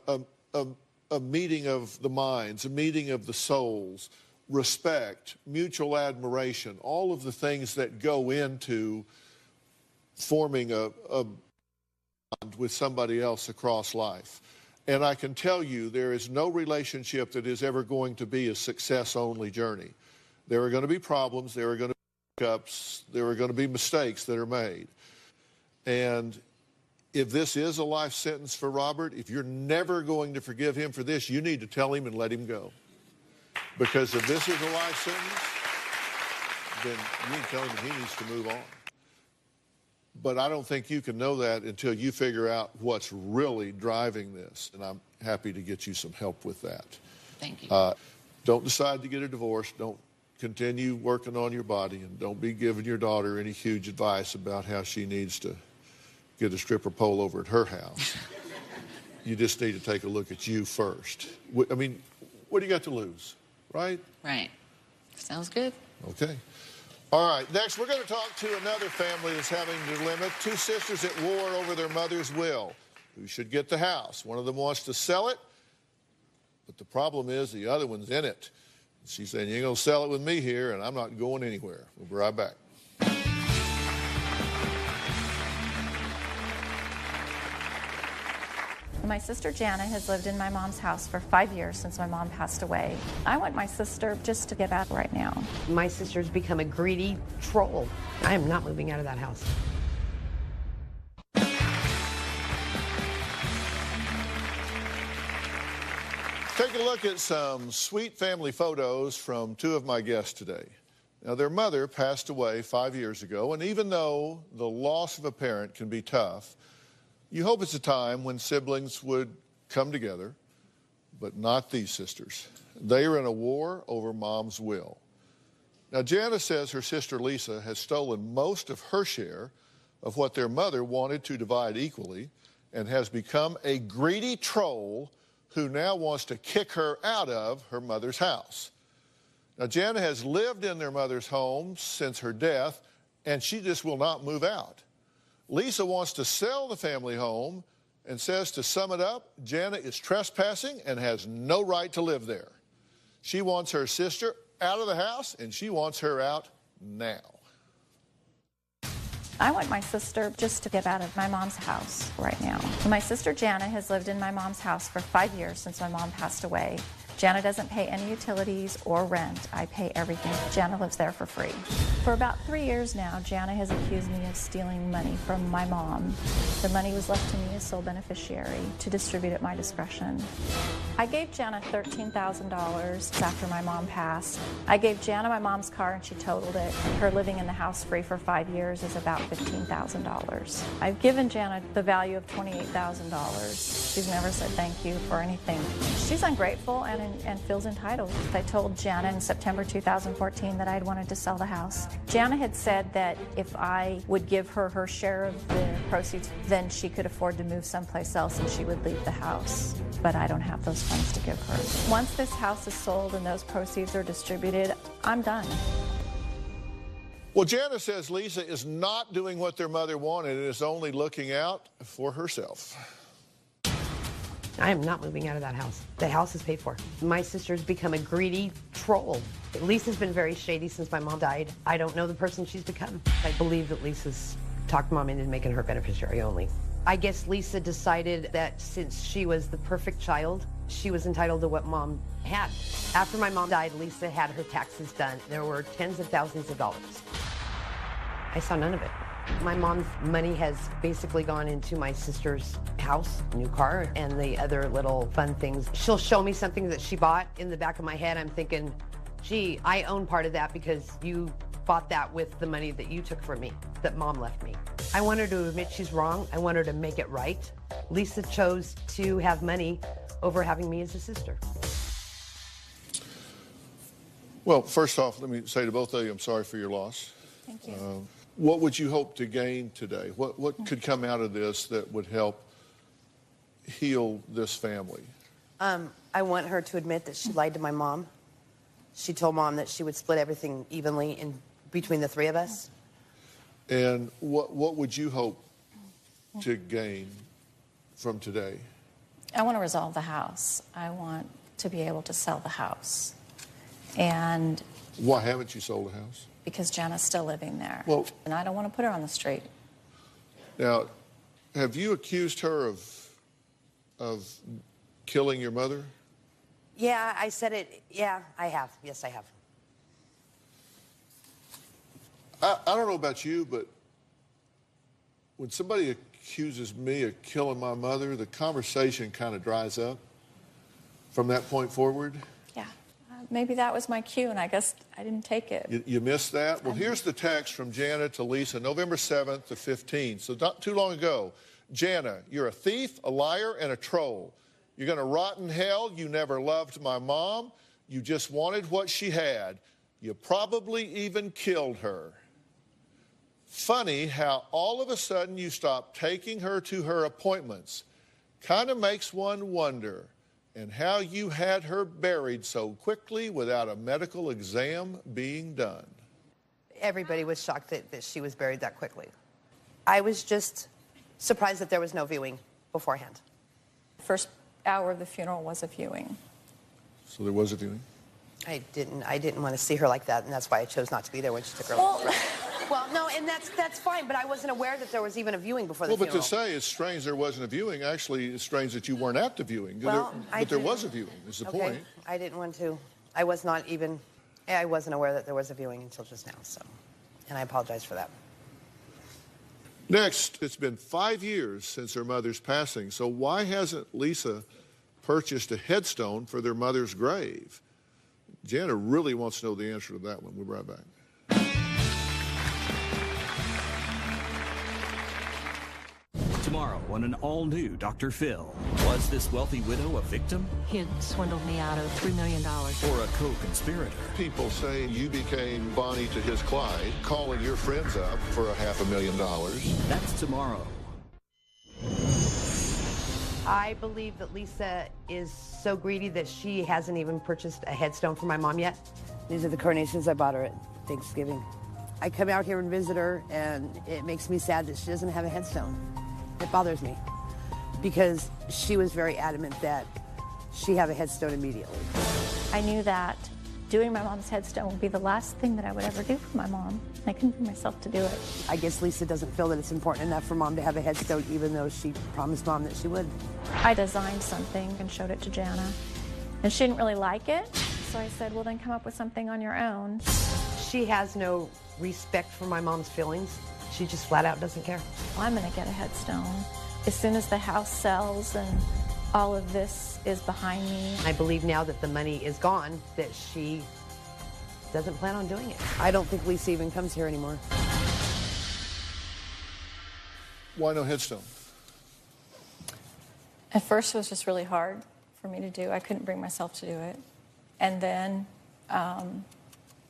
a meeting of the minds, a meeting of the souls, respect, mutual admiration, all of the things that go into forming a bond with somebody else across life. And I can tell you there is no relationship that is ever going to be a success-only journey. There are going to be problems, there are going to be hiccups, there are going to be mistakes that are made. And if this is a life sentence for Robert, if you're never going to forgive him for this, you need to tell him and let him go. Because if this is a life sentence, then you can tell him he needs to move on. But I don't think you can know that until you figure out what's really driving this. And I'm happy to get you some help with that. Thank you. Don't decide to get a divorce. Don't continue working on your body. And don't be giving your daughter any huge advice about how she needs to get a stripper pole over at her house. You just need to take a look at you first. I mean, what do you got to lose, right? Right. Sounds good. Okay. All right, next we're going to talk to another family that's having a dilemma. Two sisters at war over their mother's will. Who should get the house? One of them wants to sell it, but the problem is the other one's in it. She's saying, you ain't going to sell it with me here, and I'm not going anywhere. We'll be right back. My sister Jana has lived in my mom's house for 5 years since my mom passed away. I want my sister just to get out right now. My sister's become a greedy troll. I am not moving out of that house. Take a look at some sweet family photos from two of my guests today. Now, their mother passed away 5 years ago, and even though the loss of a parent can be tough, you hope it's a time when siblings would come together, but not these sisters. They are in a war over mom's will. Now, Jana says her sister Lisa has stolen most of her share of what their mother wanted to divide equally and has become a greedy troll who now wants to kick her out of her mother's house. Now, Jana has lived in their mother's home since her death, and she just will not move out. Lisa wants to sell the family home and says, to sum it up, Jana is trespassing and has no right to live there. She wants her sister out of the house, and she wants her out now. I want my sister just to get out of my mom's house right now. My sister Jana has lived in my mom's house for 5 years since my mom passed away. Jana doesn't pay any utilities or rent. I pay everything. Jana lives there for free. For about 3 years now, Jana has accused me of stealing money from my mom. The money was left to me as sole beneficiary to distribute at my discretion. I gave Jana $13,000 after my mom passed. I gave Jana my mom's car and she totaled it. Her living in the house free for 5 years is about $15,000. I've given Jana the value of $28,000. She's never said thank you for anything. She's ungrateful and feels entitled. I told Jana in September 2014 that I'd wanted to sell the house. Jana had said that if I would give her her share of the proceeds, then she could afford to move someplace else and she would leave the house. But I don't have those funds to give her. Once this house is sold and those proceeds are distributed, I'm done. Well, Jana says Lisa is not doing what their mother wanted and is only looking out for herself. I am not moving out of that house. The house is paid for. My sister's become a greedy troll. Lisa's been very shady since my mom died. I don't know the person she's become. I believe that Lisa's talked mom into making her beneficiary only. I guess Lisa decided that since she was the perfect child, she was entitled to what mom had. After my mom died, Lisa had her taxes done. There were tens of thousands of dollars. I saw none of it. My mom's money has basically gone into my sister's house, new car, and the other little fun things. She'll show me something that she bought. In the back of my head, I'm thinking, gee, I own part of that because you bought that with the money that you took from me, that mom left me. I want her to admit she's wrong. I want her to make it right. Lisa chose to have money over having me as a sister. Well, first off, let me say to both of you, I'm sorry for your loss. Thank you. What would you hope to gain today? What could come out of this that would help heal this family? I want her to admit that she lied to my mom. She told mom that she would split everything evenly in between the three of us. And what would you hope to gain from today? I want to resolve the house. I want to be able to sell the house. And why haven't you sold the house? Because Jana's still living there. Well, and I don't want to put her on the street. Now, have you accused her of killing your mother? Yeah, I said it. Yeah, I have. Yes, I have. I don't know about you, but when somebody accuses me of killing my mother, the conversation kind of dries up from that point forward. Yeah. Maybe that was my cue, and I guess I didn't take it. You missed that? Well, here's the text from Jana to Lisa, November 7th to 15th, so not too long ago. Jana, you're a thief, a liar, and a troll. You're going to rot in hell. You never loved my mom. You just wanted what she had. You probably even killed her. Funny how all of a sudden you stopped taking her to her appointments. Kind of makes one wonder. And how you had her buried so quickly without a medical exam being done. Everybody was shocked that she was buried that quickly. I was just surprised that there was no viewing beforehand. First hour of the funeral was a viewing. So there was a viewing? I didn't want to see her like that, and that's why I chose not to be there when she took her. Well, no, and that's fine, but I wasn't aware that there was even a viewing before the funeral. But to say it's strange there wasn't a viewing, actually it's strange that you weren't at the viewing. Well, but there was a viewing, is the point. I didn't want to. I wasn't aware that there was a viewing until just now, so, and I apologize for that. Next, it's been 5 years since her mother's passing, so why hasn't Lisa purchased a headstone for their mother's grave? Jana really wants to know the answer to that one. We'll be right back. Tomorrow on an all-new Dr. Phil. Was this wealthy widow a victim? He had swindled me out of $3 million. Or a co-conspirator? People say you became Bonnie to his Clyde, calling your friends up for $500,000. That's tomorrow. I believe that Lisa is so greedy that she hasn't even purchased a headstone for my mom yet. These are the carnations I bought her at Thanksgiving. I come out here and visit her, and it makes me sad that she doesn't have a headstone. It bothers me because she was very adamant that she have a headstone immediately. I knew that doing my mom's headstone would be the last thing that I would ever do for my mom. I couldn't bring myself to do it. I guess Lisa doesn't feel that it's important enough for mom to have a headstone, even though she promised mom that she would. I designed something and showed it to Jana, And she didn't really like it, so I said, well, then come up with something on your own. She has no respect for my mom's feelings. She just flat out doesn't care. I'm going to get a headstone. As soon as the house sells and all of this is behind me. I believe now that the money is gone, that she doesn't plan on doing it. I don't think Lisa even comes here anymore. Why no headstone? At first, it was just really hard for me to do. I couldn't bring myself to do it. And then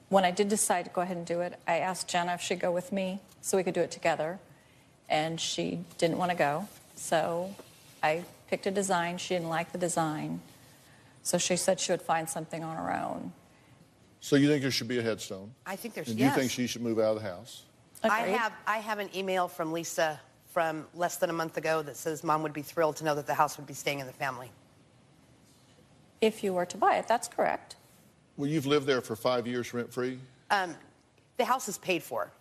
when I did decide to go ahead and do it, I asked Jenna if she'd go with me so we could do it together. And she didn't want to go. So I picked a design. She didn't like the design. So she said she would find something on her own. So you think there should be a headstone? I think there's, and yes. you think she should move out of the house? Agreed. I have an email from Lisa from less than a month ago that says Mom would be thrilled to know that the house would be staying in the family. If you were to buy it, that's correct. Well, you've lived there for 5 years rent-free? The house is paid for.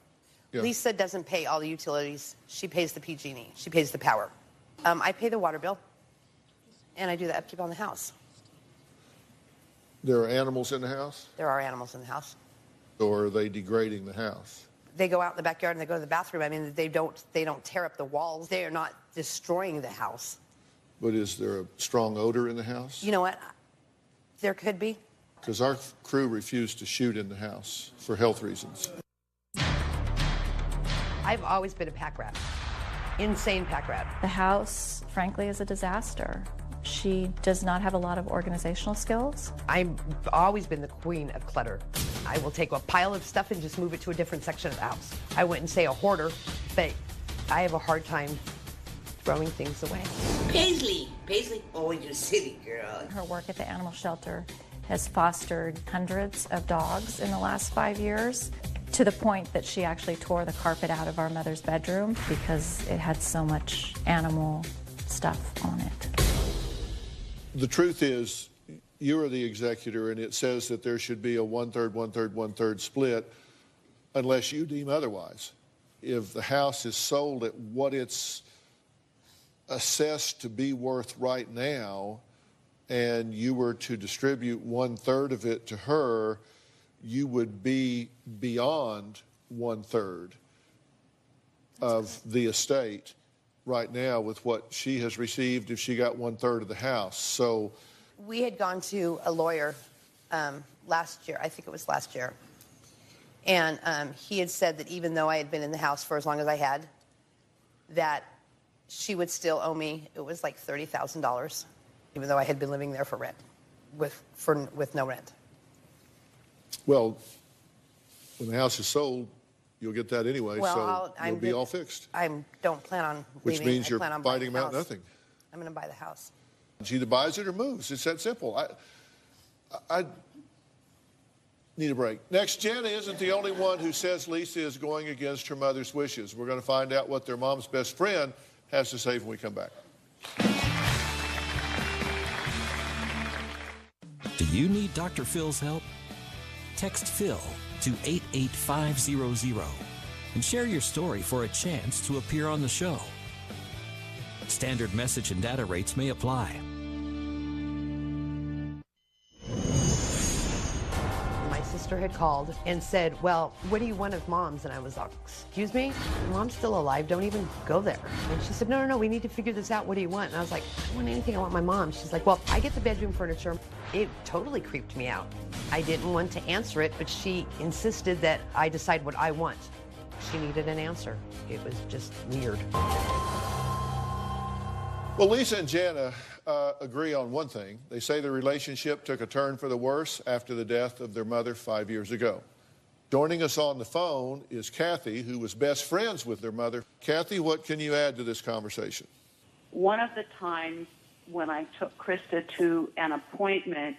Yeah. Lisa doesn't pay all the utilities. She pays the PG&E. She pays the power. I pay the water bill, and I do the upkeep on the house. There are animals in the house? There are animals in the house. Or are they degrading the house? They go out in the backyard and they go to the bathroom. I mean, they don't tear up the walls. They are not destroying the house. But is there a strong odor in the house? You know what? There could be. Because our crew refused to shoot in the house for health reasons. I've always been a pack rat. Insane pack rat. The house, frankly, is a disaster. She does not have a lot of organizational skills. I've always been the queen of clutter. I will take a pile of stuff and just move it to a different section of the house. I wouldn't say a hoarder, but I have a hard time throwing things away. Paisley, oh, you silly girl. Her work at the animal shelter has fostered hundreds of dogs in the last 5 years, to the point that she actually tore the carpet out of our mother's bedroom because it had so much animal stuff on it. The truth is, you are the executor, and it says that there should be a 1/3, 1/3, 1/3 split unless you deem otherwise. If the house is sold at what it's assessed to be worth right now, and you were to distribute 1/3 of it to her, you would be beyond 1/3 of the estate right now with what she has received if she got 1/3 of the house. So we had gone to a lawyer last year, I think it was last year, and he had said that even though I had been in the house for as long as I had, that she would still owe me, it was like $30,000, even though I had been living there for rent, with no rent. Well, when the house is sold, you'll get that anyway, well, so you'll be all fixed. I don't plan on Which leaving. means you're plan on biting buying them out the house. nothing. I'm going to buy the house. She either buys it or moves. It's that simple. I need a break. Next, Jenna isn't the only one who says Lisa is going against her mother's wishes. We're going to find out what their mom's best friend has to say when we come back. Do you need Dr. Phil's help? Text Phil to 88500 and share your story for a chance to appear on the show. Standard message and data rates may apply. My sister had called and said, well, what do you want of Mom's? And I was like, excuse me? Mom's still alive. Don't even go there. And she said, no, we need to figure this out. What do you want? And I was like, I don't want anything. I want my mom. She's like, well, I get the bedroom furniture. It totally creeped me out. I didn't want to answer it, but she insisted that I decide what I want. She needed an answer. It was just weird. Well, Lisa and Jana agree on one thing. They say the relationship took a turn for the worse after the death of their mother 5 years ago. Joining us on the phone is Kathy, who was best friends with their mother. Kathy, what can you add to this conversation? One of the times when I took Krista to an appointment,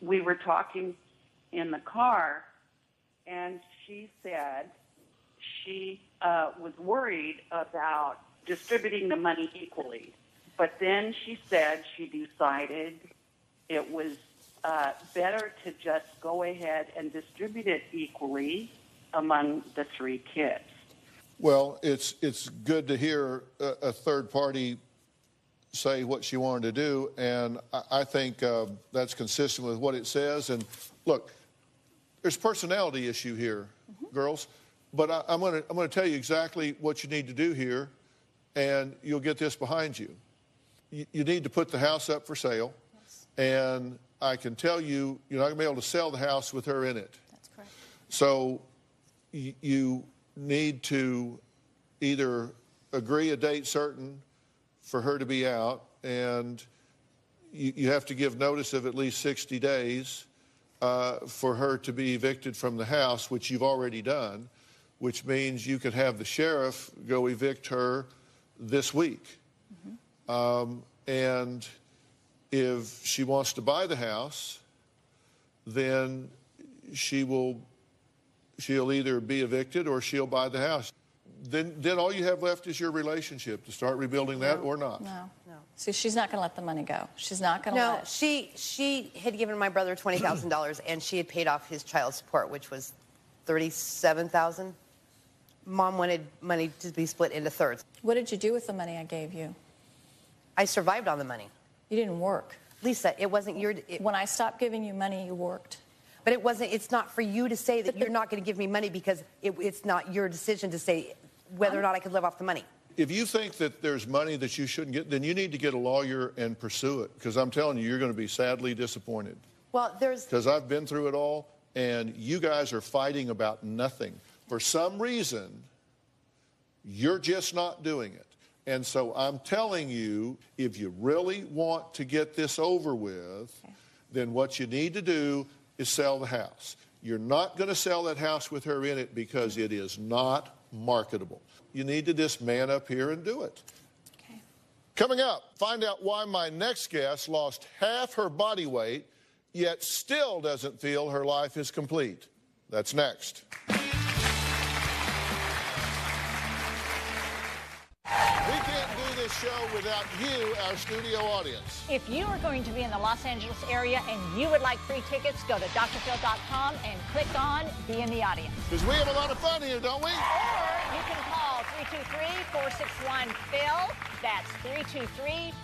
we were talking in the car, and she said she was worried about distributing the money equally. But then she said she decided it was better to just go ahead and distribute it equally among the three kids. Well, it's good to hear a third party say what she wanted to do, and I think that's consistent with what it says. And look, there's a personality issue here, girls, but I'm going to tell you exactly what you need to do here, and you'll get this behind you. You need to put the house up for sale, and I can tell you, you're not going to be able to sell the house with her in it. That's correct. So you need to either agree a date certain for her to be out, and you have to give notice of at least 60 days for her to be evicted from the house, which you've already done, which means you could have the sheriff go evict her this week. And if she wants to buy the house, then she'll either be evicted or she'll buy the house. Then all you have left is your relationship to start rebuilding that or not. No. See, she's not going to let the money go. She's not going to let... She had given my brother $20,000, and she had paid off his child support, which was $37,000. Mom wanted money to be split into thirds. What did you do with the money I gave you? I survived on the money. You didn't work. Lisa, it wasn't your... When I stopped giving you money, you worked. But it wasn't... It's not for you to say that you're not going to give me money because it's not your decision to say whether or not I could live off the money. If you think that there's money that you shouldn't get, then you need to get a lawyer and pursue it, because I'm telling you, you're going to be sadly disappointed. Well, there's... Because I've been through it all, and you guys are fighting about nothing. For some reason, you're just not doing it. And so I'm telling you, if you really want to get this over with, then what you need to do is sell the house. You're not going to sell that house with her in it because it is not marketable. You need to just man up here and do it. Okay. Coming up, find out why my next guest lost half her body weight, yet still doesn't feel her life is complete. That's next. We can't do this show without you, our studio audience. If you are going to be in the Los Angeles area and you would like free tickets, go to drphil.com and click on Be in the Audience. Because we have a lot of fun here, don't we? Or you can call 323-461-PHIL. That's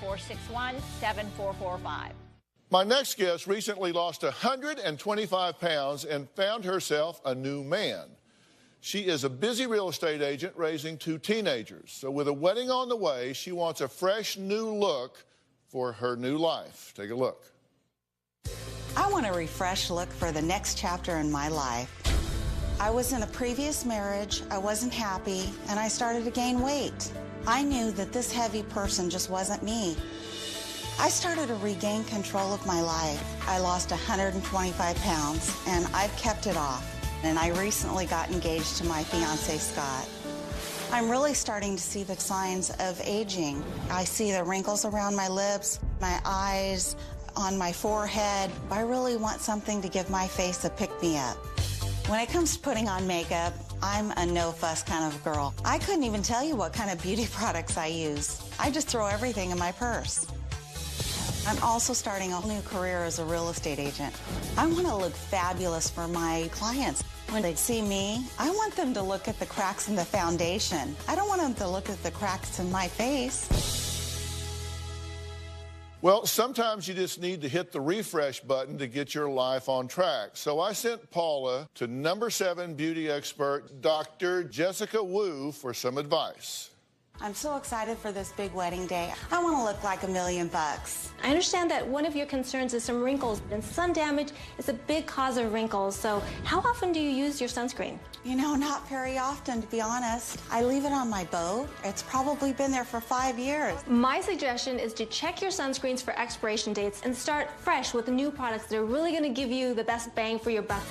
323-461-7445. My next guest recently lost 125 pounds and found herself a new man. She is a busy real estate agent raising 2 teenagers. So with a wedding on the way, she wants a fresh new look for her new life. Take a look. I want a refresh look for the next chapter in my life. I was in a previous marriage, I wasn't happy, and I started to gain weight. I knew that this heavy person just wasn't me. I started to regain control of my life. I lost 125 pounds, and I've kept it off. And I recently got engaged to my fiancé, Scott. I'm really starting to see the signs of aging. I see the wrinkles around my lips, my eyes, on my forehead. I really want something to give my face a pick-me-up. When it comes to putting on makeup, I'm a no-fuss kind of girl. I couldn't even tell you what kind of beauty products I use. I just throw everything in my purse. I'm also starting a new career as a real estate agent. I want to look fabulous for my clients. When they see me, I want them to look at the cracks in the foundation. I don't want them to look at the cracks in my face. Well, sometimes you just need to hit the refresh button to get your life on track. So I sent Paula to #7 beauty expert, Dr. Jessica Wu, for some advice. I'm so excited for this big wedding day. I want to look like $1 million. I understand that one of your concerns is some wrinkles, and sun damage is a big cause of wrinkles. So how often do you use your sunscreen? You know, not very often, to be honest. I leave it on my boat. It's probably been there for 5 years. My suggestion is to check your sunscreens for expiration dates and start fresh with new products that are really going to give you the best bang for your buck.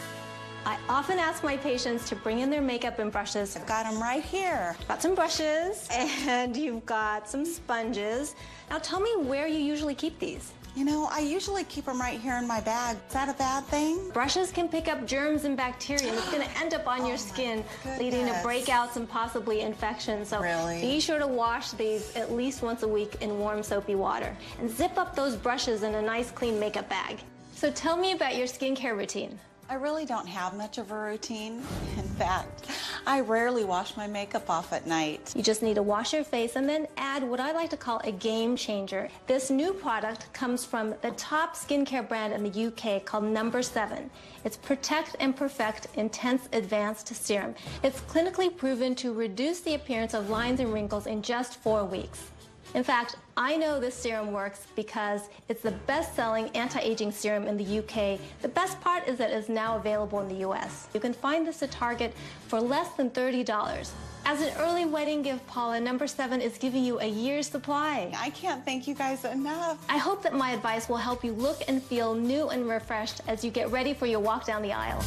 I often ask my patients to bring in their makeup and brushes. I've got them right here. Got some brushes, and you've got some sponges. Now tell me where you usually keep these. You know, I usually keep them right here in my bag. Is that a bad thing? Brushes can pick up germs and bacteria, and it's going to end up on your skin, leading to breakouts and possibly infections. So be sure to wash these at least once a week in warm, soapy water. And zip up those brushes in a nice, clean makeup bag. So tell me about your skincare routine. I really don't have much of a routine. In fact, I rarely wash my makeup off at night. You just need to wash your face and then add what I like to call a game changer. This new product comes from the top skincare brand in the UK called No. 7. It's Protect and Perfect Intense Advanced Serum. It's clinically proven to reduce the appearance of lines and wrinkles in just 4 weeks. In fact, I know this serum works because it's the best-selling anti-aging serum in the UK. The best part is that it's now available in the US. You can find this at Target for less than $30. As an early wedding gift, Paula, No. 7 is giving you a year's supply. I can't thank you guys enough. I hope that my advice will help you look and feel new and refreshed as you get ready for your walk down the aisle.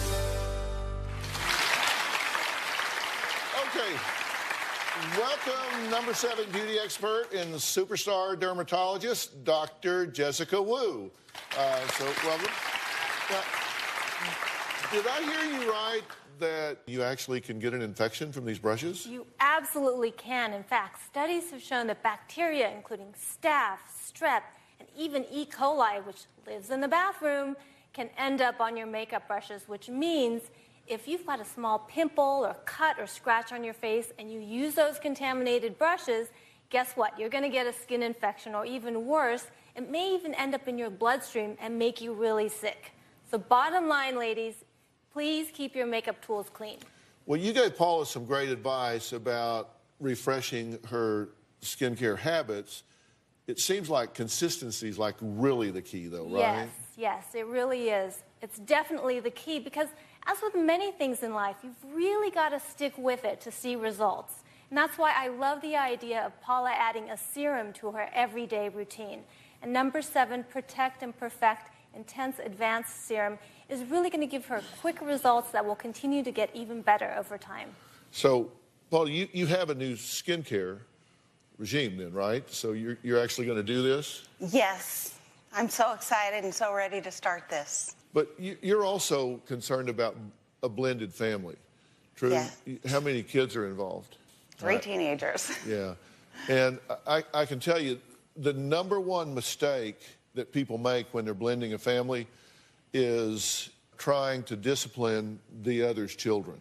Okay. Welcome, No. 7 beauty expert and superstar dermatologist, Dr. Jessica Wu. Welcome. Now, did I hear you right that you actually can get an infection from these brushes? You absolutely can. In fact, studies have shown that bacteria, including staph, strep, and even E. coli, which lives in the bathroom, can end up on your makeup brushes, which means if you've got a small pimple or cut or scratch on your face and you use those contaminated brushes, guess what? You're going to get a skin infection, or even worse, it may even end up in your bloodstream and make you really sick. So bottom line, ladies, please keep your makeup tools clean. Well, you gave Paula some great advice about refreshing her skincare habits. It seems like consistency is like really the key, though, right? Yes, it really is. It's definitely the key because, as with many things in life, you've really got to stick with it to see results. And that's why I love the idea of Paula adding a serum to her everyday routine. And No. 7 Protect and Perfect Intense Advanced Serum is really going to give her quick results that will continue to get even better over time. So, Paula, you have a new skincare regime then, right? So you're actually going to do this? Yes. I'm so excited and so ready to start this. But you're also concerned about a blended family, true? Yeah. How many kids are involved? 3 teenagers. Yeah. And I can tell you, the #1 mistake that people make when they're blending a family is trying to discipline the other's children.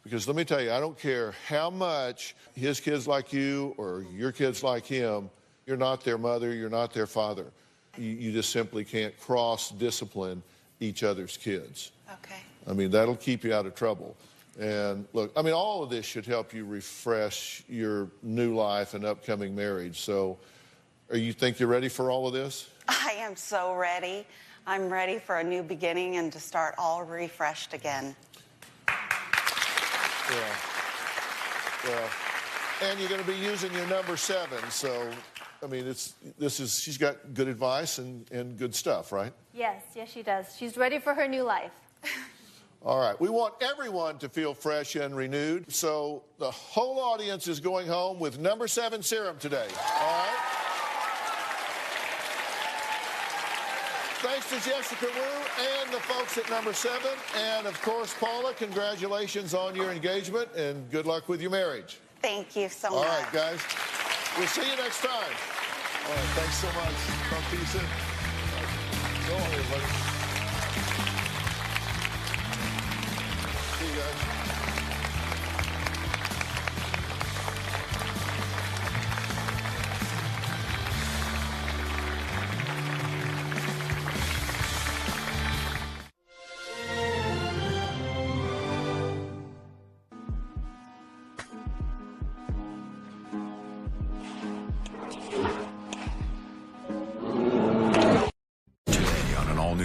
Because let me tell you, I don't care how much his kids like you or your kids like him, you're not their mother, you're not their father. You just simply can't cross-discipline each other's kids. Okay. I mean, that'll keep you out of trouble. And look, I mean, all of this should help you refresh your new life and upcoming marriage. So, you think you're ready for all of this? I am so ready. I'm ready for a new beginning and to start all refreshed again. Yeah. And you're going to be using your No. 7, so, I mean, she's got good advice and good stuff, right? Yes, she does. She's ready for her new life. All right. We want everyone to feel fresh and renewed, so the whole audience is going home with No. 7 serum today. All right? Thanks to Jessica Wu and the folks at No. 7. And, of course, Paula, congratulations on your engagement and good luck with your marriage. Thank you so much. All right, guys. We'll see you next time. All right, thanks so much. Talk to you soon. So long, everybody. See you guys.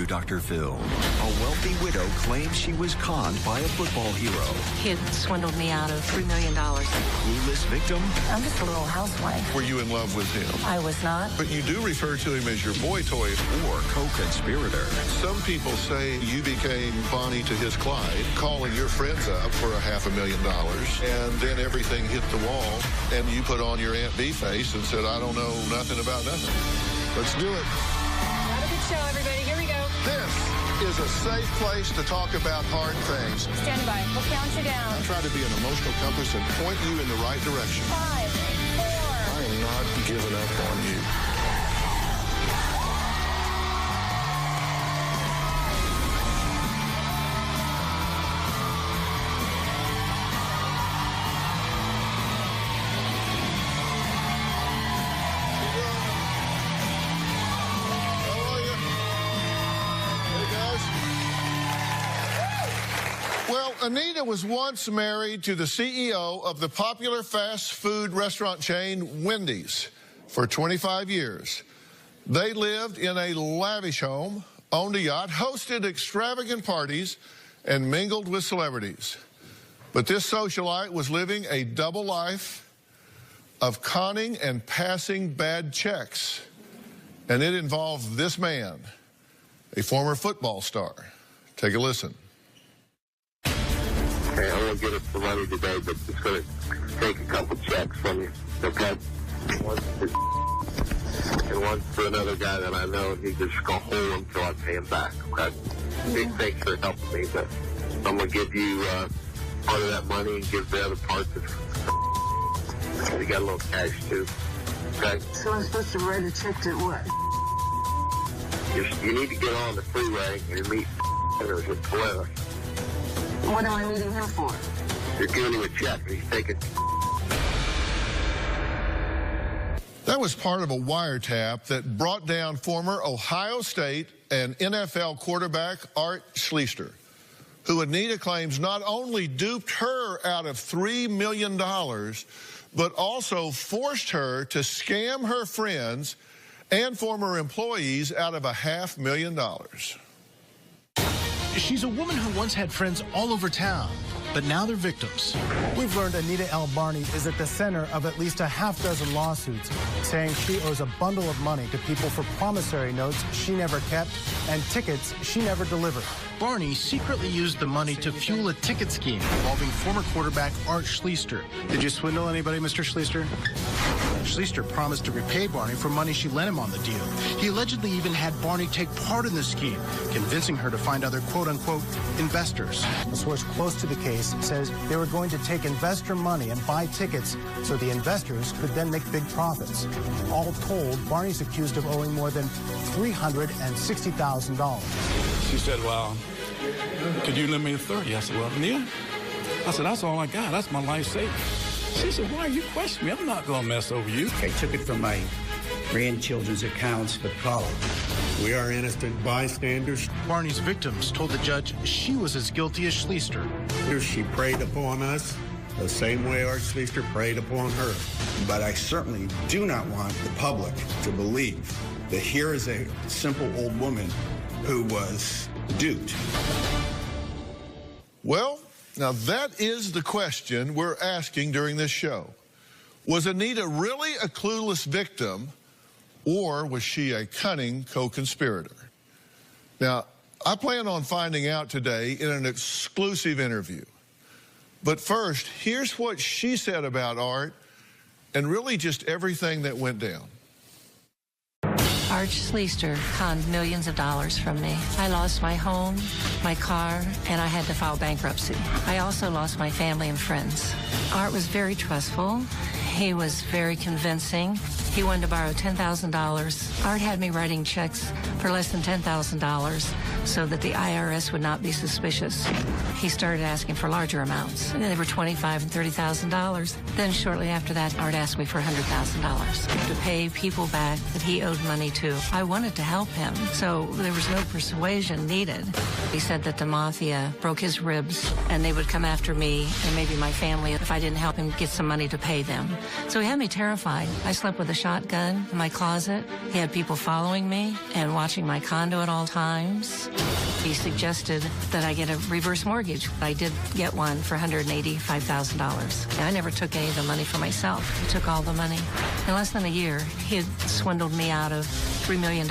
Dr. Phil. A wealthy widow claims she was conned by a football hero. Kid swindled me out of $3 million. Clueless victim? I'm just a little housewife. Were you in love with him? I was not. But you do refer to him as your boy toy. Or co-conspirator. Some people say you became Bonnie to his Clyde, calling your friends up for $500,000, and then everything hit the wall, and you put on your Aunt B face and said, I don't know nothing about nothing. Let's do it. Not a good show, everybody. Here we go. This is a safe place to talk about hard things. Stand by. We'll count you down. I try to be an emotional compass and point you in the right direction. 5, 4. I am not giving up on you. Anita was once married to the CEO of the popular fast food restaurant chain Wendy's for 25 years. They lived in a lavish home, owned a yacht, hosted extravagant parties, and mingled with celebrities. But this socialite was living a double life of conning and passing bad checks. And it involved this man, a former football star. Take a listen. Hey, I won't get us the money today, but it's going to take a couple checks from you, okay? One for and one for another guy that I know, and he's just going to hold him till I pay him back, okay? Big thanks for helping me, but I'm going to give you part of that money and give the other part to you got a little cash, too, okay? So I'm supposed to write a check to what? You need to get on the freeway and meet others at Polaris. What am I meeting him for? You're giving him a check, and he's taking... That was part of a wiretap that brought down former Ohio State and NFL quarterback Art Schlichter, who Anita claims not only duped her out of $3 million, but also forced her to scam her friends and former employees out of $500,000. She's a woman who once had friends all over town, but now they're victims. We've learned Anita L. Barney is at the center of at least a half-dozen lawsuits saying she owes a bundle of money to people for promissory notes she never kept and tickets she never delivered. Barney secretly used the money to fuel a ticket scheme involving former quarterback Art Schlichter. Did you swindle anybody, Mr. Schlichter? Schlichter promised to repay Barney for money she lent him on the deal. He allegedly even had Barney take part in the scheme, convincing her to find other quote-unquote investors. A source close to the case says they were going to take investor money and buy tickets so the investors could then make big profits. All told, Barney's accused of owing more than $360,000. She said, well, could you lend me $30? I said, well, Neil, I said, that's all I got. That's my life savings. She said, why are you questioning me? I'm not going to mess over you. I took it from my grandchildren's accounts for college. We are innocent bystanders. Barney's victims told the judge she was as guilty as Schlichter. She preyed upon us the same way Art Schlichter preyed upon her. But I certainly do not want the public to believe that here is a simple old woman who was duped. Well, now that is the question we're asking during this show. Was Anita really a clueless victim, or was she a cunning co-conspirator? Now, I plan on finding out today in an exclusive interview. But first, here's what she said about Art and really just everything that went down. Art Schlichter conned millions of dollars from me. I lost my home, my car, and I had to file bankruptcy. I also lost my family and friends. Art was very trustful. He was very convincing. He wanted to borrow $10,000. Art had me writing checks for less than $10,000 so that the IRS would not be suspicious. He started asking for larger amounts. They were $25,000 and $30,000. Then shortly after that, Art asked me for $100,000 to pay people back that he owed money to. I wanted to help him, so there was no persuasion needed. He said that the mafia broke his ribs and they would come after me and maybe my family if I didn't help him get some money to pay them. So he had me terrified. I slept with a shotgun in my closet. He had people following me and watching my condo at all times. He suggested that I get a reverse mortgage. I did get one for $185,000. I never took any of the money for myself. He took all the money. In less than a year, he had swindled me out of $3 million.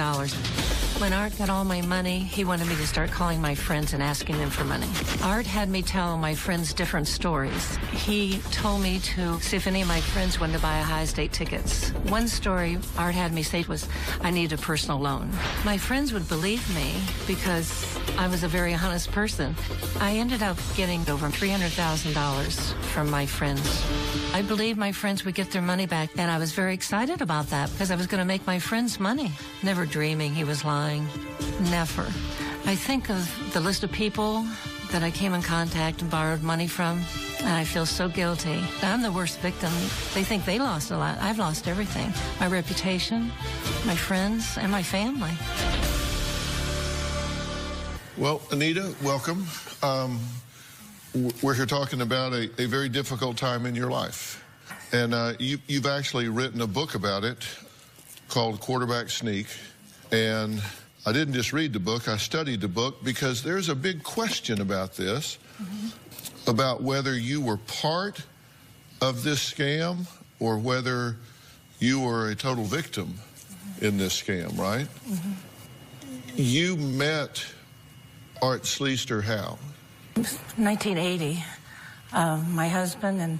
When Art got all my money, he wanted me to start calling my friends and asking them for money. Art had me tell my friends different stories. He told me to see if any of my friends wanted to buy high state tickets. One story Art had me say was, I need a personal loan. My friends would believe me because I was a very honest person. I ended up getting over $300,000 from my friends. I believed my friends would get their money back, and I was very excited about that because I was going to make my friends money. Never dreaming he was lying. Never. I think of the list of people that I came in contact and borrowed money from, and I feel so guilty. I'm the worst victim. They think they lost a lot. I've lost everything. My reputation, my friends, and my family. Well, Anita, welcome. We're here talking about a very difficult time in your life. And you've actually written a book about it called Quarterback Sneak. And I didn't just read the book, I studied the book because there's a big question about this, about whether you were part of this scam or whether you were a total victim in this scam, right? You met Art Schleister how? 1980. My husband and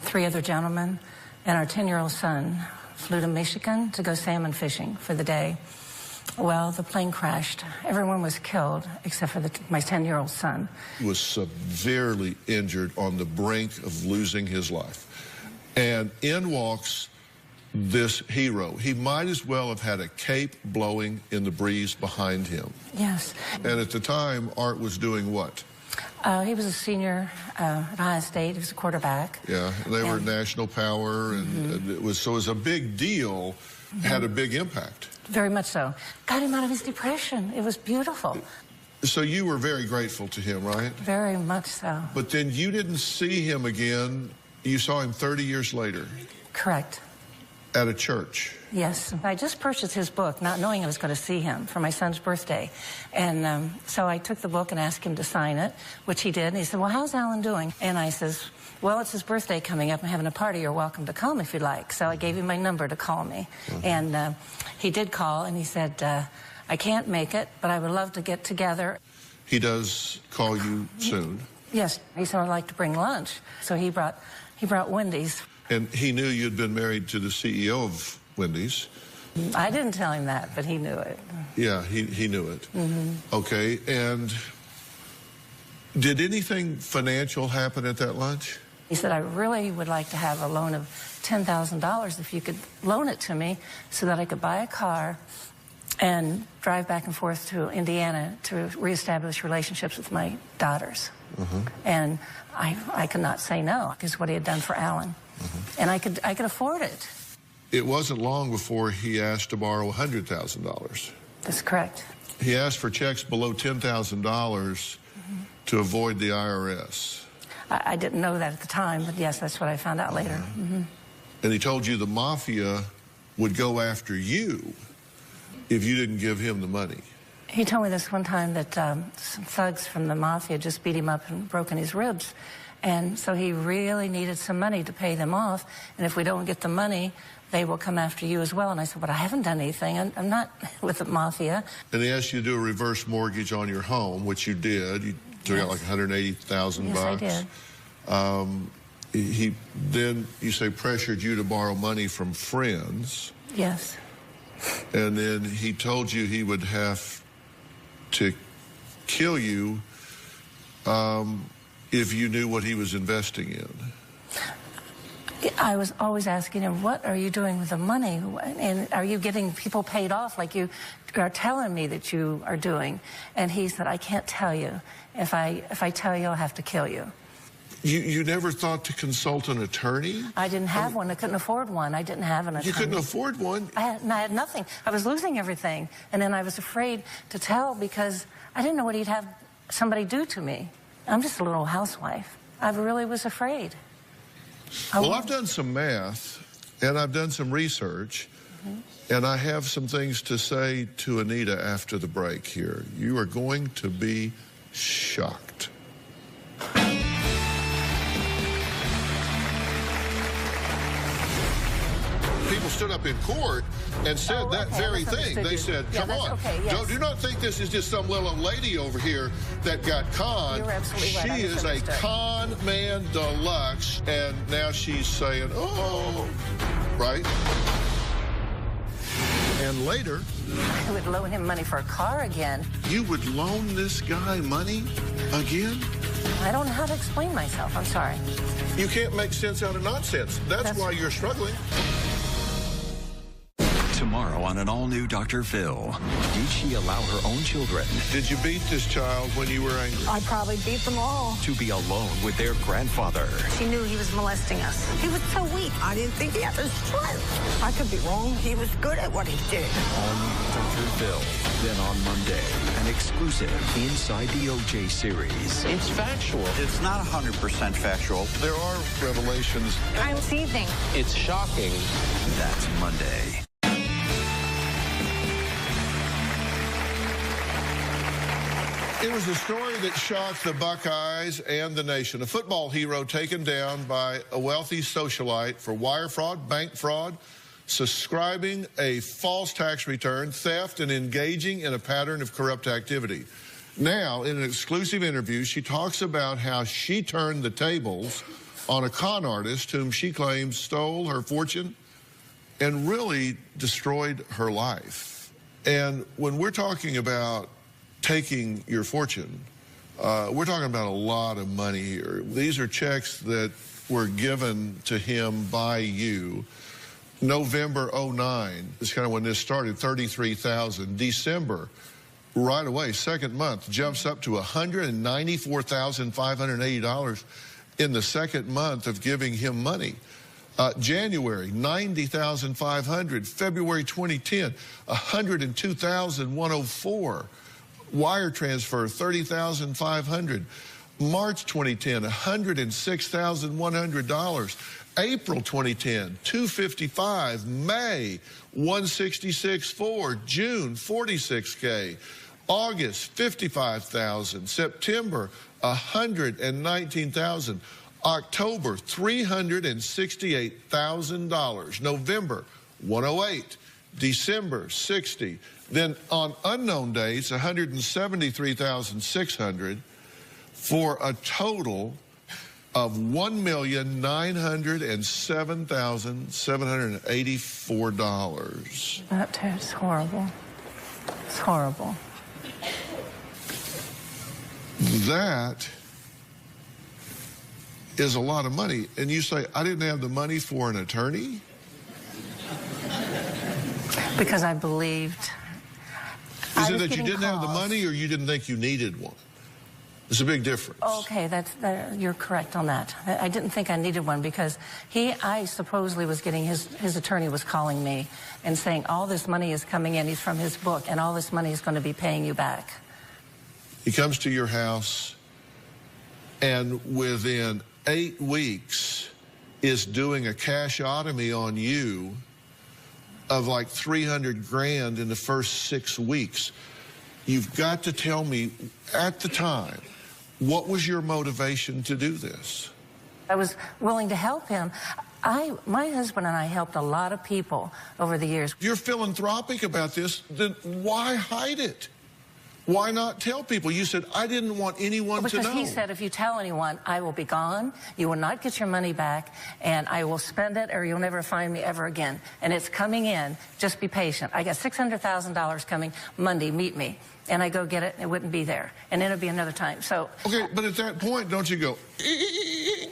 3 other gentlemen and our 10-year-old son flew to Michigan to go salmon fishing for the day. Well, the plane crashed. Everyone was killed except for my 10-year-old son. He was severely injured on the brink of losing his life. And in walks this hero. He might as well have had a cape blowing in the breeze behind him. Yes. And at the time, Art was doing what? He was a senior at Ohio State. He was a quarterback. Yeah, and they were national power, and it was a big deal, had a big impact. Very much so. Got him out of his depression. It was beautiful. So you were very grateful to him, right? Very much so. But then you didn't see him again. You saw him 30 years later. Correct. At a church. Yes. I just purchased his book, not knowing I was going to see him for my son's birthday. And so I took the book and asked him to sign it, which he did. And he said, well, how's Alan doing? And I says, well, it's his birthday coming up. I'm having a party. You're welcome to come if you'd like. So I gave him my number to call me. And he did call, and he said, I can't make it, but I would love to get together. He does call you soon? Yes. He said, I'd like to bring lunch. So he brought Wendy's. And he knew you'd been married to the CEO of Wendy's. I didn't tell him that, but he knew it. Yeah, he knew it. Okay, and did anything financial happen at that lunch? He said, I really would like to have a loan of $10,000 if you could loan it to me so that I could buy a car and drive back and forth to Indiana to reestablish relationships with my daughters. And I could not say no, because what he had done for Alan. And I could afford it. It wasn't long before he asked to borrow $100,000. That's correct. He asked for checks below $10,000 to avoid the IRS. I didn't know that at the time, but yes, that's what I found out later. And he told you the mafia would go after you if you didn't give him the money. He told me this one time that some thugs from the mafia just beat him up and broken his ribs. And so he really needed some money to pay them off. And if we don't get the money, they will come after you as well. And I said, but I haven't done anything. I'm not with the mafia. And he asked you to do a reverse mortgage on your home, which you did. You took out like $180,000. Yes, I did. He then, you say, pressured you to borrow money from friends. Yes. And then he told you he would have to kill you if you knew what he was investing in. I was always asking him, what are you doing with the money? And are you getting people paid off like you are telling me that you are doing? And he said, I can't tell you. If I tell you, I'll have to kill you. You never thought to consult an attorney? I didn't have one. I couldn't afford one. I didn't have an attorney. You couldn't afford one? I had nothing. I was losing everything. And then I was afraid to tell because I didn't know what he'd have somebody do to me. I'm just a little housewife. I really was afraid. Well, I've done some math, and I've done some research, and I have some things to say to Anita after the break here. You are going to be shocked. People stood up in court and said that very thing. They said, come on, do not think this is just some little lady over here that got conned. You're absolutely right. She is a con man deluxe, and now she's saying, oh, right? And later, I would loan him money for a car again. You would loan this guy money again? I don't know how to explain myself. I'm sorry. You can't make sense out of nonsense. That's why you're struggling. Tomorrow on an all-new Dr. Phil. Did she allow her own children? Did you beat this child when you were angry? I probably beat them all. To be alone with their grandfather? She knew he was molesting us. He was so weak. I didn't think he had the strength. I could be wrong. He was good at what he did. All-new Dr. Phil. Then on Monday, an exclusive Inside the OJ series. It's factual. It's not 100% factual. There are revelations. I'm seething. It's shocking. That's Monday. It was a story that shocked the Buckeyes and the nation. A football hero taken down by a wealthy socialite for wire fraud, bank fraud, subscribing a false tax return, theft, and engaging in a pattern of corrupt activity. Now, in an exclusive interview, she talks about how she turned the tables on a con artist whom she claims stole her fortune and really destroyed her life. And when we're talking about taking your fortune, we're talking about a lot of money here. These are checks that were given to him by you. November 09 is kind of when this started, $33,000. December, right away, second month, jumps up to $194,580 in the second month of giving him money. January, $90,500. February 2010, $102,104. Wire transfer, $30,500. March 2010, $106,100. April 2010, $255,000. May, $166,400. June, $46,000. August, $55,000. September, $119,000. October, $368,000. November, $108,000. December, $60,000. Then on unknown dates, $173,600 for a total of $1,907,784. That's horrible. It's horrible. That is a lot of money. And you say, I didn't have the money for an attorney? Because I believed. Is it that you didn't have the money or you didn't think you needed one? There's a big difference. Okay, you're correct on that. I didn't think I needed one because I supposedly was getting, his attorney was calling me and saying, all this money is coming in, he's from his book, and all this money is going to be paying you back. He comes to your house and within 8 weeks is doing a cashotomy on you of like $300,000 in the first 6 weeks. You've got to tell me, at the time, what was your motivation to do this? I was willing to help him. My husband and I helped a lot of people over the years. If you're philanthropic about this, then why hide it? Why not tell people? You said, I didn't want anyone to know. Because he said, if you tell anyone, I will be gone, you will not get your money back, and I will spend it, or you'll never find me ever again. And it's coming in. Just be patient. I got $600,000 coming Monday. Meet me. And I go get it, and it wouldn't be there. And then it'll be another time. So. Okay, but at that point, don't you go,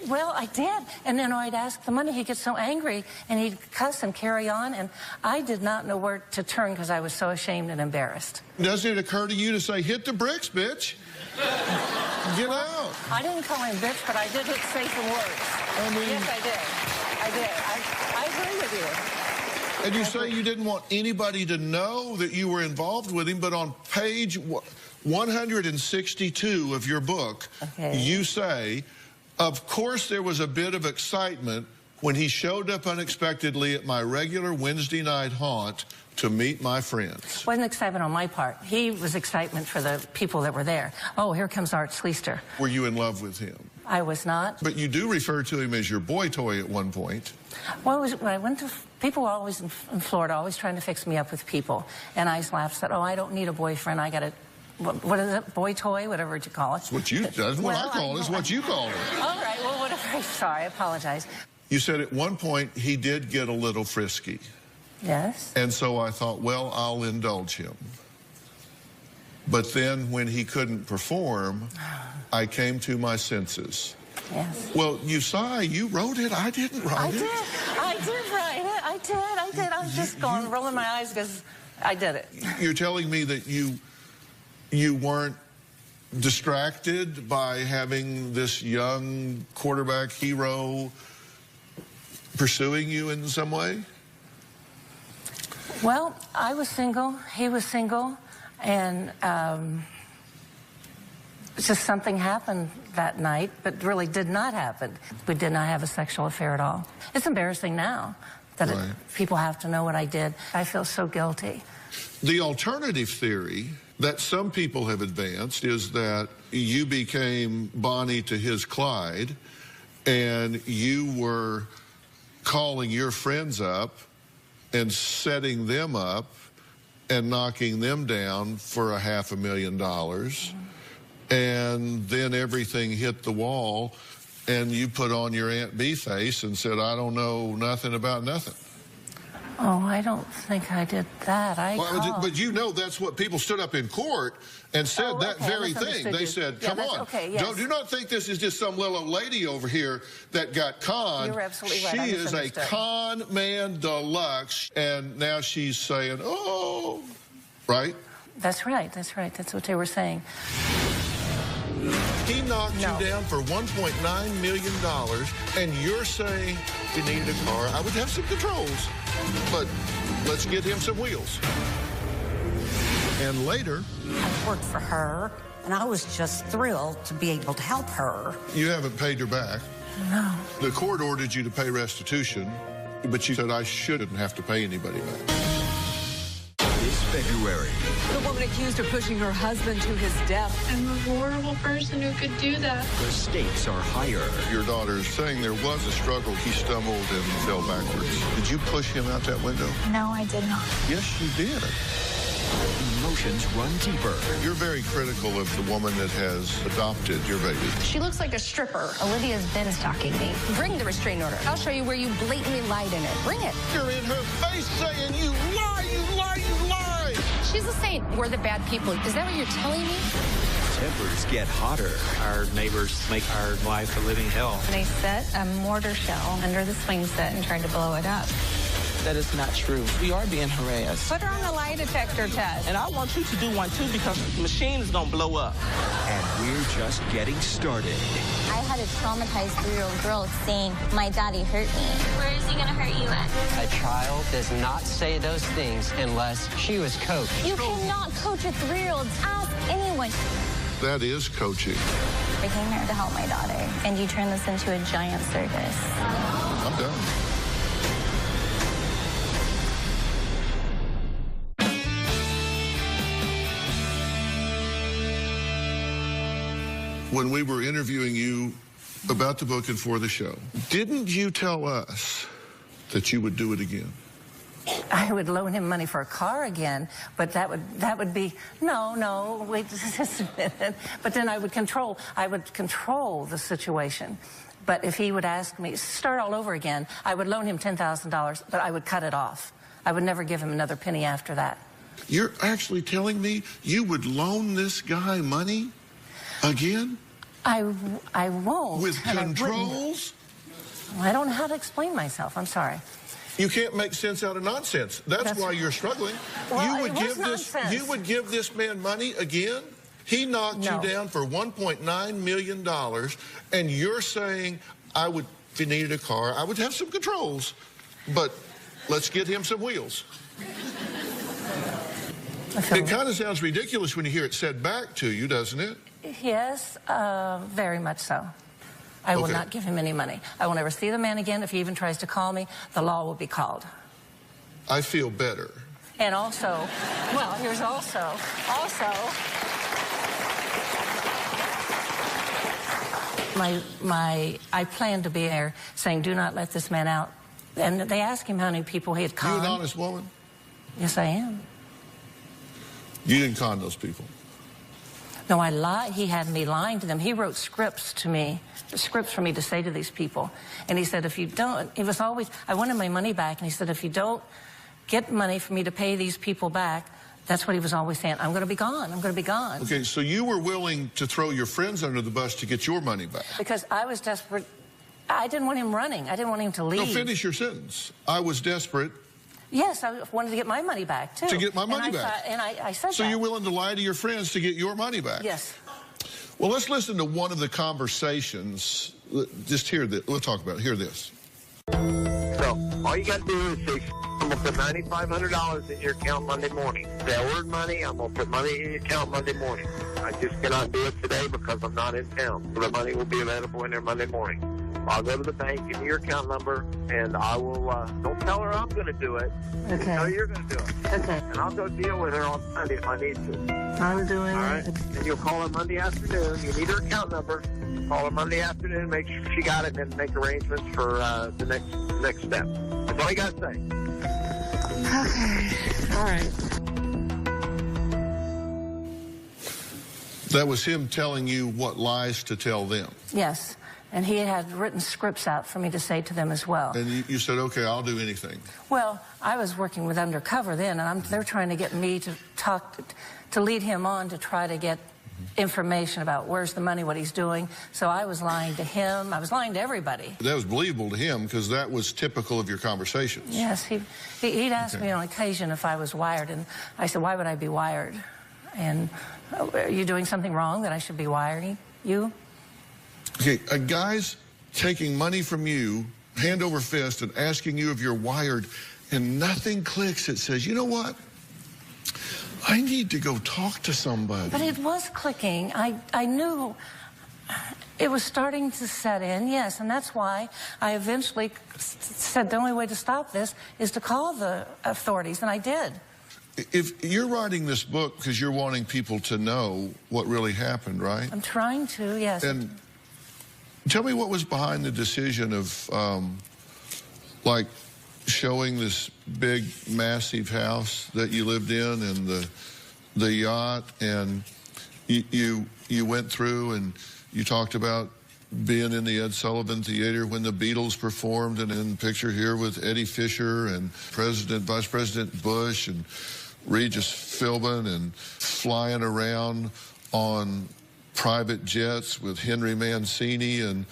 Well, I did. And then I'd ask the money. He'd get so angry, and he'd cuss and carry on. And I did not know where to turn because I was so ashamed and embarrassed. Doesn't it occur to you to say, hit the bricks, bitch? Get out. I didn't call him bitch, but I did say some words. I mean, yes, I did. I agree with you. And you say you didn't want anybody to know that you were involved with him, but on page 162 of your book, you say, of course there was a bit of excitement when he showed up unexpectedly at my regular Wednesday night haunt to meet my friends. Wasn't excitement on my part. He was excitement for the people that were there. Oh, here comes Art Schleister. Were you in love with him? I was not. But you do refer to him as your boy toy at one point. Well, when I went to, people were always in Florida, always trying to fix me up with people. And I laughed, said, oh, I don't need a boyfriend. I got a, what is it, boy toy, whatever you call it. That's what I call it. It's what you call it. All right, well, whatever. Sorry, I apologize. You said at one point he did get a little frisky. Yes. And so I thought, well, I'll indulge him. But then when he couldn't perform, I came to my senses. Yes. Well, you sigh, you wrote it, I didn't write it. I did write it. I I did. I was just going, rolling my eyes because I did it. You're telling me that you weren't distracted by having this young quarterback hero pursuing you in some way? Well, I was single. He was single. And just something happened that night, but really did not happen. We did not have a sexual affair at all. It's embarrassing now that people have to know what I did. I feel so guilty. The alternative theory that some people have advanced is that you became Bonnie to his Clyde, and you were calling your friends up and setting them up and knocking them down for $500,000. And then everything hit the wall, and you put on your Aunt B face and said, I don't know nothing about nothing. Oh, I don't think I did that. But you know that's what people stood up in court and said that very thing. They said, come on, do not think this is just some little old lady over here that got conned. You're absolutely right. She is a con man deluxe, and now she's saying, oh, right? That's right. That's right. That's what they were saying. He knocked you down for $1.9 million, and you're saying you needed a car. I would have some controls, but let's get him some wheels. And later, I worked for her, and I was just thrilled to be able to help her. You haven't paid her back. No. The court ordered you to pay restitution, but you said I shouldn't have to pay anybody back. This February, the woman accused of pushing her husband to his death. I'm a horrible person who could do that. the stakes are higher. Your daughter's saying there was a struggle. He stumbled and fell backwards. Did you push him out that window? No, I did not. Yes, you did. Emotions run deeper. You're very critical of the woman that has adopted your baby. She looks like a stripper. Olivia's been stalking me. Bring the restraining order. I'll show you where you blatantly lied in it. Bring it. You're in her face saying, you lie, you lie, you lie. She's a saint. We're the bad people. Is that what you're telling me? Tempers get hotter. Our neighbors make our life a living hell. They set a mortar shell under the swing set and tried to blow it up. That is not true. We are being harassed. Put her on the lie detector test. And I want you to do one too because the machine is going to blow up. And we're just getting started. I had a traumatized 3-year-old girl saying, my daddy hurt me. Where is he going to hurt you at? A child does not say those things unless she was coached. You cannot coach a 3-year-old. Ask anyone. That is coaching. I came here to help my daughter, and you turned this into a giant circus. I'm done. When we were interviewing you about the book and for the show, didn't you tell us that you would do it again? I would loan him money for a car again, but that would be no. Wait just a minute. But then I would control the situation. But if he would ask me start all over again, I would loan him $10,000, but I would cut it off. I would never give him another penny after that. You're actually telling me you would loan this guy money again? I won't. With controls? I don't know how to explain myself. I'm sorry. You can't make sense out of nonsense. That's why you're struggling. Well, you would give this man money again? He knocked you down for $1.9 million, and you're saying, if he needed a car, I would have some controls, but let's get him some wheels. It kind of sounds ridiculous when you hear it said back to you, doesn't it? Yes, very much so. I will not give him any money. I will never see the man again. If he even tries to call me, the law will be called. I feel better. And also, well, here's also, I plan to be there saying, do not let this man out. And they asked him how many people he had conned. You an honest woman? Yes, I am. You didn't con those people? No, I lied. He had me lying to them. He wrote scripts to me, scripts for me to say to these people. And he said, if you don't, it was always, I wanted my money back. And he said, if you don't get money for me to pay these people back, that's what he was always saying. I'm going to be gone. I'm going to be gone. Okay, so you were willing to throw your friends under the bus to get your money back? Because I was desperate I didn't want him running. I didn't want him to leave. No, finish your sentence. I was desperate. Yes, I wanted to get my money back, too. To get my money back. And I said so that. you're willing to lie to your friends to get your money back? Yes. Well, let's listen to one of the conversations. Just hear this. We'll talk about it. Hear this. So all you got to do is say, I'm going to put $9,500 in your account Monday morning. Say I ordered money, I'm going to put money in your account Monday morning. I just cannot do it today because I'm not in town. So the money will be available in there Monday morning. I'll go to the bank, give me your account number, and I will, don't tell her I'm going to do it. Okay. Tell her you're going to do it. Okay. And I'll go deal with her on Sunday if I need to. I'm doing All right? it. And you'll call her Monday afternoon. You need her account number. Call her Monday afternoon, make sure she got it, and then make arrangements for the next step. That's all you got to say. Okay. All right. That was him telling you what lies to tell them. Yes. And he had written scripts out for me to say to them as well. And you said, okay, I'll do anything. Well, I was working with undercover then, and they're trying to get me to to lead him on to try to get information about where's the money, what he's doing. So I was lying to him. I was lying to everybody. That was believable to him because that was typical of your conversations. Yes, he'd ask me on occasion if I was wired, and I said, why would I be wired? And are you doing something wrong that I should be wiring you? Okay, a guy's taking money from you, hand over fist, and asking you if you're wired, and nothing clicks. It says, you know what? I need to go talk to somebody. But it was clicking. I knew it was starting to set in, yes, and that's why I eventually said the only way to stop this is to call the authorities, and I did. If you're writing this book because you're wanting people to know what really happened, right? I'm trying to, yes. And tell me what was behind the decision of, like, showing this big, massive house that you lived in and the yacht, and you went through and you talked about being in the Ed Sullivan Theater when the Beatles performed, and in the picture here with Eddie Fisher and Vice President Bush and Regis Philbin, and flying around on private jets with Henry Mancini and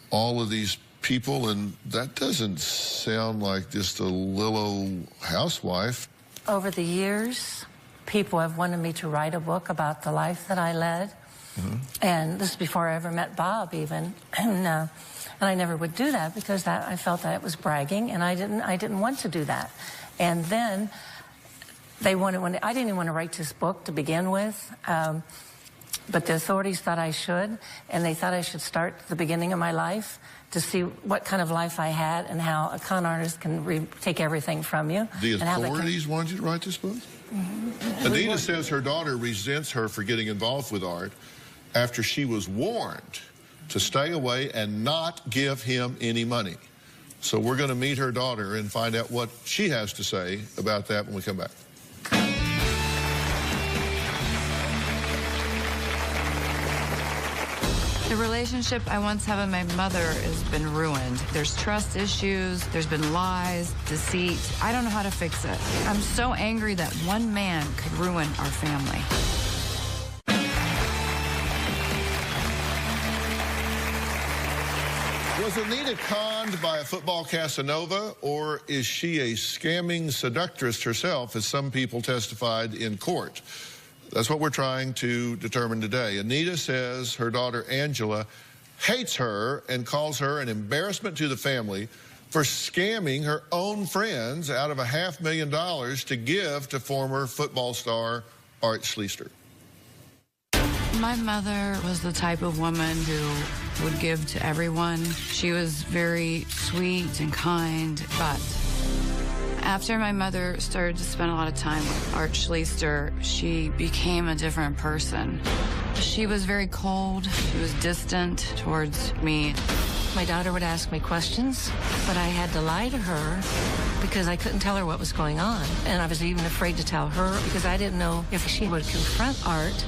all of these people, and that doesn't sound like just a little old housewife. Over the years, people have wanted me to write a book about the life that I led. Mm-hmm. And this is before I ever met Bob, even. And I never would do that because I felt that it was bragging, and I didn't want to do that. And then I didn't even want to write this book to begin with. But the authorities thought I should, and they thought I should start the beginning of my life to see what kind of life I had and how a con artist can take everything from you. The authorities wanted you to write this book? Mm-hmm. Anita says her daughter resents her for getting involved with Art after she was warned to stay away and not give him any money. So we're going to meet her daughter and find out what she has to say about that when we come back. The relationship I once had with my mother has been ruined. There's trust issues, there's been lies, deceit. I don't know how to fix it. I'm so angry that one man could ruin our family. Was Anita conned by a football Casanova, or is she a scamming seductress herself, as some people testified in court? That's what we're trying to determine today. Anita says her daughter Angela hates her and calls her an embarrassment to the family for scamming her own friends out of $500,000 to give to former football star Art Schlichter. My mother was the type of woman who would give to everyone. She was very sweet and kind, but after my mother started to spend a lot of time with Art Schlichter, she became a different person. She was very cold. She was distant towards me. My daughter would ask me questions, but I had to lie to her because I couldn't tell her what was going on. And I was even afraid to tell her because I didn't know if she would confront Art.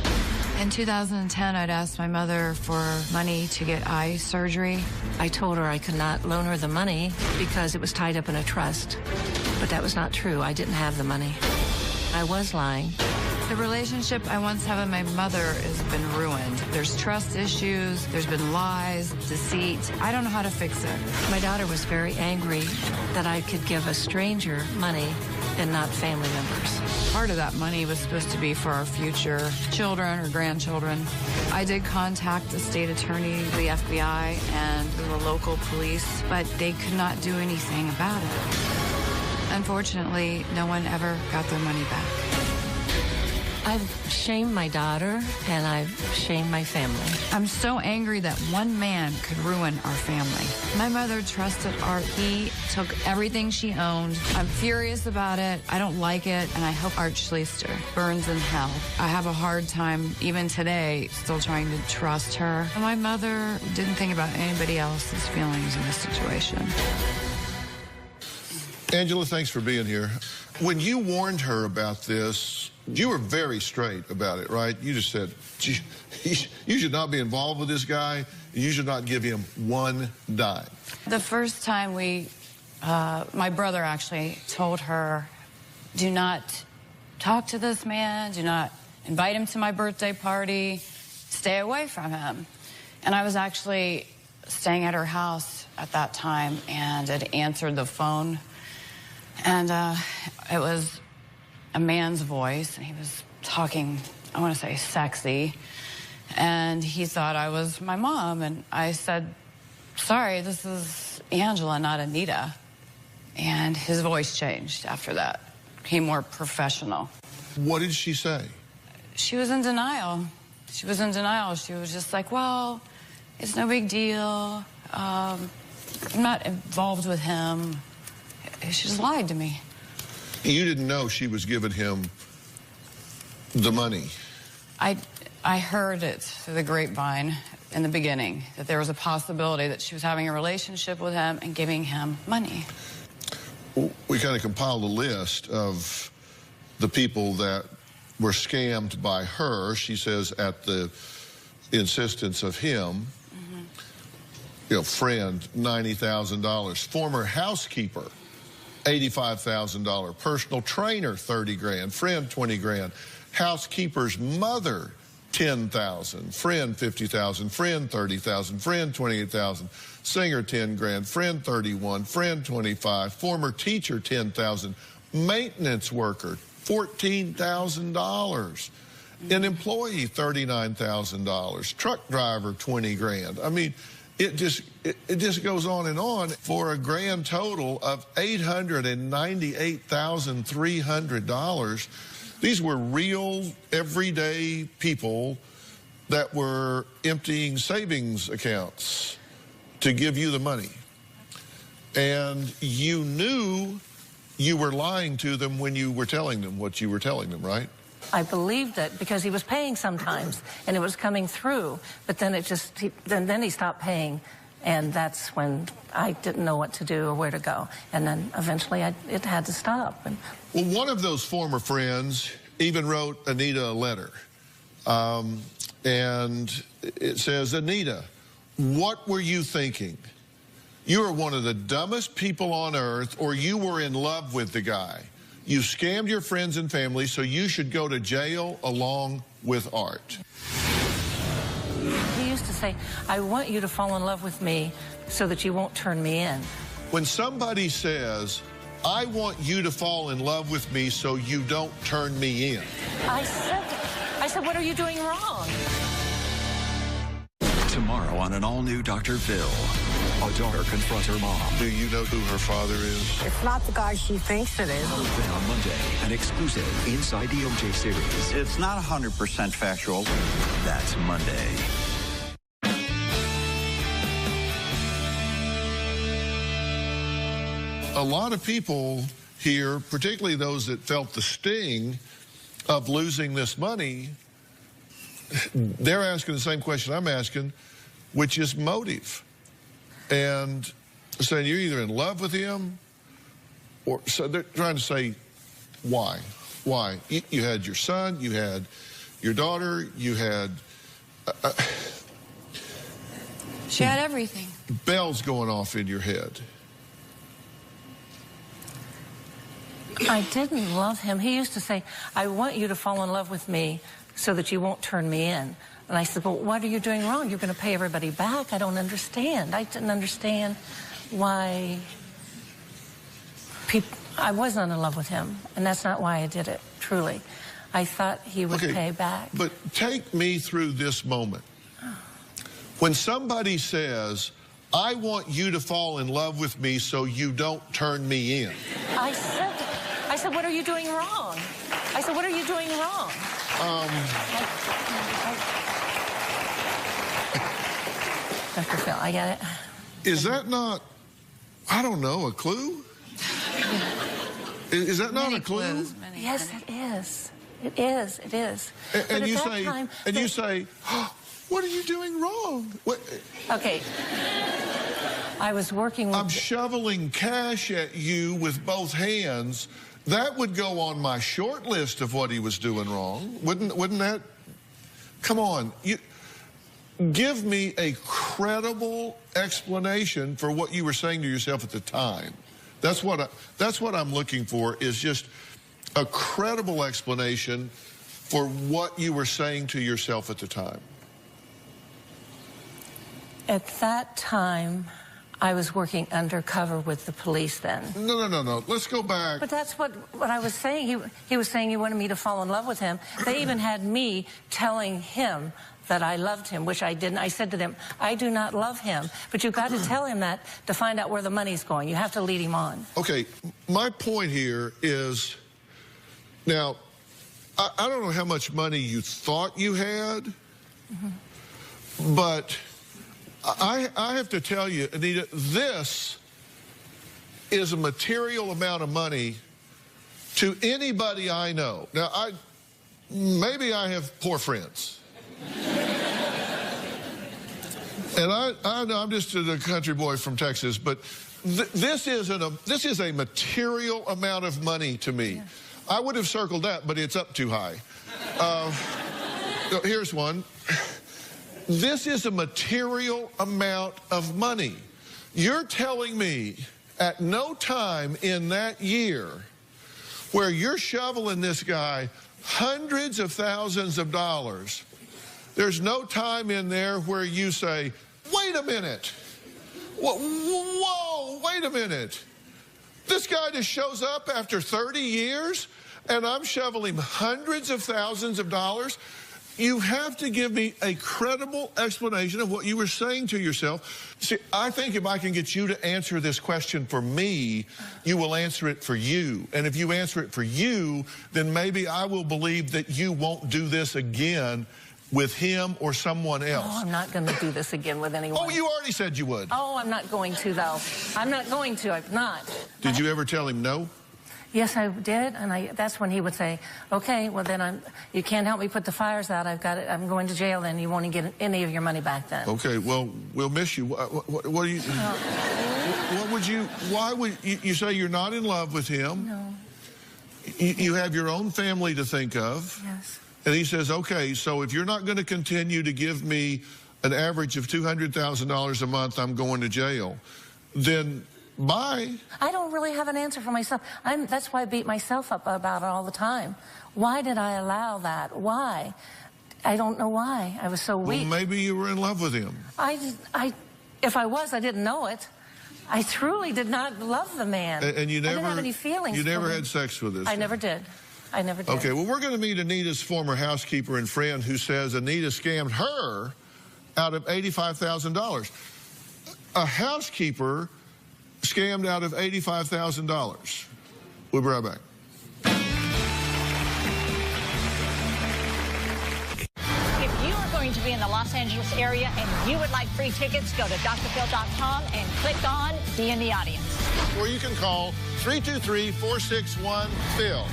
In 2010, I'd asked my mother for money to get eye surgery. I told her I could not loan her the money because it was tied up in a trust. But that was not true. I didn't have the money. I was lying. The relationship I once had with my mother has been ruined. There's trust issues, there's been lies, deceit. I don't know how to fix it. My daughter was very angry that I could give a stranger money and not family members. Part of that money was supposed to be for our future children or grandchildren. I did contact the state attorney, the FBI, and the local police, but they could not do anything about it. Unfortunately, no one ever got their money back. I've shamed my daughter, and I've shamed my family. I'm so angry that one man could ruin our family. My mother trusted Art. He took everything she owned. I'm furious about it. I don't like it, and I hope Art Schleister burns in hell. I have a hard time, even today, still trying to trust her. And my mother didn't think about anybody else's feelings in this situation. Angela, thanks for being here. When you warned her about this, you were very straight about it, right? You just said, you should not be involved with this guy. You should not give him one dime. The first time my brother actually told her, do not talk to this man, do not invite him to my birthday party, stay away from him. And I was actually staying at her house at that time and had answered the phone. And it was a man's voice, and he was talking, I want to say sexy, and he thought I was my mom, and I said, sorry, this is Angela, not Anita. And his voice changed after that, became more professional. What did she say? She was in denial. She was in denial. She was just like, well, it's no big deal. I'm not involved with him. She just lied to me. You didn't know she was giving him the money. I heard it through the grapevine in the beginning, that there was a possibility that she was having a relationship with him and giving him money. We kind of compiled a list of the people that were scammed by her, she says, at the insistence of him. You know, friend, $90,000. Former housekeeper, $85,000. Personal trainer, $30,000. Friend, $20,000. Housekeeper's mother, $10,000. Friend, $50,000. Friend, $30,000. Friend, $28,000. Singer, $10,000. Friend, $31,000. Friend, $25,000. Former teacher, $10,000. Maintenance worker, $14,000. An employee, $39,000. Truck driver, $20,000. I mean, it just goes on and on for a grand total of $898,300. These were real, everyday people that were emptying savings accounts to give you the money. And you knew you were lying to them when you were telling them what you were telling them, right? I believed it because he was paying sometimes, and it was coming through. But then then he stopped paying, and that's when I didn't know what to do or where to go. And then eventually it had to stop. Well, one of those former friends even wrote Anita a letter. And it says, Anita, what were you thinking? You are one of the dumbest people on earth, or you were in love with the guy. You scammed your friends and family, so you should go to jail along with Art. He used to say, I want you to fall in love with me so that you won't turn me in. When somebody says, I want you to fall in love with me so you don't turn me in. I said, what are you doing wrong? Tomorrow on an all-new Dr. Phil, a daughter confronts her mom. Do you know who her father is? It's not the guy she thinks it is. Then on Monday, an exclusive Inside the OJ series. It's not 100% factual. That's Monday. A lot of people here, particularly those that felt the sting of losing this money, they're asking the same question I'm asking, which is motive. And saying you're either in love with him, or so they're trying to say, why? Why? You had your son, you had your daughter, you had... she had everything. Bells going off in your head. I didn't love him. He used to say, I want you to fall in love with me so that you won't turn me in. And I said, well, what are you doing wrong? You're going to pay everybody back. I don't understand. I didn't understand why I wasn't in love with him. And that's not why I did it, truly. I thought he would pay back. But take me through this moment. When somebody says, I want you to fall in love with me so you don't turn me in. I said, what are you doing wrong? I said, what are you doing wrong? Dr. Phil, I get it. Is that not, I don't know, a clue? Is that not a clue? Yes, it is. It is. It is. And you say, oh, what are you doing wrong? What? Okay. I was working with... I'm shoveling cash at you with both hands. That would go on my short list of what he was doing wrong. Wouldn't that? Come on. Give me a credible explanation for what you were saying to yourself at the time. That's what I'm looking for, is just a credible explanation for what you were saying to yourself at the time. At that time, I was working undercover with the police then. No. Let's go back. But that's what I was saying. He was saying he wanted me to fall in love with him. They even had me telling him that I loved him, which I didn't. I said to them, I do not love him. But you've got to tell him that to find out where the money's going. You have to lead him on. Okay, my point here is, now, I don't know how much money you thought you had, but I have to tell you, Anita, this is a material amount of money to anybody I know. Now, maybe I have poor friends. And I know I'm just a country boy from Texas, but this is a material amount of money to me. Yeah. I would have circled that, but it's up too high. Here's one. This is a material amount of money. You're telling me at no time in that year where you're shoveling this guy hundreds of thousands of dollars, there's no time in there where you say, wait a minute. Whoa, wait a minute. This guy just shows up after 30 years and I'm shoveling hundreds of thousands of dollars. You have to give me a credible explanation of what you were saying to yourself. See, I think if I can get you to answer this question for me, you will answer it for you. And if you answer it for you, then maybe I will believe that you won't do this again with him or someone else. Oh, I'm not going to do this again with anyone. Oh, you already said you would. Oh, I'm not going to, though. I'm not going to. I'm not. Did you ever tell him no? Yes, I did, and that's when he would say, okay, well, then you can't help me put the fires out. I'm going to jail, then you won't get any of your money back then. Okay, well, we'll miss you. What do you... Why would you say you're not in love with him? No. You have your own family to think of. Yes. And he says, okay, so if you're not going to continue to give me an average of $200,000 a month, I'm going to jail. Then bye. I don't really have an answer for myself. That's why I beat myself up about it all the time. Why did I allow that? Why? I don't know why. I was so weak. Well, maybe you were in love with him. If I was, I didn't know it. I truly did not love the man. And you never... I didn't have any feelings. You never had sex with this? I never did. I never did. Okay, well, we're going to meet Anita's former housekeeper and friend who says Anita scammed her out of $85,000. A housekeeper scammed out of $85,000. We'll be right back. If you are going to be in the Los Angeles area and you would like free tickets, go to drphil.com and click on Be in the Audience. Or you can call 323-461-PHIL.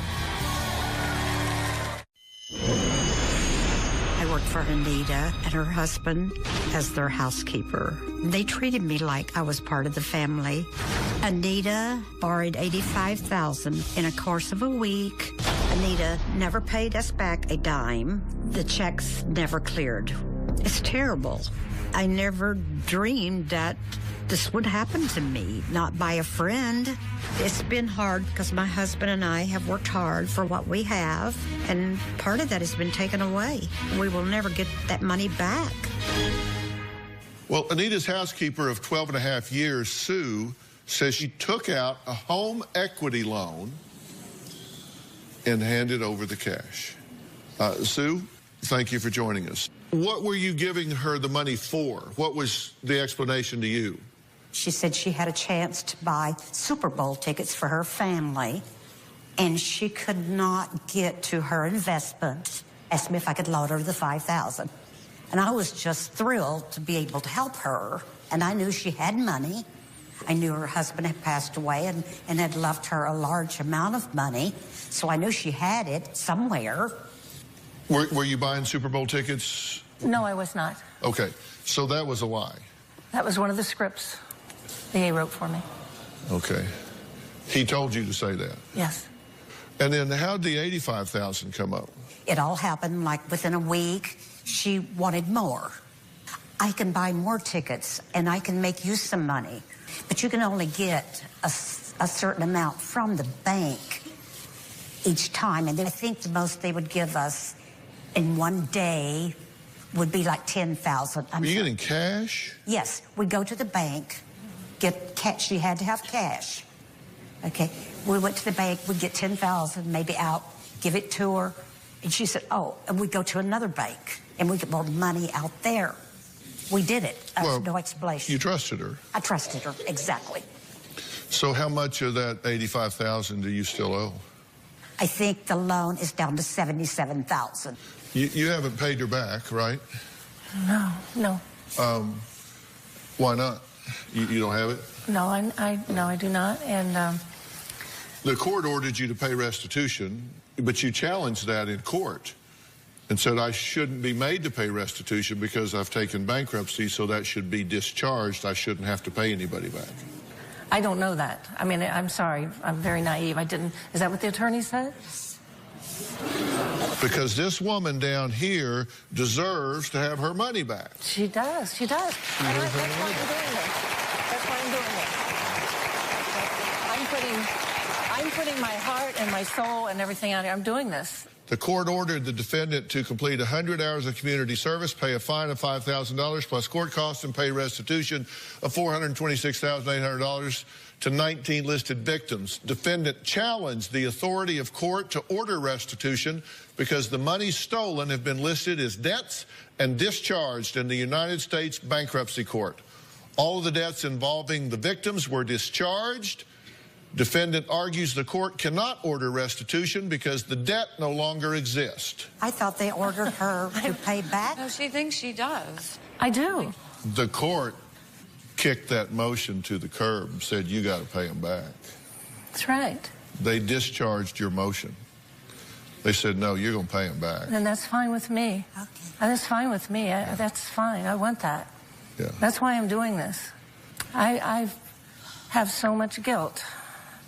I worked for Anita and her husband as their housekeeper. They treated me like I was part of the family. Anita borrowed $85,000 in a course of a week. Anita never paid us back a dime. The checks never cleared. It's terrible. I never dreamed that this would happen to me, not by a friend. It's been hard because my husband and I have worked hard for what we have, and part of that has been taken away. We will never get that money back. Well, Anita's housekeeper of 12 and a half years, Sue, says she took out a home equity loan and handed over the cash. Sue, thank you for joining us. What were you giving her the money for? What was the explanation to you? She said she had a chance to buy Super Bowl tickets for her family, and she could not get to her investment. Asked me if I could loan her the $5,000. And I was just thrilled to be able to help her. And I knew she had money. I knew her husband had passed away and had left her a large amount of money. So I knew she had it somewhere. Were you buying Super Bowl tickets? No, I was not. Okay, so that was a lie. That was one of the scripts he wrote for me. Okay. He told you to say that? Yes. And then how'd the $85,000 come up? It all happened like within a week. She wanted more. I can buy more tickets and I can make you some money, but you can only get a certain amount from the bank each time. And I think the most they would give us in one day would be like $10,000. Are you getting cash? Yes. We'd go to the bank, get cash. She had to have cash. Okay. We went to the bank, we'd get $10,000 maybe out, give it to her. And she said, oh, and we'd go to another bank and we get more money out there. We did it. Well, no explanation. You trusted her. I trusted her, exactly. So how much of that $85,000 do you still owe? I think the loan is down to $77,000. You haven't paid her back, right? No. Why not? You don't have it? No, I do not. And the court ordered you to pay restitution, but you challenged that in court and said I shouldn't be made to pay restitution because I've taken bankruptcy, so that should be discharged. I shouldn't have to pay anybody back. I don't know that. I mean, I'm sorry. I'm very naive. I didn't. Is that what the attorney said? Because this woman down here deserves to have her money back. She does. She does. That's why I'm doing this. That's why I'm doing this. I'm putting my heart and my soul and everything out here. I'm doing this. The court ordered the defendant to complete 100 hours of community service, pay a fine of $5,000 plus court costs, and pay restitution of $426,800 to 19 listed victims. Defendant challenged the authority of court to order restitution because the money stolen have been listed as debts and discharged in the United States Bankruptcy Court. All of the debts involving the victims were discharged. Defendant argues the court cannot order restitution because the debt no longer exists. I thought they ordered her to pay back. No, she thinks she does. I do. The court kicked that motion to the curb and said, you got to pay them back. That's right. They discharged your motion. They said, no, you're going to pay them back. And that's fine with me. Okay. That's fine with me. That's fine. I want that. Yeah. That's why I'm doing this. I have so much guilt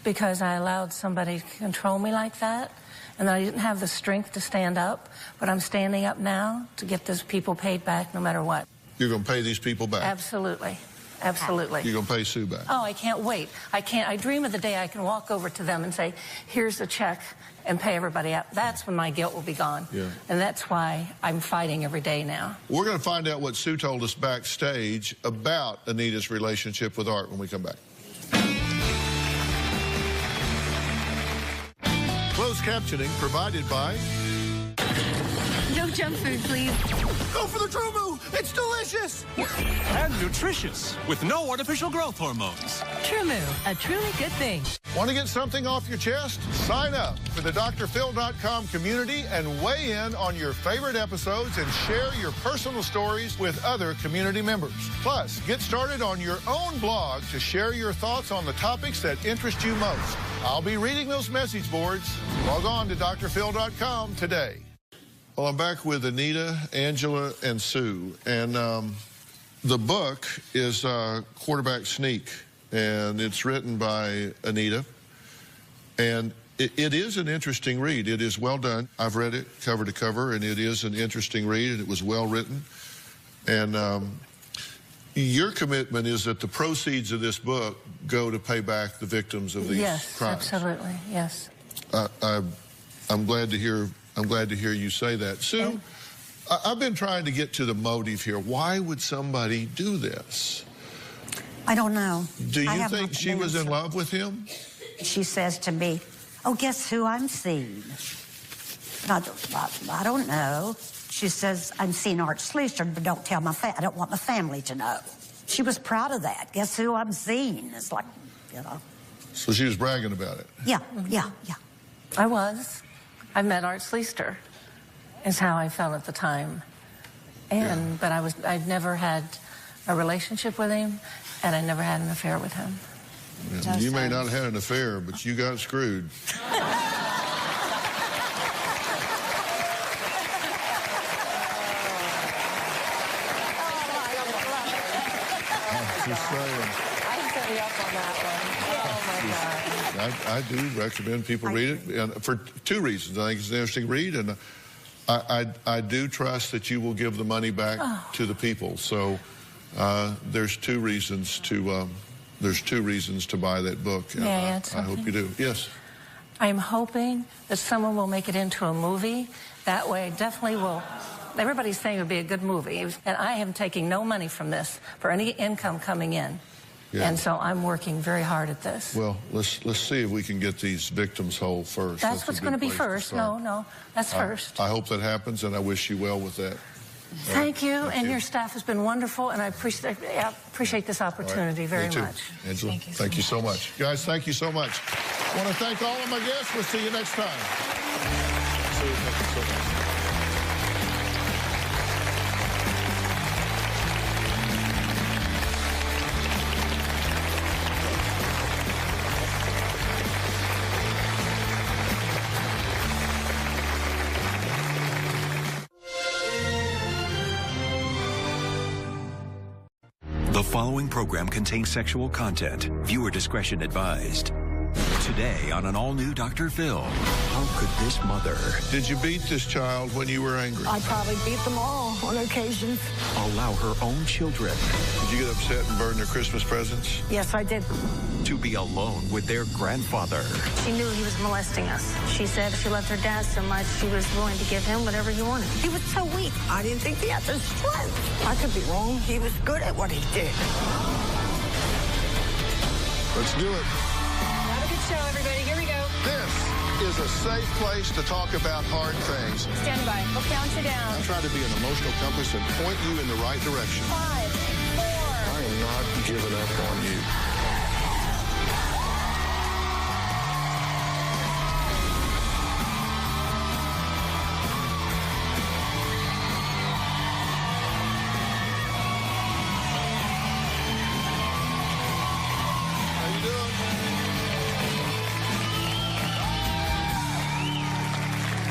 because I allowed somebody to control me like that, and I didn't have the strength to stand up, but I'm standing up now to get those people paid back no matter what. You're going to pay these people back? Absolutely. Absolutely. You're going to pay Sue back? Oh, I can't wait. I dream of the day I can walk over to them and say, here's the check, and pay everybody out. That's when my guilt will be gone. Yeah. And that's why I'm fighting every day now. We're going to find out what Sue told us backstage about Anita's relationship with Art when we come back. Closed captioning provided by... No junk food, please. Go for the Trumu! It's delicious! And nutritious, with no artificial growth hormones. Trumu, a truly good thing. Want to get something off your chest? Sign up for the drphil.com community and weigh in on your favorite episodes and share your personal stories with other community members. Plus, get started on your own blog to share your thoughts on the topics that interest you most. I'll be reading those message boards. Log on to drphil.com today. Well, I'm back with Anita, Angela, and Sue, and the book is Quarterback Sneak, and it's written by Anita, and it is an interesting read. It is well done. I've read it cover to cover, and it is an interesting read, and it was well written, and Your commitment is that the proceeds of this book go to pay back the victims of these yes, crimes. Yes, absolutely. Yes. I'm glad to hear. I'm glad to hear you say that, Sue. I've been trying to get to the motive here. Why would somebody do this? I don't know. Do you think she was in love with him? She says to me, "Oh, guess who I'm seeing?" I don't know. She says, "I'm seeing Art Schleicher, but don't tell I don't want my family to know." She was proud of that. Guess who I'm seeing? It's like, you know. So she was bragging about it. Yeah, yeah. I was. I met Art Schleicher, is how I felt at the time. But I'd never had a relationship with him, and I never had an affair with him. Yeah, you may not have had an affair, but you got screwed. Just saying. I set you up on that one. Oh, my God. I do recommend people read it, and for two reasons. I think it's an interesting read, and I do trust that you will give the money back to the people. So there's two reasons to buy that book. Yeah, I hope you do. Yes. I'm hoping that someone will make it into a movie. That way, definitely will. Everybody's saying it would be a good movie, and I am taking no money from this for any income coming in. Yeah. And so I'm working very hard at this. Well, let's see if we can get these victims whole first. That's what's going to be first. No, that's first. I hope that happens, and I wish you well with that. Thank you, and your staff has been wonderful, and I appreciate this opportunity very much. Angela, thank you so much. Guys, thank you so much. I want to thank all of my guests. We'll see you next time. Thank you so much. The following program contains sexual content. Viewer discretion advised. Today on an all-new Dr. Phil, how could this mother... Did you beat this child when you were angry? I probably beat them all on occasion. Allow her own children... Did you get upset and burn their Christmas presents? Yes, I did. ...to be alone with their grandfather. She knew he was molesting us. She said she loved her dad so much she was willing to give him whatever he wanted. He was so weak. I didn't think he had the strength. I could be wrong. He was good at what he did. Let's do it. Have a good show, everybody. Here we go. This is a safe place to talk about hard things. Stand by. We'll count you down. I try to be an emotional compass and point you in the right direction. 5, 4. I am not giving up on you.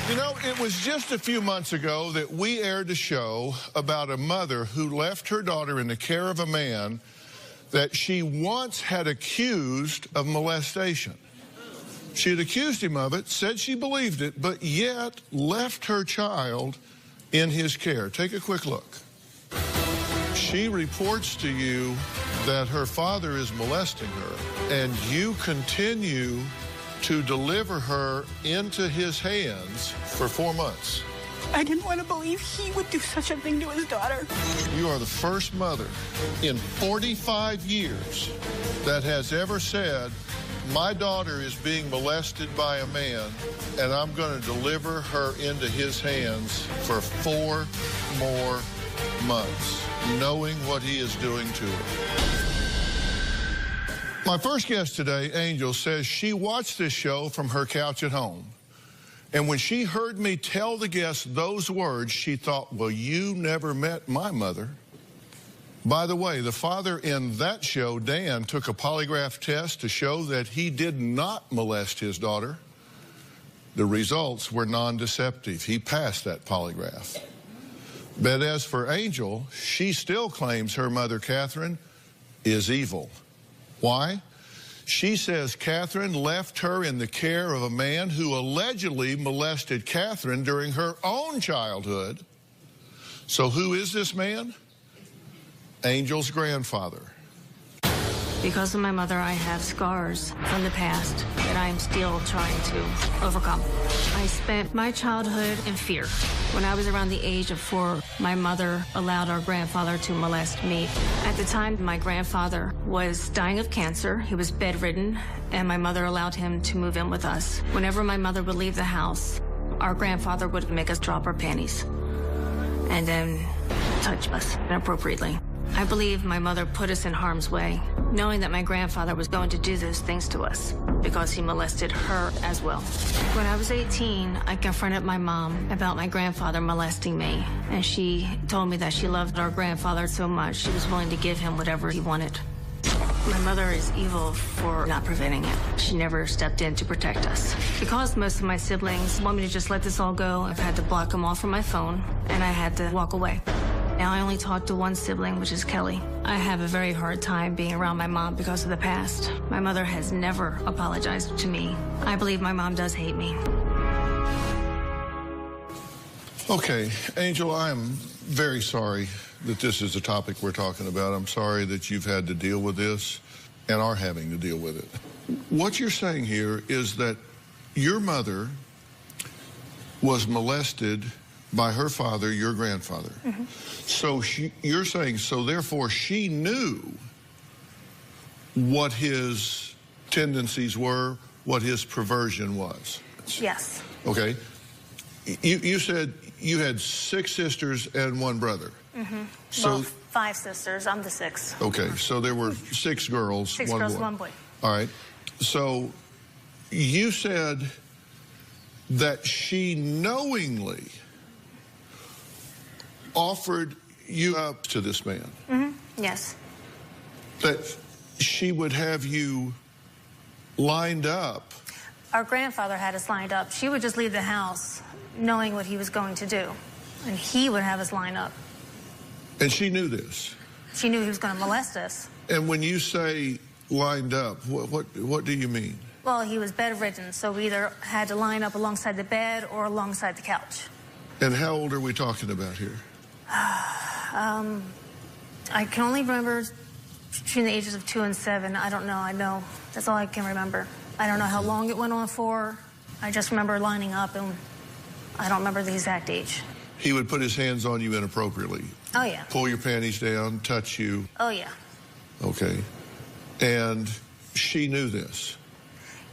You know, it was just a few months ago that we aired a show about a mother who left her daughter in the care of a man that she once had accused of molestation. She had accused him of it, said she believed it, but yet left her child in his care. Take a quick look. She reports to you that her father is molesting her, and you continue to deliver her into his hands for 4 months. I didn't want to believe he would do such a thing to his daughter. You are the first mother in 45 years that has ever said, my daughter is being molested by a man, and I'm going to deliver her into his hands for 4 more months, knowing what he is doing to her. My first guest today, Angel, says she watched this show from her couch at home. And when she heard me tell the guests those words, she thought, well, you never met my mother. By the way, the father in that show, Dan, took a polygraph test to show that he did not molest his daughter. The results were non-deceptive. He passed that polygraph. But as for Angel, she still claims her mother, Catherine, is evil. Why? She says Catherine left her in the care of a man who allegedly molested Catherine during her own childhood. So who is this man? Angel's grandfather. Because of my mother, I have scars from the past that I am still trying to overcome. I spent my childhood in fear. When I was around the age of 4, my mother allowed our grandfather to molest me. At the time, my grandfather was dying of cancer. He was bedridden, and my mother allowed him to move in with us. Whenever my mother would leave the house, our grandfather would make us drop our panties and then touch us inappropriately. I believe my mother put us in harm's way, knowing that my grandfather was going to do those things to us because he molested her as well. When I was 18, I confronted my mom about my grandfather molesting me, and she told me that she loved our grandfather so much she was willing to give him whatever he wanted. My mother is evil for not preventing it. She never stepped in to protect us. Because most of my siblings want me to just let this all go, I've had to block them off from my phone, and I had to walk away. Now I only talk to one sibling, which is Kelly. I have a very hard time being around my mom because of the past. My mother has never apologized to me. I believe my mom does hate me. Okay, Angel, I'm very sorry that this is the topic we're talking about. I'm sorry that you've had to deal with this and are having to deal with it. What you're saying here is that your mother was molested by her father, your grandfather. Mm-hmm. So you're saying, so therefore she knew what his tendencies were, what his perversion was. Yes. Okay. You said you had 6 sisters and 1 brother. Mm-hmm. So, well, 5 sisters. I'm the 6th. Okay, so there were 6 girls, 6 1 girls, boy. 1 boy. All right. So you said that she knowingly offered you up to this man. Mm-hmm. Yes. That she would have you lined up. Our grandfather had us lined up. She would just leave the house knowing what he was going to do, and he would have us line up. And she knew this? She knew he was going to molest us. And when you say lined up, what do you mean? Well, he was bedridden, so we either had to line up alongside the bed or alongside the couch. And how old are we talking about here? I can only remember between the ages of 2 and 7. I don't know. I know. That's all I can remember. I don't know how long it went on for. I just remember lining up, and I don't remember the exact age. He would put his hands on you inappropriately. Oh, yeah. Pull your panties down, touch you. Oh, yeah. Okay. And she knew this?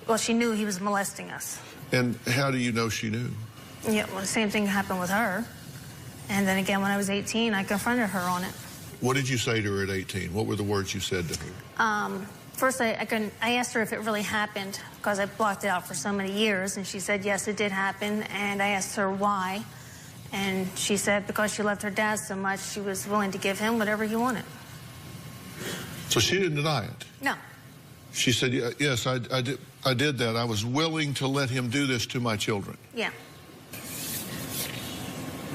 Well, she knew he was molesting us. And how do you know she knew? Yeah, well, the same thing happened with her. And then again, when I was 18, I confronted her on it. What did you say to her at 18? What were the words you said to her? First, I asked her if it really happened, because I blocked it out for so many years, and she said, yes, it did happen. And I asked her why, and she said because she loved her dad so much, she was willing to give him whatever he wanted. So she didn't deny it? No. She said, yes, I did that. I was willing to let him do this to my children. Yeah.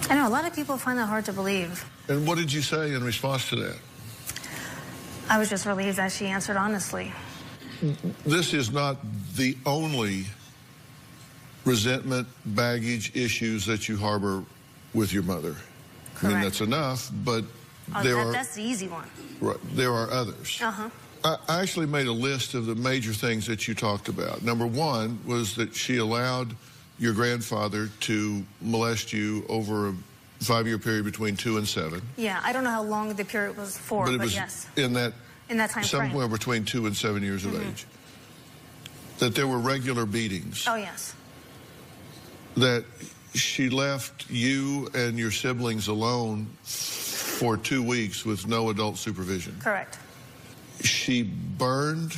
I know, a lot of people find that hard to believe. And what did you say in response to that? I was just relieved that she answered honestly. This is not the only resentment, baggage, issues that you harbor with your mother. Correct. I mean, that's enough, but that's the easy one. Right, there are others. Uh-huh. I actually made a list of the major things that you talked about. Number 1 was that she allowed your grandfather to molest you over a 5-year period between 2 and 7. Yeah, I don't know how long the period was for, but yes. In that time somewhere frame. Between 2 and 7 years of age. That there were regular beatings. Oh, yes. That she left you and your siblings alone for 2 weeks with no adult supervision. Correct. She burned...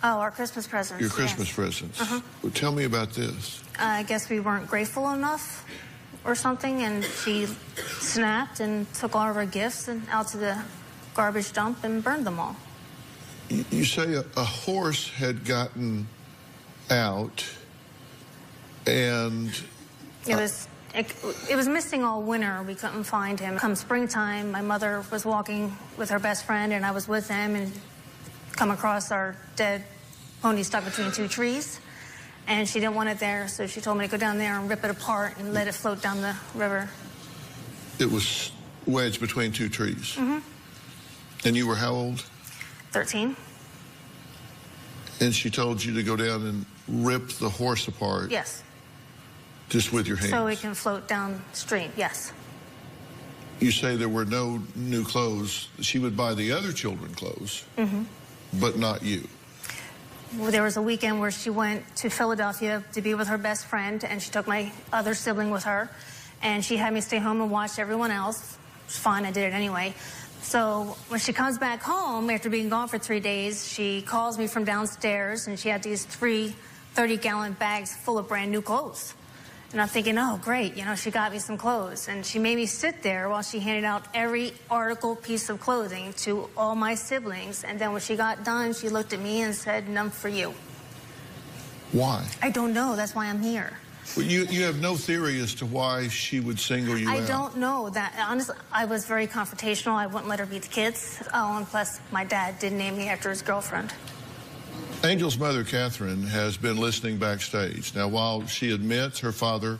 Oh, our Christmas presents. Your Christmas presents. Uh-huh. Well, tell me about this. I guess we weren't grateful enough or something, and she snapped and took all of our gifts and out to the garbage dump and burned them all. You say a horse had gotten out, and... It was missing all winter. We couldn't find him. Come springtime, my mother was walking with her best friend, and I was with them, and come across our dead pony stuck between 2 trees. And she didn't want it there, so she told me to go down there and rip it apart and let it float down the river. It was wedged between 2 trees. Mm-hmm. And you were how old? 13. And she told you to go down and rip the horse apart? Yes. Just with your hands? So it can float downstream, yes. You say there were no new clothes. She would buy the other children clothes, but not you. Well, there was a weekend where she went to Philadelphia to be with her best friend, and she took my other sibling with her, and she had me stay home and watch everyone else. It was fine, I did it anyway. So when she comes back home after being gone for 3 days, she calls me from downstairs, and she had these 3 30-gallon bags full of brand new clothes. And I'm thinking, oh, great, you know, she got me some clothes. And she made me sit there while she handed out every article, piece of clothing to all my siblings. And then when she got done, she looked at me and said, none for you. Why? I don't know. That's why I'm here. Well, you have no theory as to why she would single you out. I don't know that. Honestly, I was very confrontational. I wouldn't let her beat the kids. Oh, and plus, my dad did name me after his girlfriend. Angel's mother, Catherine, has been listening backstage. Now, while she admits her father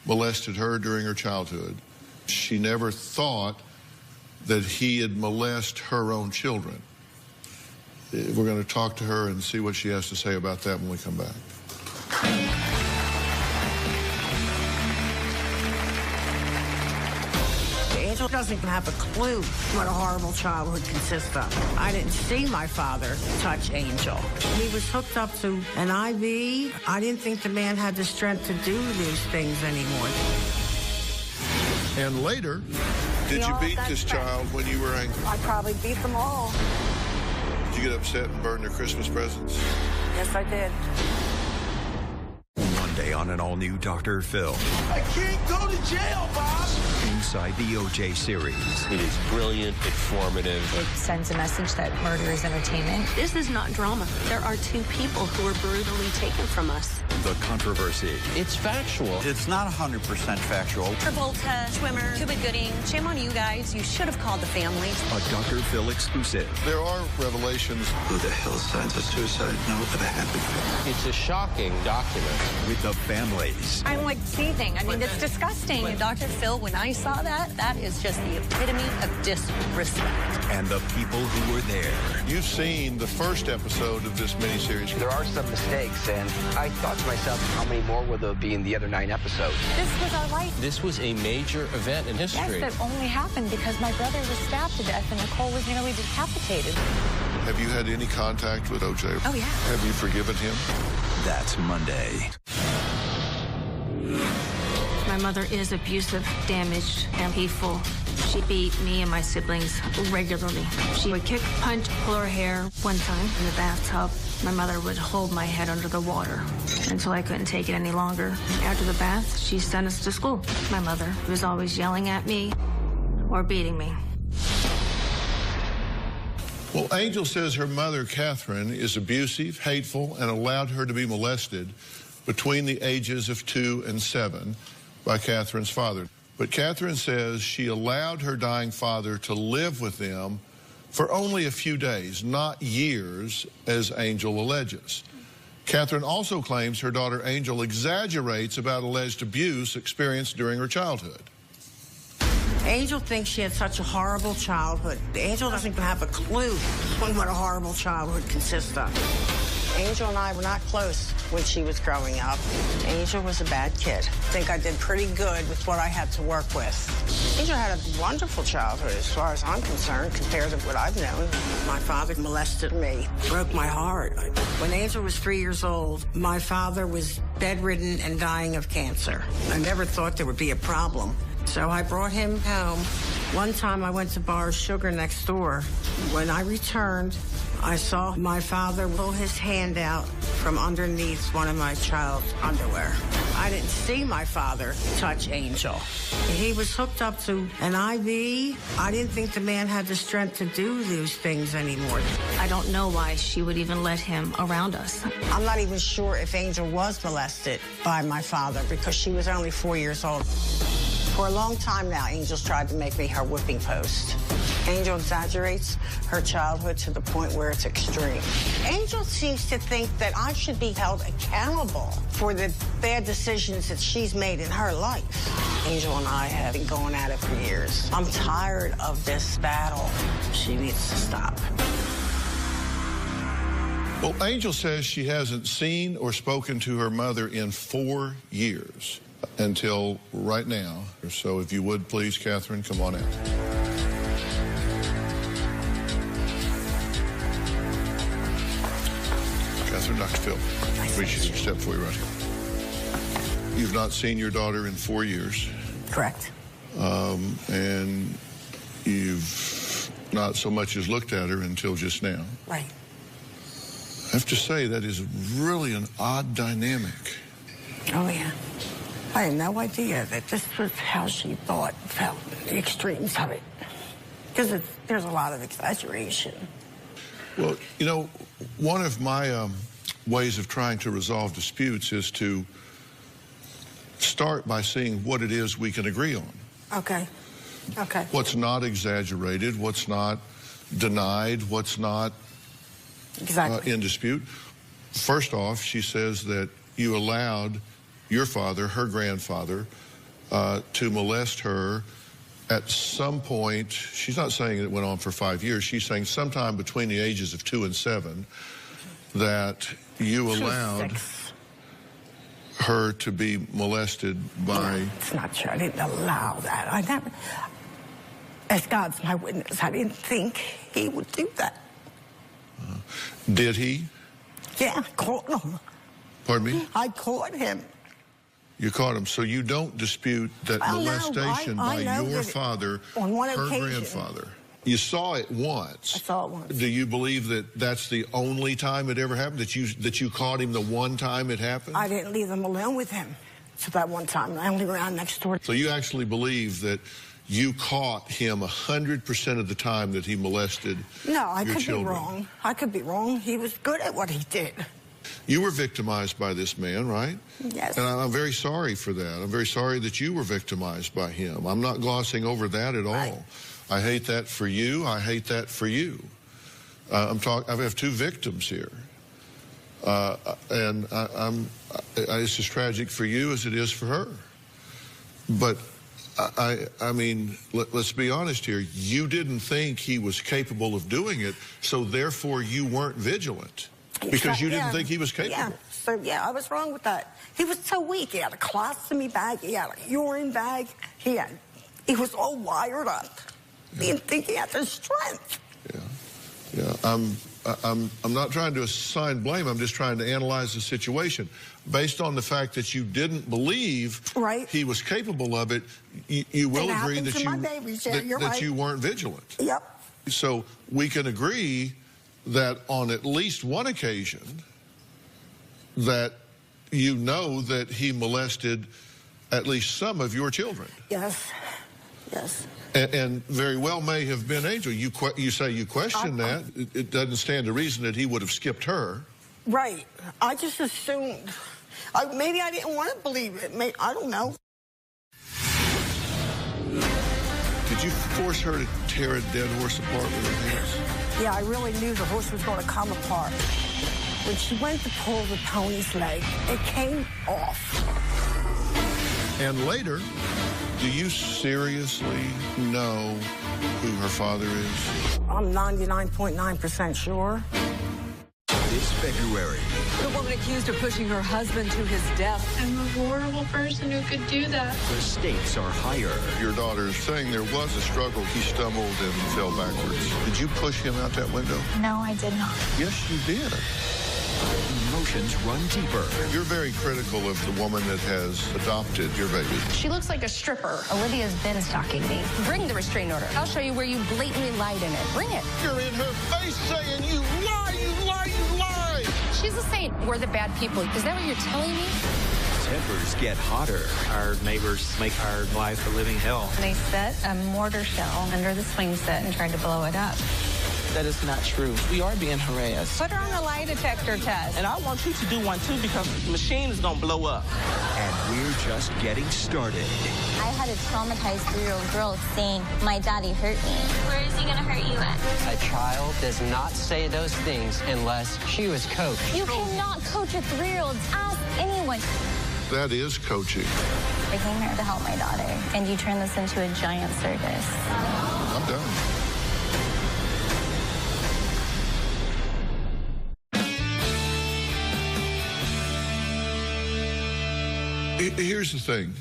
molested her during her childhood, she never thought that he had molested her own children. We're going to talk to her and see what she has to say about that when we come back. Angel doesn't have a clue what a horrible childhood consists of. I didn't see my father touch Angel. He was hooked up to an IV. I didn't think the man had the strength to do these things anymore. And later, did you beat this child when you were angry? I probably beat them all. Did you get upset and burn their Christmas presents? Yes, I did. Monday on an all-new Dr. Phil. I can't go to jail, Bob! Inside the OJ series. It is brilliant, informative. It sends a message that murder is entertainment. This is not drama. There are 2 people who were brutally taken from us. The controversy. It's factual. It's not 100% factual. Travolta, Schwimmer, Cuba Gooding. Shame on you guys. You should have called the family. A Dr. Phil exclusive. There are revelations. Who the hell signs a suicide note with a happy face? It's a shocking document. With the families. I'm like seething. I mean, it's disgusting. And Dr. Phil, when I saw that, that is just the epitome of disrespect. And the people who were there. You've seen the first episode of this miniseries. There are some mistakes, and I thght to myself, how many more will there be in the other 9 episodes? This was our life. This was a major event in history. Yes, that only happened because my brother was stabbed to death and Nicole was nearly decapitated. Have you had any contact with OJ? Oh, yeah. Have you forgiven him? That's Monday. My mother is abusive, damaged, and hateful. She beat me and my siblings regularly. She would kick, punch, pull her hair. One time in the bathtub, my mother would hold my head under the water until I couldn't take it any longer. After the bath, she sent us to school. My mother was always yelling at me or beating me. Well, Angel says her mother, Catherine, is abusive, hateful, and allowed her to be molested between the ages of 2 and 7 by Catherine's father. But Catherine says she allowed her dying father to live with them for only a few days, not years, as Angel alleges. Catherine also claims her daughter Angel exaggerates about alleged abuse experienced during her childhood. Angel thinks she had such a horrible childhood. Angel doesn't have a clue what a horrible childhood consists of. Angel and I were not close when she was growing up. Angel was a bad kid. I think I did pretty good with what I had to work with. Angel had a wonderful childhood as far as I'm concerned compared to what I've known. My father molested me, broke my heart. When Angel was 3 years old, my father was bedridden and dying of cancer. I never thought there would be a problem. So I brought him home. One time I went to borrow sugar next door. When I returned, I saw my father pull his hand out from underneath one of my child's underwear. I didn't see my father touch Angel. He was hooked up to an IV. I didn't think the man had the strength to do these things anymore. I don't know why she would even let him around us. I'm not even sure if Angel was molested by my father because she was only 4 years old. For a long time now, Angel's tried to make me her whipping post. Angel exaggerates her childhood to the point where it's extreme. Angel seems to think that I should be held accountable for the bad decisions that she's made in her life. Angel and I have been going at it for years. I'm tired of this battle. She needs to stop. Well, Angel says she hasn't seen or spoken to her mother in 4 years until right now. So if you would, please, Catherine, come on out. Catherine, Dr. Phil, appreciate your step before you run. You've not seen your daughter in 4 years. Correct. And you've not so much as looked at her until just now. Right. I have to say, that is really an odd dynamic. Oh, yeah. I had no idea that this was how she thought, felt, the extremes of it. Because there's a lot of exaggeration. Well, you know, one of my ways of trying to resolve disputes is to start by seeing what it is we can agree on. Okay. Okay. What's not exaggerated, what's not denied, what's not in dispute. First off, she says that you allowed your father, her grandfather, to molest her at some point. She's not saying it went on for 5 years. She's saying sometime between the ages of 2 and 7 that you allowed her to be molested by... No, it's not true. I didn't allow that. I never... As God's my witness, I didn't think he would do that. Did he? Yeah, I caught him. Pardon me? I caught him. You caught him. So you don't dispute that molestation by your father, on one her occasion, grandfather. You saw it once. I saw it once. Do you believe that that's the only time it ever happened? That you caught him the one time it happened? I didn't leave them alone with him. So that one time, I only ran next door. So you actually believe that you caught him 100% of the time that he molested No, I your could children. be wrong. I could be wrong. He was good at what he did. You were victimized by this man, right? Yes. And I'm very sorry for that. I'm very sorry that you were victimized by him. I'm not glossing over that at all. I hate that for you. I hate that for you. I have 2 victims here. And it's as tragic for you as it is for her. But I mean, let's be honest here. You didn't think he was capable of doing it, so therefore you weren't vigilant. Because you didn't think he was capable. Yeah, so yeah, I was wrong with that. He was so weak. He had a colostomy bag. He had a urine bag. He was all wired up. He didn't think he had the strength. Yeah. I'm not trying to assign blame. I'm just trying to analyze the situation. Based on the fact that you didn't believe he was capable of it, you will agree that you weren't vigilant. Yep. So we can agree that on at least one occasion that you know that he molested at least some of your children. Yes. Yes. And very well may have been Angel. You say you question that. It doesn't stand to reason that he would have skipped her. Right. I just assumed. Maybe I didn't want to believe it. I don't know. Did you force her to tear a dead horse apart with her hands? Yeah, I really knew the horse was going to come apart. When she went to pull the pony's leg, it came off. And later, do you seriously know who her father is? I'm 99.9% sure. This February. The woman accused of pushing her husband to his death. I'm a horrible person who could do that. The stakes are higher. Your daughter is saying there was a struggle. He stumbled and fell backwards. Did you push him out that window? No, I did not. Yes, you did. Emotions run deeper. You're very critical of the woman that has adopted your baby. She looks like a stripper. Olivia's been stalking me. Bring the restraining order. I'll show you where you blatantly lied in it. Bring it. You're in her face saying, you lie, you lie, you lie. She's a saint. We're the bad people. Is that what you're telling me? Tempers get hotter. Our neighbors make our life a living hell. They set a mortar shell under the swing set and tried to blow it up. That is not true. We are being harassed. Put her on a lie detector test. And I want you to do one too because the machine is going to blow up. And we're just getting started. I had a traumatized 3-year-old girl saying, my daddy hurt me. Where is he going to hurt you at? A child does not say those things unless she was coached. You cannot coach a 3-year-old. Ask anyone. That is coaching. I came here to help my daughter, and you turned this into a giant circus. I'm done. Here's the thing.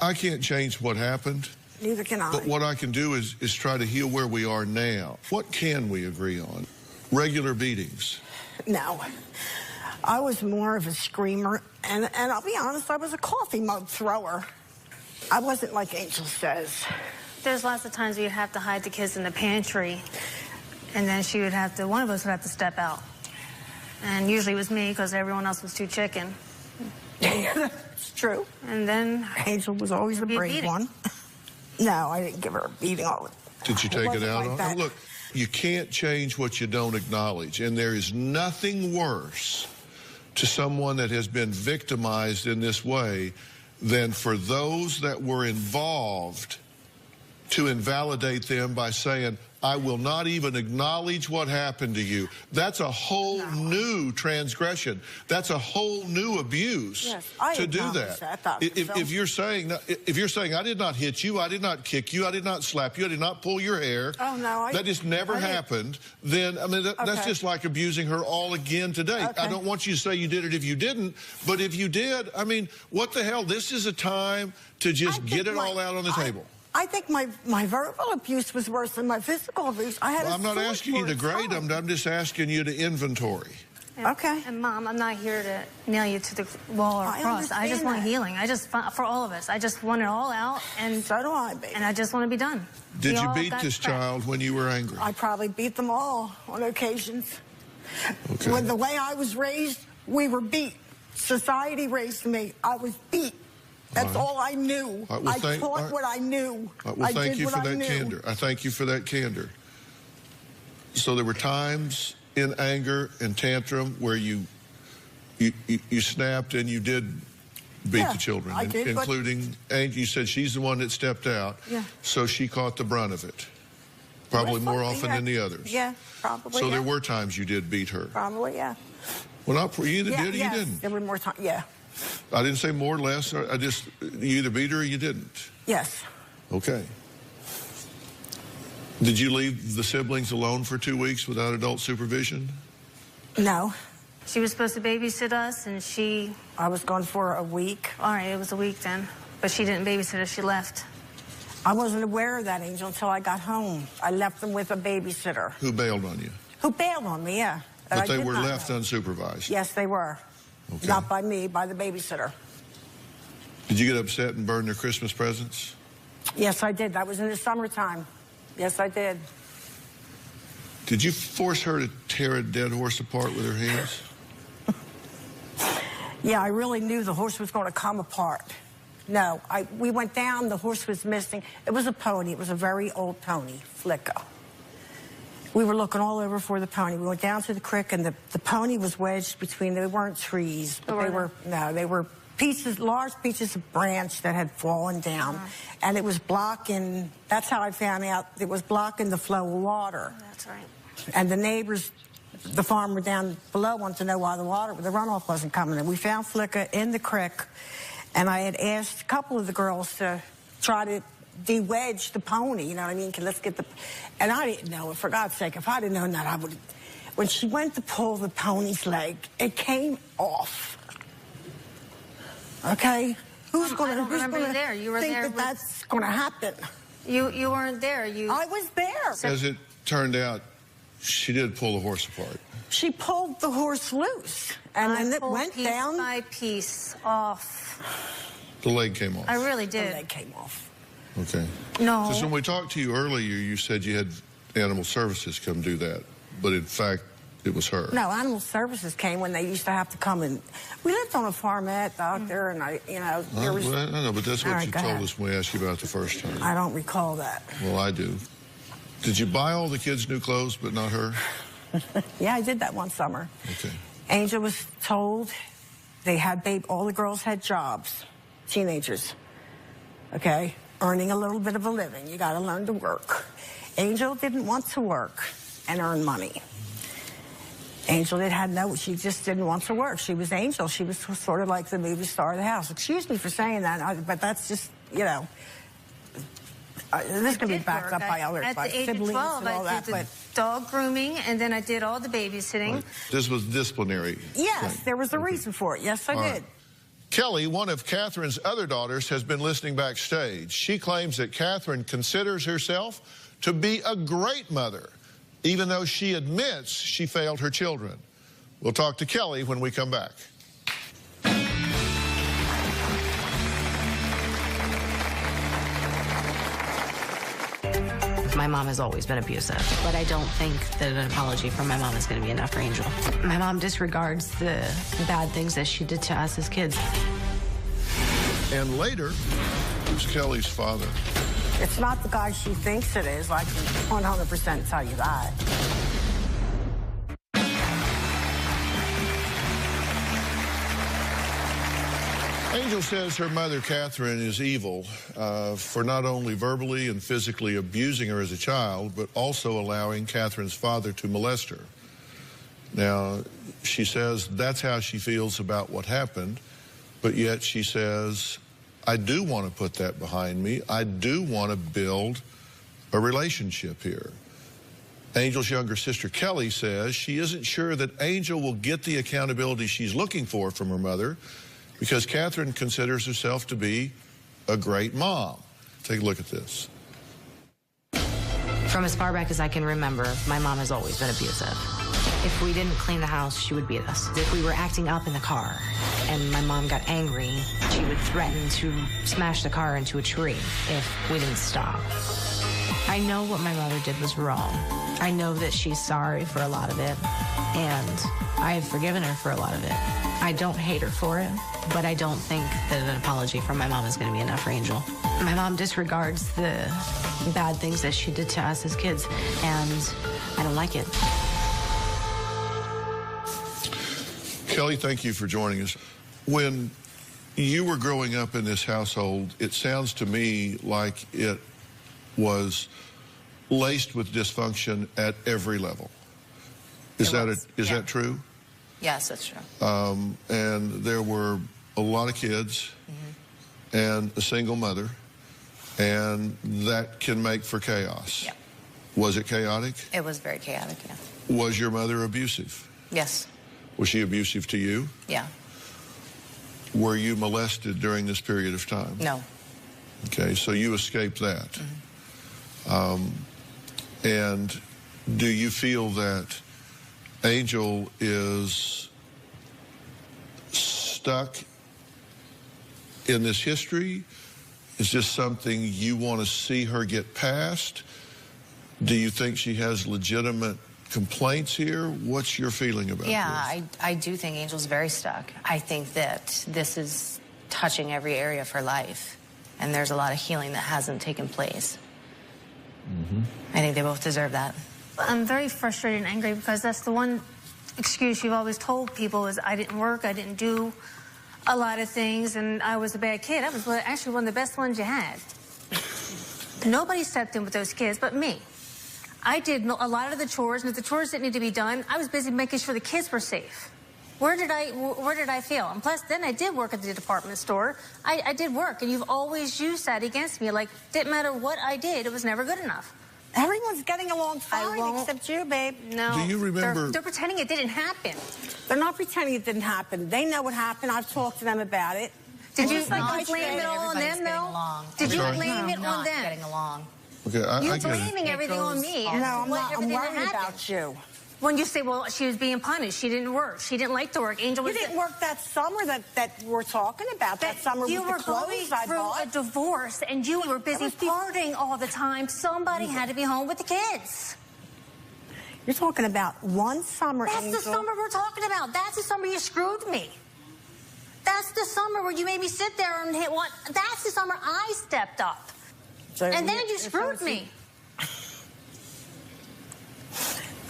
I can't change what happened. Neither can I. But what I can do is try to heal where we are now. What can we agree on? Regular beatings. No. I was more of a screamer, and I'll be honest, I was a coffee mug thrower. I wasn't like Angel says. There's lots of times you'd have to hide the kids in the pantry, and then one of us would have to step out. And usually it was me, because everyone else was too chicken. It's true. And then Angel was always the brave one. No, I didn't give her a beating all the time. Did you take it out on her? Look, you can't change what you don't acknowledge, and there is nothing worse to someone that has been victimized in this way than for those that were involved to invalidate them by saying, I will not even acknowledge what happened to you. That's a whole new transgression. That's a whole new abuse to do that. If you're saying I did not hit you, I did not kick you, I did not slap you, I did not pull your hair, that just never happened, then I mean that's just like abusing her all again today. I don't want you to say you did it if you didn't, but if you did, I mean, what the hell? This is a time to just get it all out on the table. I think my verbal abuse was worse than my physical abuse. I'm not asking you to grade them. I'm just asking you to inventory. Okay. And Mom, I'm not here to nail you to the wall or cross. I just want healing. For all of us. I just want it all out. And so do I, baby. And I just want to be done. Did you beat this child when you were angry? I probably beat them all on occasions. Okay. When the way I was raised, we were beat. Society raised me. I was beat. That's all I knew. I taught what I knew. Well, thank you for that candor. I thank you for that candor. So there were times in anger and tantrum where you snapped and you did beat the children, including Angel. You said she's the one that stepped out, so she caught the brunt of it, probably more often than the others. Yeah, probably. So there were times you did beat her. Probably, yeah. Well, not you either did or you didn't. There were more times. Yeah. I didn't say more or less. You either beat her or you didn't. Yes. Okay. Did you leave the siblings alone for 2 weeks without adult supervision? No. She was supposed to babysit us, and I was gone for a week. All right, it was a week then. But she didn't babysit us. She left. I wasn't aware of that, Angel, until I got home. I left them with a babysitter. Who bailed on you? Who bailed on me, yeah. But they were left unsupervised? Yes, they were. Okay. Not by me, by the babysitter. Did you get upset and burn their Christmas presents? Yes, I did. That was in the summertime. Yes, I did. Did you force her to tear a dead horse apart with her hands? Yeah, I really knew the horse was going to come apart. No, we went down, the horse was missing. It was a pony. It was a very old pony, Flicka. We were looking all over for the pony. We went down to the creek, and the pony was wedged between, they weren't trees, but they were pieces, large pieces of branch that had fallen down. And it was blocking, that's how I found out, it was blocking the flow of water. That's right. And the neighbors, the farmer down below wanted to know why the runoff wasn't coming. And we found Flicka in the creek, and I had asked a couple of the girls to try to de-wedge the pony, you know what I mean? Let's get and I didn't know it, for God's sake. If I'd have known that, I would have. When she went to pull the pony's leg, it came off. Okay? Who's going to think that's going to happen? You weren't there. I was there. As it turned out, she did pull the horse apart. She pulled the horse loose, and then it went down. Piece by piece off. The leg came off. I really did. The leg came off. Okay. No. Because when we talked to you earlier, you said you had Animal Services come do that, but in fact, it was her. No, Animal Services came when they used to have to come, and we lived on a farmette out there, and I know, but that's what you told us when we asked you about it the first time. I don't recall that. Well, I do. Did you buy all the kids new clothes, but not her? Yeah, I did that one summer. Okay. Angel was told all the girls had jobs, teenagers, okay, earning a little bit of a living. You got to learn to work. Angel didn't want to work and earn money. Angel she just didn't want to work. She was Angel. She was sort of like the movie star of the house. Excuse me for saying that, but that's just, you know, this can be backed up by other siblings and all that. I did the dog grooming, and then I did all the babysitting. Right. This was disciplinary. Yes, thing. there was a reason for it. Yes, I did. Right. Kelly, one of Catherine's other daughters, has been listening backstage. She claims that Catherine considers herself to be a great mother, even though she admits she failed her children. We'll talk to Kelly when we come back. My mom has always been abusive, but I don't think that an apology from my mom is going to be enough for Angel. My mom disregards the bad things that she did to us as kids. And later, who's Kelly's father? It's not the guy she thinks it is. I can 100% tell you that. Angel says her mother, Catherine, is evil for not only verbally and physically abusing her as a child, but also allowing Catherine's father to molest her. Now, she says that's how she feels about what happened, but yet she says, I do want to put that behind me. I do want to build a relationship here. Angel's younger sister, Kelly, says she isn't sure that Angel will get the accountability she's looking for from her mother because Catherine considers herself to be a great mom. Take a look at this. From as far back as I can remember, my mom has always been abusive. If we didn't clean the house, she would beat us. If we were acting up in the car and my mom got angry, she would threaten to smash the car into a tree if we didn't stop. I know what my mother did was wrong. I know that she's sorry for a lot of it, and I have forgiven her for a lot of it. I don't hate her for it, but I don't think that an apology from my mom is going to be enough for Angel. My mom disregards the bad things that she did to us as kids, and I don't like it. Kelly, thank you for joining us. When you were growing up in this household, it sounds to me like it was laced with dysfunction at every level. Is that true? Yes, that's true. And there were a lot of kids and a single mother, and that can make for chaos. Yeah. Was it chaotic? It was very chaotic, yeah. Was your mother abusive? Yes. Was she abusive to you? Yeah. Were you molested during this period of time? No. Okay, so you escaped that. And do you feel that Angel is stuck in this history? Is this something you want to see her get past? Do you think she has legitimate complaints here? What's your feeling about this? Yeah, I do think Angel's very stuck. I think that this is touching every area of her life, and there's a lot of healing that hasn't taken place. I think they both deserve that. I'm very frustrated and angry because that's the one excuse you've always told people is I didn't work, I didn't do a lot of things, and I was a bad kid. I was actually one of the best ones you had. Nobody stepped in with those kids but me. I did a lot of the chores, and if the chores didn't need to be done, I was busy making sure the kids were safe. Where did I fail? And plus, then I did work at the department store. I did work, and you've always used that against me. Like, didn't matter what I did, it was never good enough. Everyone's getting along fine except you, babe. No. Do you remember? They're pretending it didn't happen. They're not pretending it didn't happen. They know what happened. I've talked to them about it. Did you blame it all on them, though? Did you blame it on them? Getting along. Okay, You're blaming everything on me. No, I'm not. I'm worried about you. When you say, well, she was being punished, she didn't work, she didn't like to work. Angel was. You didn't work that summer that we're talking about. That summer with the clothes I bought. You were going through a divorce, and you were busy partying all the time. Somebody had to be home with the kids. You're talking about one summer, That's Angel. the summer we're talking about. That's the summer you screwed me. That's the summer where you made me sit there and hit one. That's the summer I stepped up. So and then you screwed me.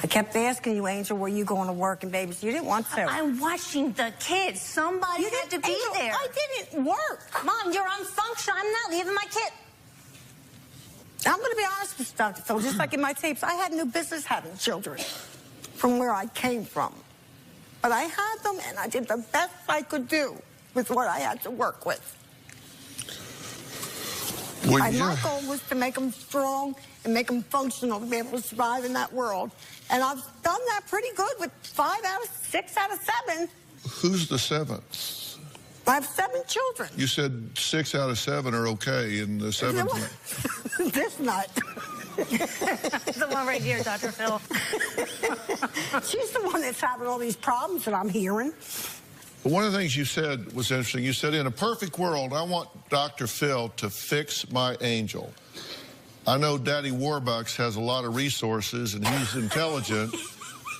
I kept asking you, Angel, were you going to work and babies? You didn't want to. I'm watching the kids. Somebody had to be Angel, there. I didn't work. Mom, you're unfunctional. I'm not leaving my kid. I'm going to be honest with Dr. Phil, just like in my tapes, I had no business having children from where I came from. But I had them, and I did the best I could do with what I had to work with. Well, And my goal was to make them strong and make them functional to be able to survive in that world. And I've done that pretty good with 6 out of 7. Who's the 7th? I have 7 children. You said 6 out of 7 are okay, and the 7th one. This nut. The one right here, Dr. Phil. She's the one that's having all these problems that I'm hearing. One of the things you said was interesting. You said, in a perfect world, I want Dr. Phil to fix my angel. I know Daddy Warbucks has a lot of resources, and he's intelligent,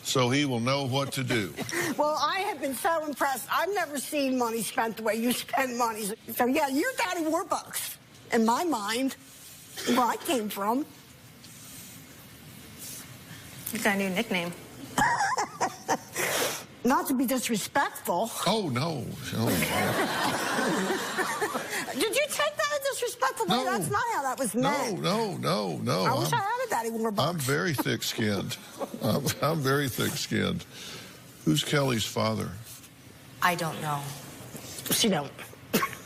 so he will know what to do. Well, I have been so impressed. I've never seen money spent the way you spend money. So, yeah, you're Daddy Warbucks, in my mind, where I came from. You got a new nickname. Not to be disrespectful. Oh, no. Did you take that as disrespectful? No. That's not how that was meant. No. I wish I had a Daddy Warbucks. I'm very thick-skinned. I'm very thick-skinned. Who's Kelly's father? I don't know. She don't.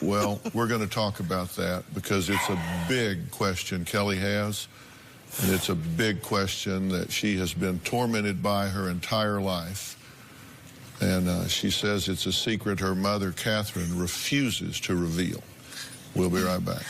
Well, we're going to talk about that because it's a big question Kelly has. And it's a big question that she has been tormented by her entire life. And she says it's a secret her mother, Catherine, refuses to reveal. We'll be right back.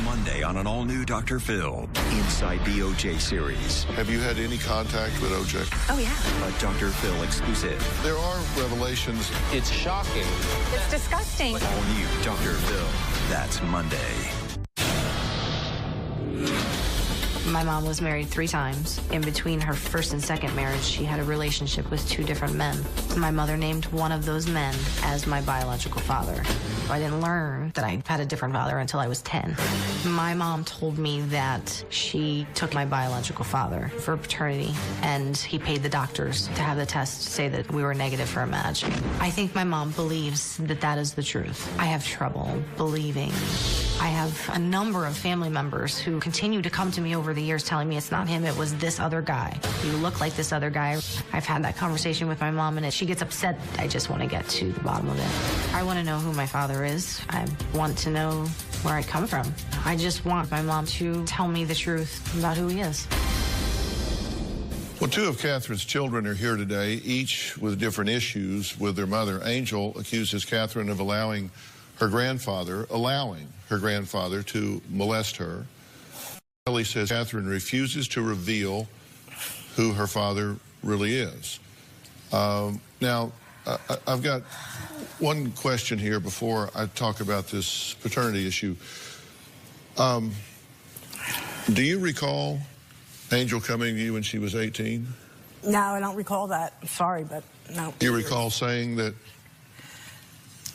Monday on an all-new Dr. Phil, Inside the OJ series. Have you had any contact with OJ? Oh, yeah. A Dr. Phil exclusive. There are revelations. It's shocking. It's disgusting. All new Dr. Phil. That's Monday. My mom was married 3 times. In between her first and second marriage, she had a relationship with 2 different men. My mother named one of those men as my biological father. I didn't learn that I had a different father until I was 10. My mom told me that she took my biological father for paternity, and he paid the doctors to have the test say that we were negative for a match. I think my mom believes that that is the truth. I have trouble believing. I have a number of family members who continue to come to me over the years telling me it's not him, it was this other guy. You look like this other guy. I've had that conversation with my mom, and she gets upset. I just want to get to the bottom of it. I want to know who my father is. I want to know where I come from. I just want my mom to tell me the truth about who he is. Well, 2 of Catherine's children are here today, each with different issues with their mother. Angel accuses Catherine of allowing her grandfather to molest her. Kelly says Catherine refuses to reveal who her father really is. Now, I've got one question here before I talk about this paternity issue. Do you recall Angel coming to you when she was 18? No, I don't recall that. I'm sorry, but no. Do you recall saying that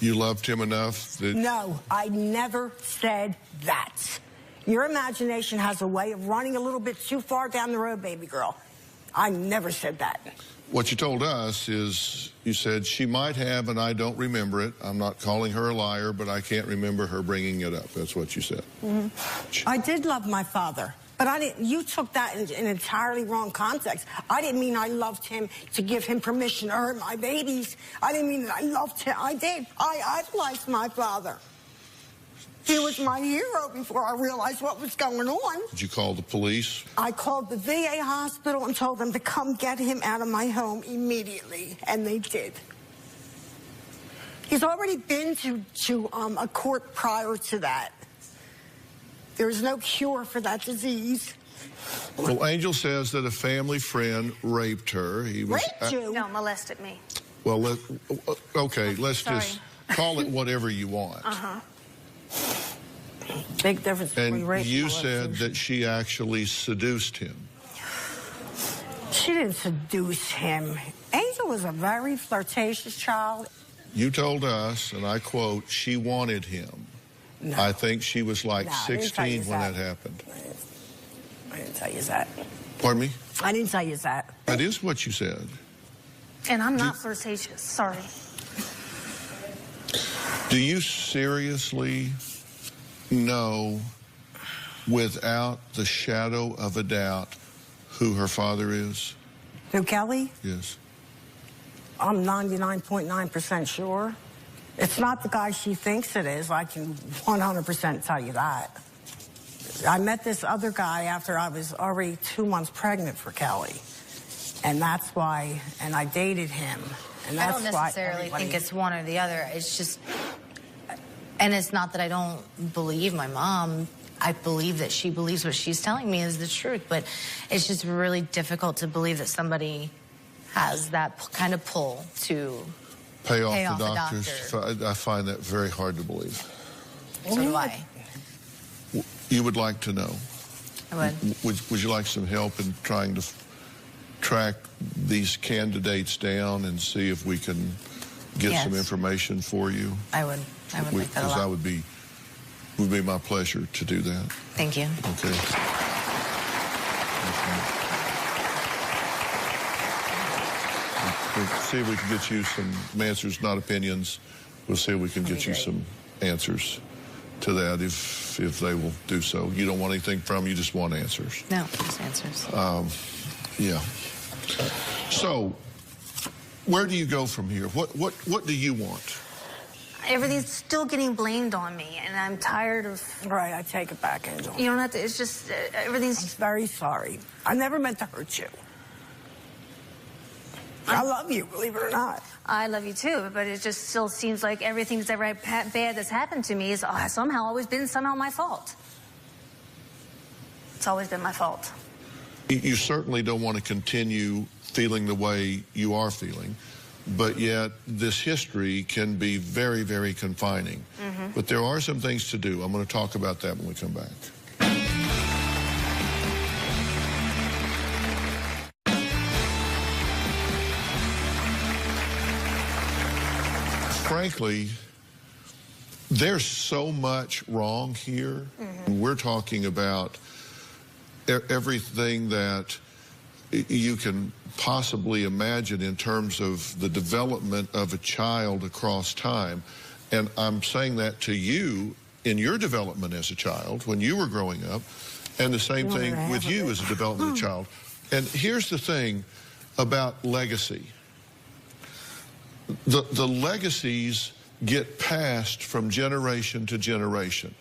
you loved him enough that... No, I never said that. Your imagination has a way of running a little bit too far down the road, baby girl. I never said that. What you told us is you said she might have, and I don't remember it. I'm not calling her a liar, but I can't remember her bringing it up. That's what you said. Mm-hmm. I did love my father, but I didn't. You took that in an entirely wrong context. I didn't mean I loved him to give him permission to hurt my babies. I didn't mean that I loved him. I did. I idolized my father. He was my hero before I realized what was going on. Did you call the police? I called the VA hospital and told them to come get him out of my home immediately, and they did. He's already been to a court prior to that. There is no cure for that disease. Well, Angel says that a family friend raped her. He was raped you? No, molested me. Well, okay, let's Sorry. just call it whatever you want. Uh-huh. Big difference between rape and you and said that she actually seduced him. She didn't seduce him. Angel was a very flirtatious child. You told us, and I quote, she wanted him. No. I think she was like No, 16 when that happened. I didn't tell you that. Pardon me? I didn't tell you that. That is what you said. And I'm not flirtatious. Sorry. Do you seriously know without the shadow of a doubt who her father is? Who, Kelly? Yes. I'm 99.9% sure. It's not the guy she thinks it is. I can 100% tell you that. I met this other guy after I was already 2 months pregnant for Kelly. And that's why, and I dated him. And that's I don't necessarily think it's one or the other. It's just, and it's not that I don't believe my mom. I believe that she believes what she's telling me is the truth. But it's just really difficult to believe that somebody has that kind of pull to pay off the doctors. I find that very hard to believe. So do I. You would like to know. I would. Would you like some help in trying to track these candidates down and see if we can get some information for you? I would like that a lot. Because would be my pleasure to do that. Thank you. Okay. We'll see if we can get you some answers, not opinions. We'll see if we can get you some answers to that if they will do so. You don't want anything from them, you just want answers. No, just answers. Yeah. So, where do you go from here? What do you want? Everything's still getting blamed on me, and I'm tired of... Right, I take it back, Angel. You don't have to, it's just, everything's... I'm very sorry. I never meant to hurt you. I love you, believe it or not. I love you too, but it just still seems like everything that's ever bad that's happened to me is somehow always been my fault. It's always been my fault. You certainly don't want to continue feeling the way you are feeling, but yet this history can be very, very confining. Mm-hmm. But there are some things to do. I'm going to talk about that when we come back. Frankly, there's so much wrong here. Mm-hmm. We're talking about everything that you can possibly imagine in terms of the development of a child across time. And I'm saying that to you in your development as a child, when you were growing up, and the same thing with you as a development child. And here's the thing about legacy. The legacies get passed from generation to generation.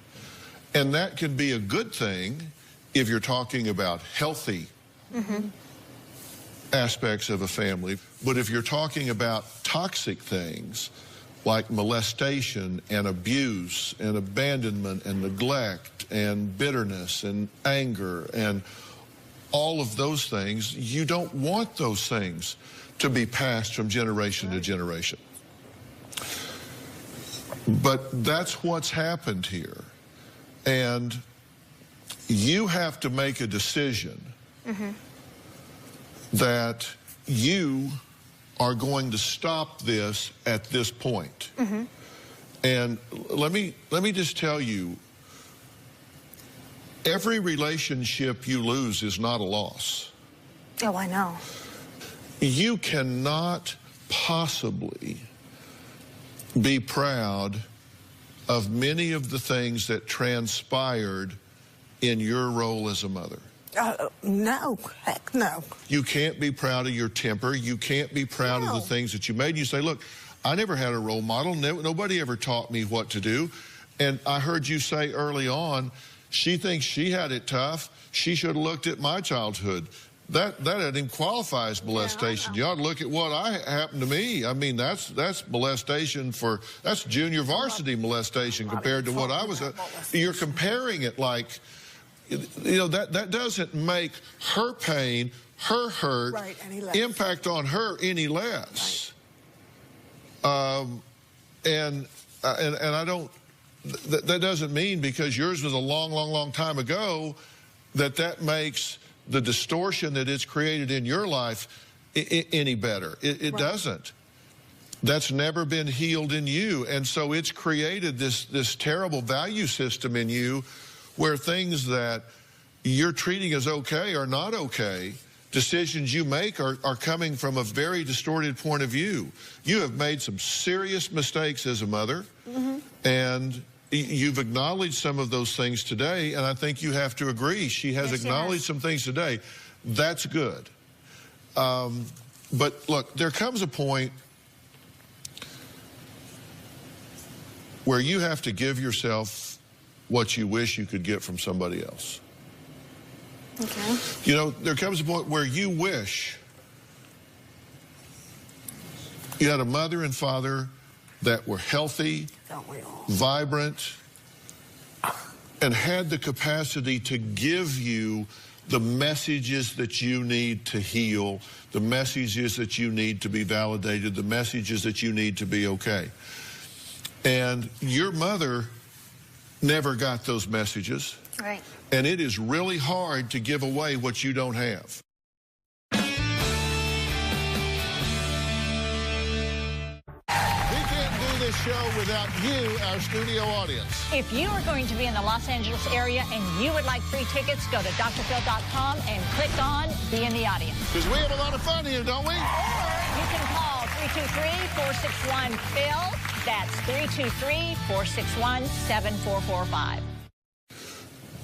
And that can be a good thing if you're talking about healthy aspects of a family. But if you're talking about toxic things like molestation and abuse and abandonment and neglect and bitterness and anger and all of those things, you don't want those things to be passed from generation to generation. But that's what's happened here. And you have to make a decision that you are going to stop this at this point. And let me just tell you, every relationship you lose is not a loss. Oh, I know. You cannot possibly be proud of many of the things that transpired in your role as a mother. No, heck no. You can't be proud of your temper. You can't be proud of the things that you made. You say, look, I never had a role model. Nobody ever taught me what to do. And I heard you say early on, she thinks she had it tough. She should have looked at my childhood. That doesn't even qualify as molestation. You ought to look at what happened to me. I mean, that's molestation that's junior varsity molestation compared to what I was. You're comparing it like, you know, that doesn't make her pain, her hurt, impact on her any less. And I don't. That doesn't mean because yours was a long, long, long time ago that makes the distortion that it's created in your life any better. It doesn't. That's never been healed in you. And so it's created this terrible value system in you where things that you're treating as okay are not okay. Decisions you make are coming from a very distorted point of view. You have made some serious mistakes as a mother, and you've acknowledged some of those things today, and I think you have to agree. She has acknowledged some things today. That's good. But look, there comes a point where you have to give yourself what you wish you could get from somebody else. Okay. You know, there comes a point where you wish you had a mother and father that were healthy, vibrant, and had the capacity to give you the messages that you need to heal, the messages that you need to be validated, the messages that you need to be okay. And your mother never got those messages. Right. And it is really hard to give away what you don't have. This show without you, our studio audience. If you are going to be in the Los Angeles area and you would like free tickets, go to drphil.com and click on Be in the Audience. Because we have a lot of fun here, don't we? Or you can call 323-461-PHIL. That's 323-461-7445.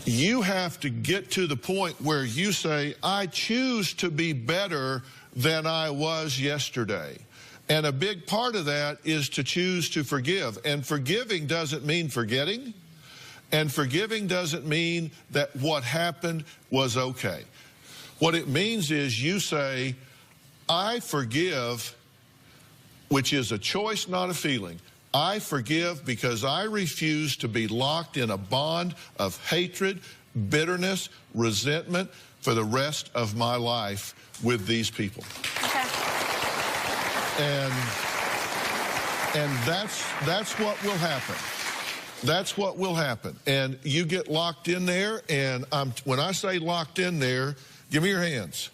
You have to get to the point where you say, I choose to be better than I was yesterday. And a big part of that is to choose to forgive. And forgiving doesn't mean forgetting. And forgiving doesn't mean that what happened was okay. What it means is you say, I forgive, which is a choice, not a feeling. I forgive because I refuse to be locked in a bond of hatred, bitterness, resentment for the rest of my life with these people. Okay. And that's what will happen. That's what will happen. And you get locked in there, and when I say locked in there, give me your hands.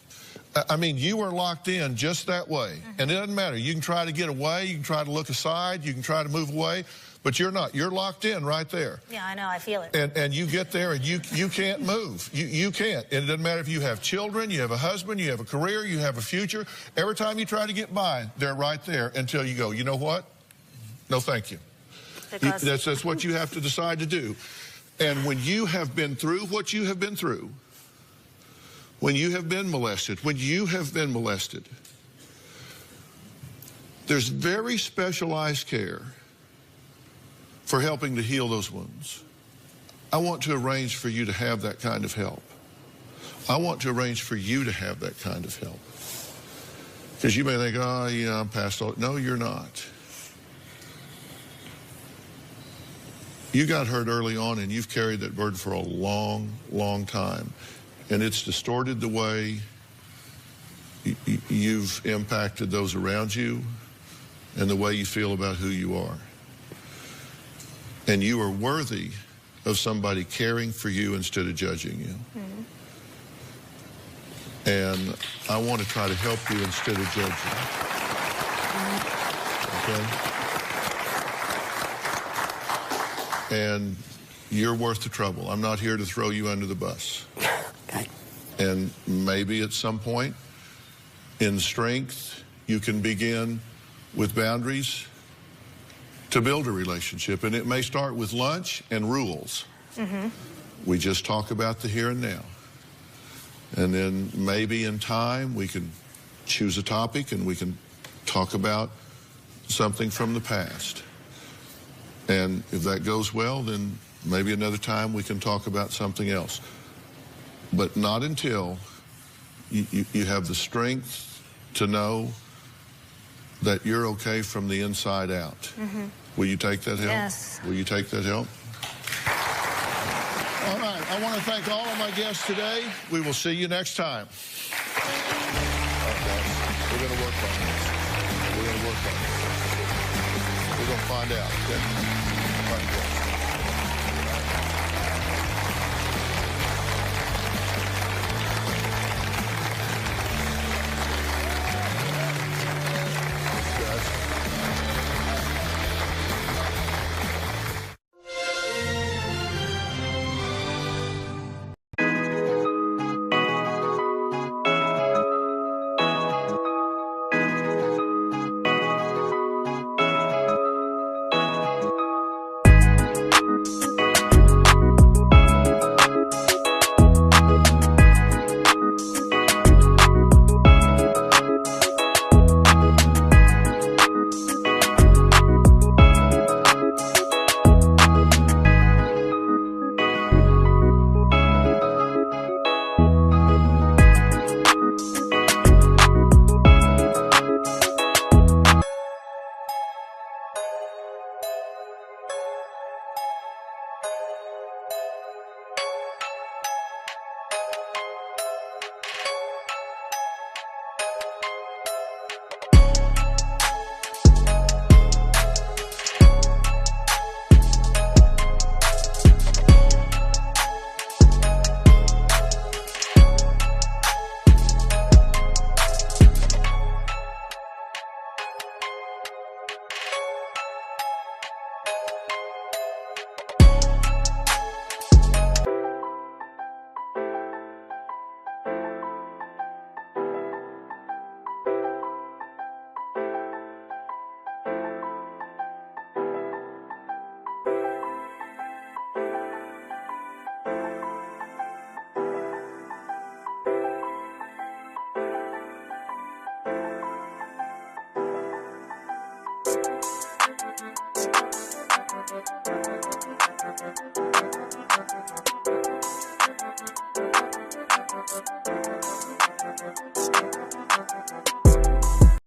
I mean, you are locked in just that way. And it doesn't matter. You can try to get away. You can try to look aside. You can try to move away. But you're not. You're locked in right there. Yeah, I know. I feel it. And you get there, and you can't move. You can't. And it doesn't matter if you have children, you have a husband, you have a career, you have a future. Every time you try to get by, they're right there until you go, you know what? No, thank you. That's what you have to decide to do. And when you have been through what you have been through, when you have been molested, there's very specialized care for helping to heal those wounds. I want to arrange for you to have that kind of help. I want to arrange for you to have that kind of help. Because you may think, oh, yeah, I'm past all. No, you're not. You got hurt early on, and you've carried that burden for a long, long time. And it's distorted the way you've impacted those around you and the way you feel about who you are. And you are worthy of somebody caring for you instead of judging you. And I want to try to help you instead of judge you. Okay? And you're worth the trouble. I'm not here to throw you under the bus. Okay. And maybe at some point, in strength, you can begin with boundaries to build a relationship. And it may start with lunch and rules. We just talk about the here and now. And then maybe in time, we can choose a topic and we can talk about something from the past. And if that goes well, then maybe another time we can talk about something else. But not until you have the strength to know that you're okay from the inside out. Will you take that help? Yes. Will you take that help? All right. I want to thank all of my guests today. We will see you next time. Okay. We're going to work on this. We're going to work on this. We're going to find out. Okay? All right, good. you.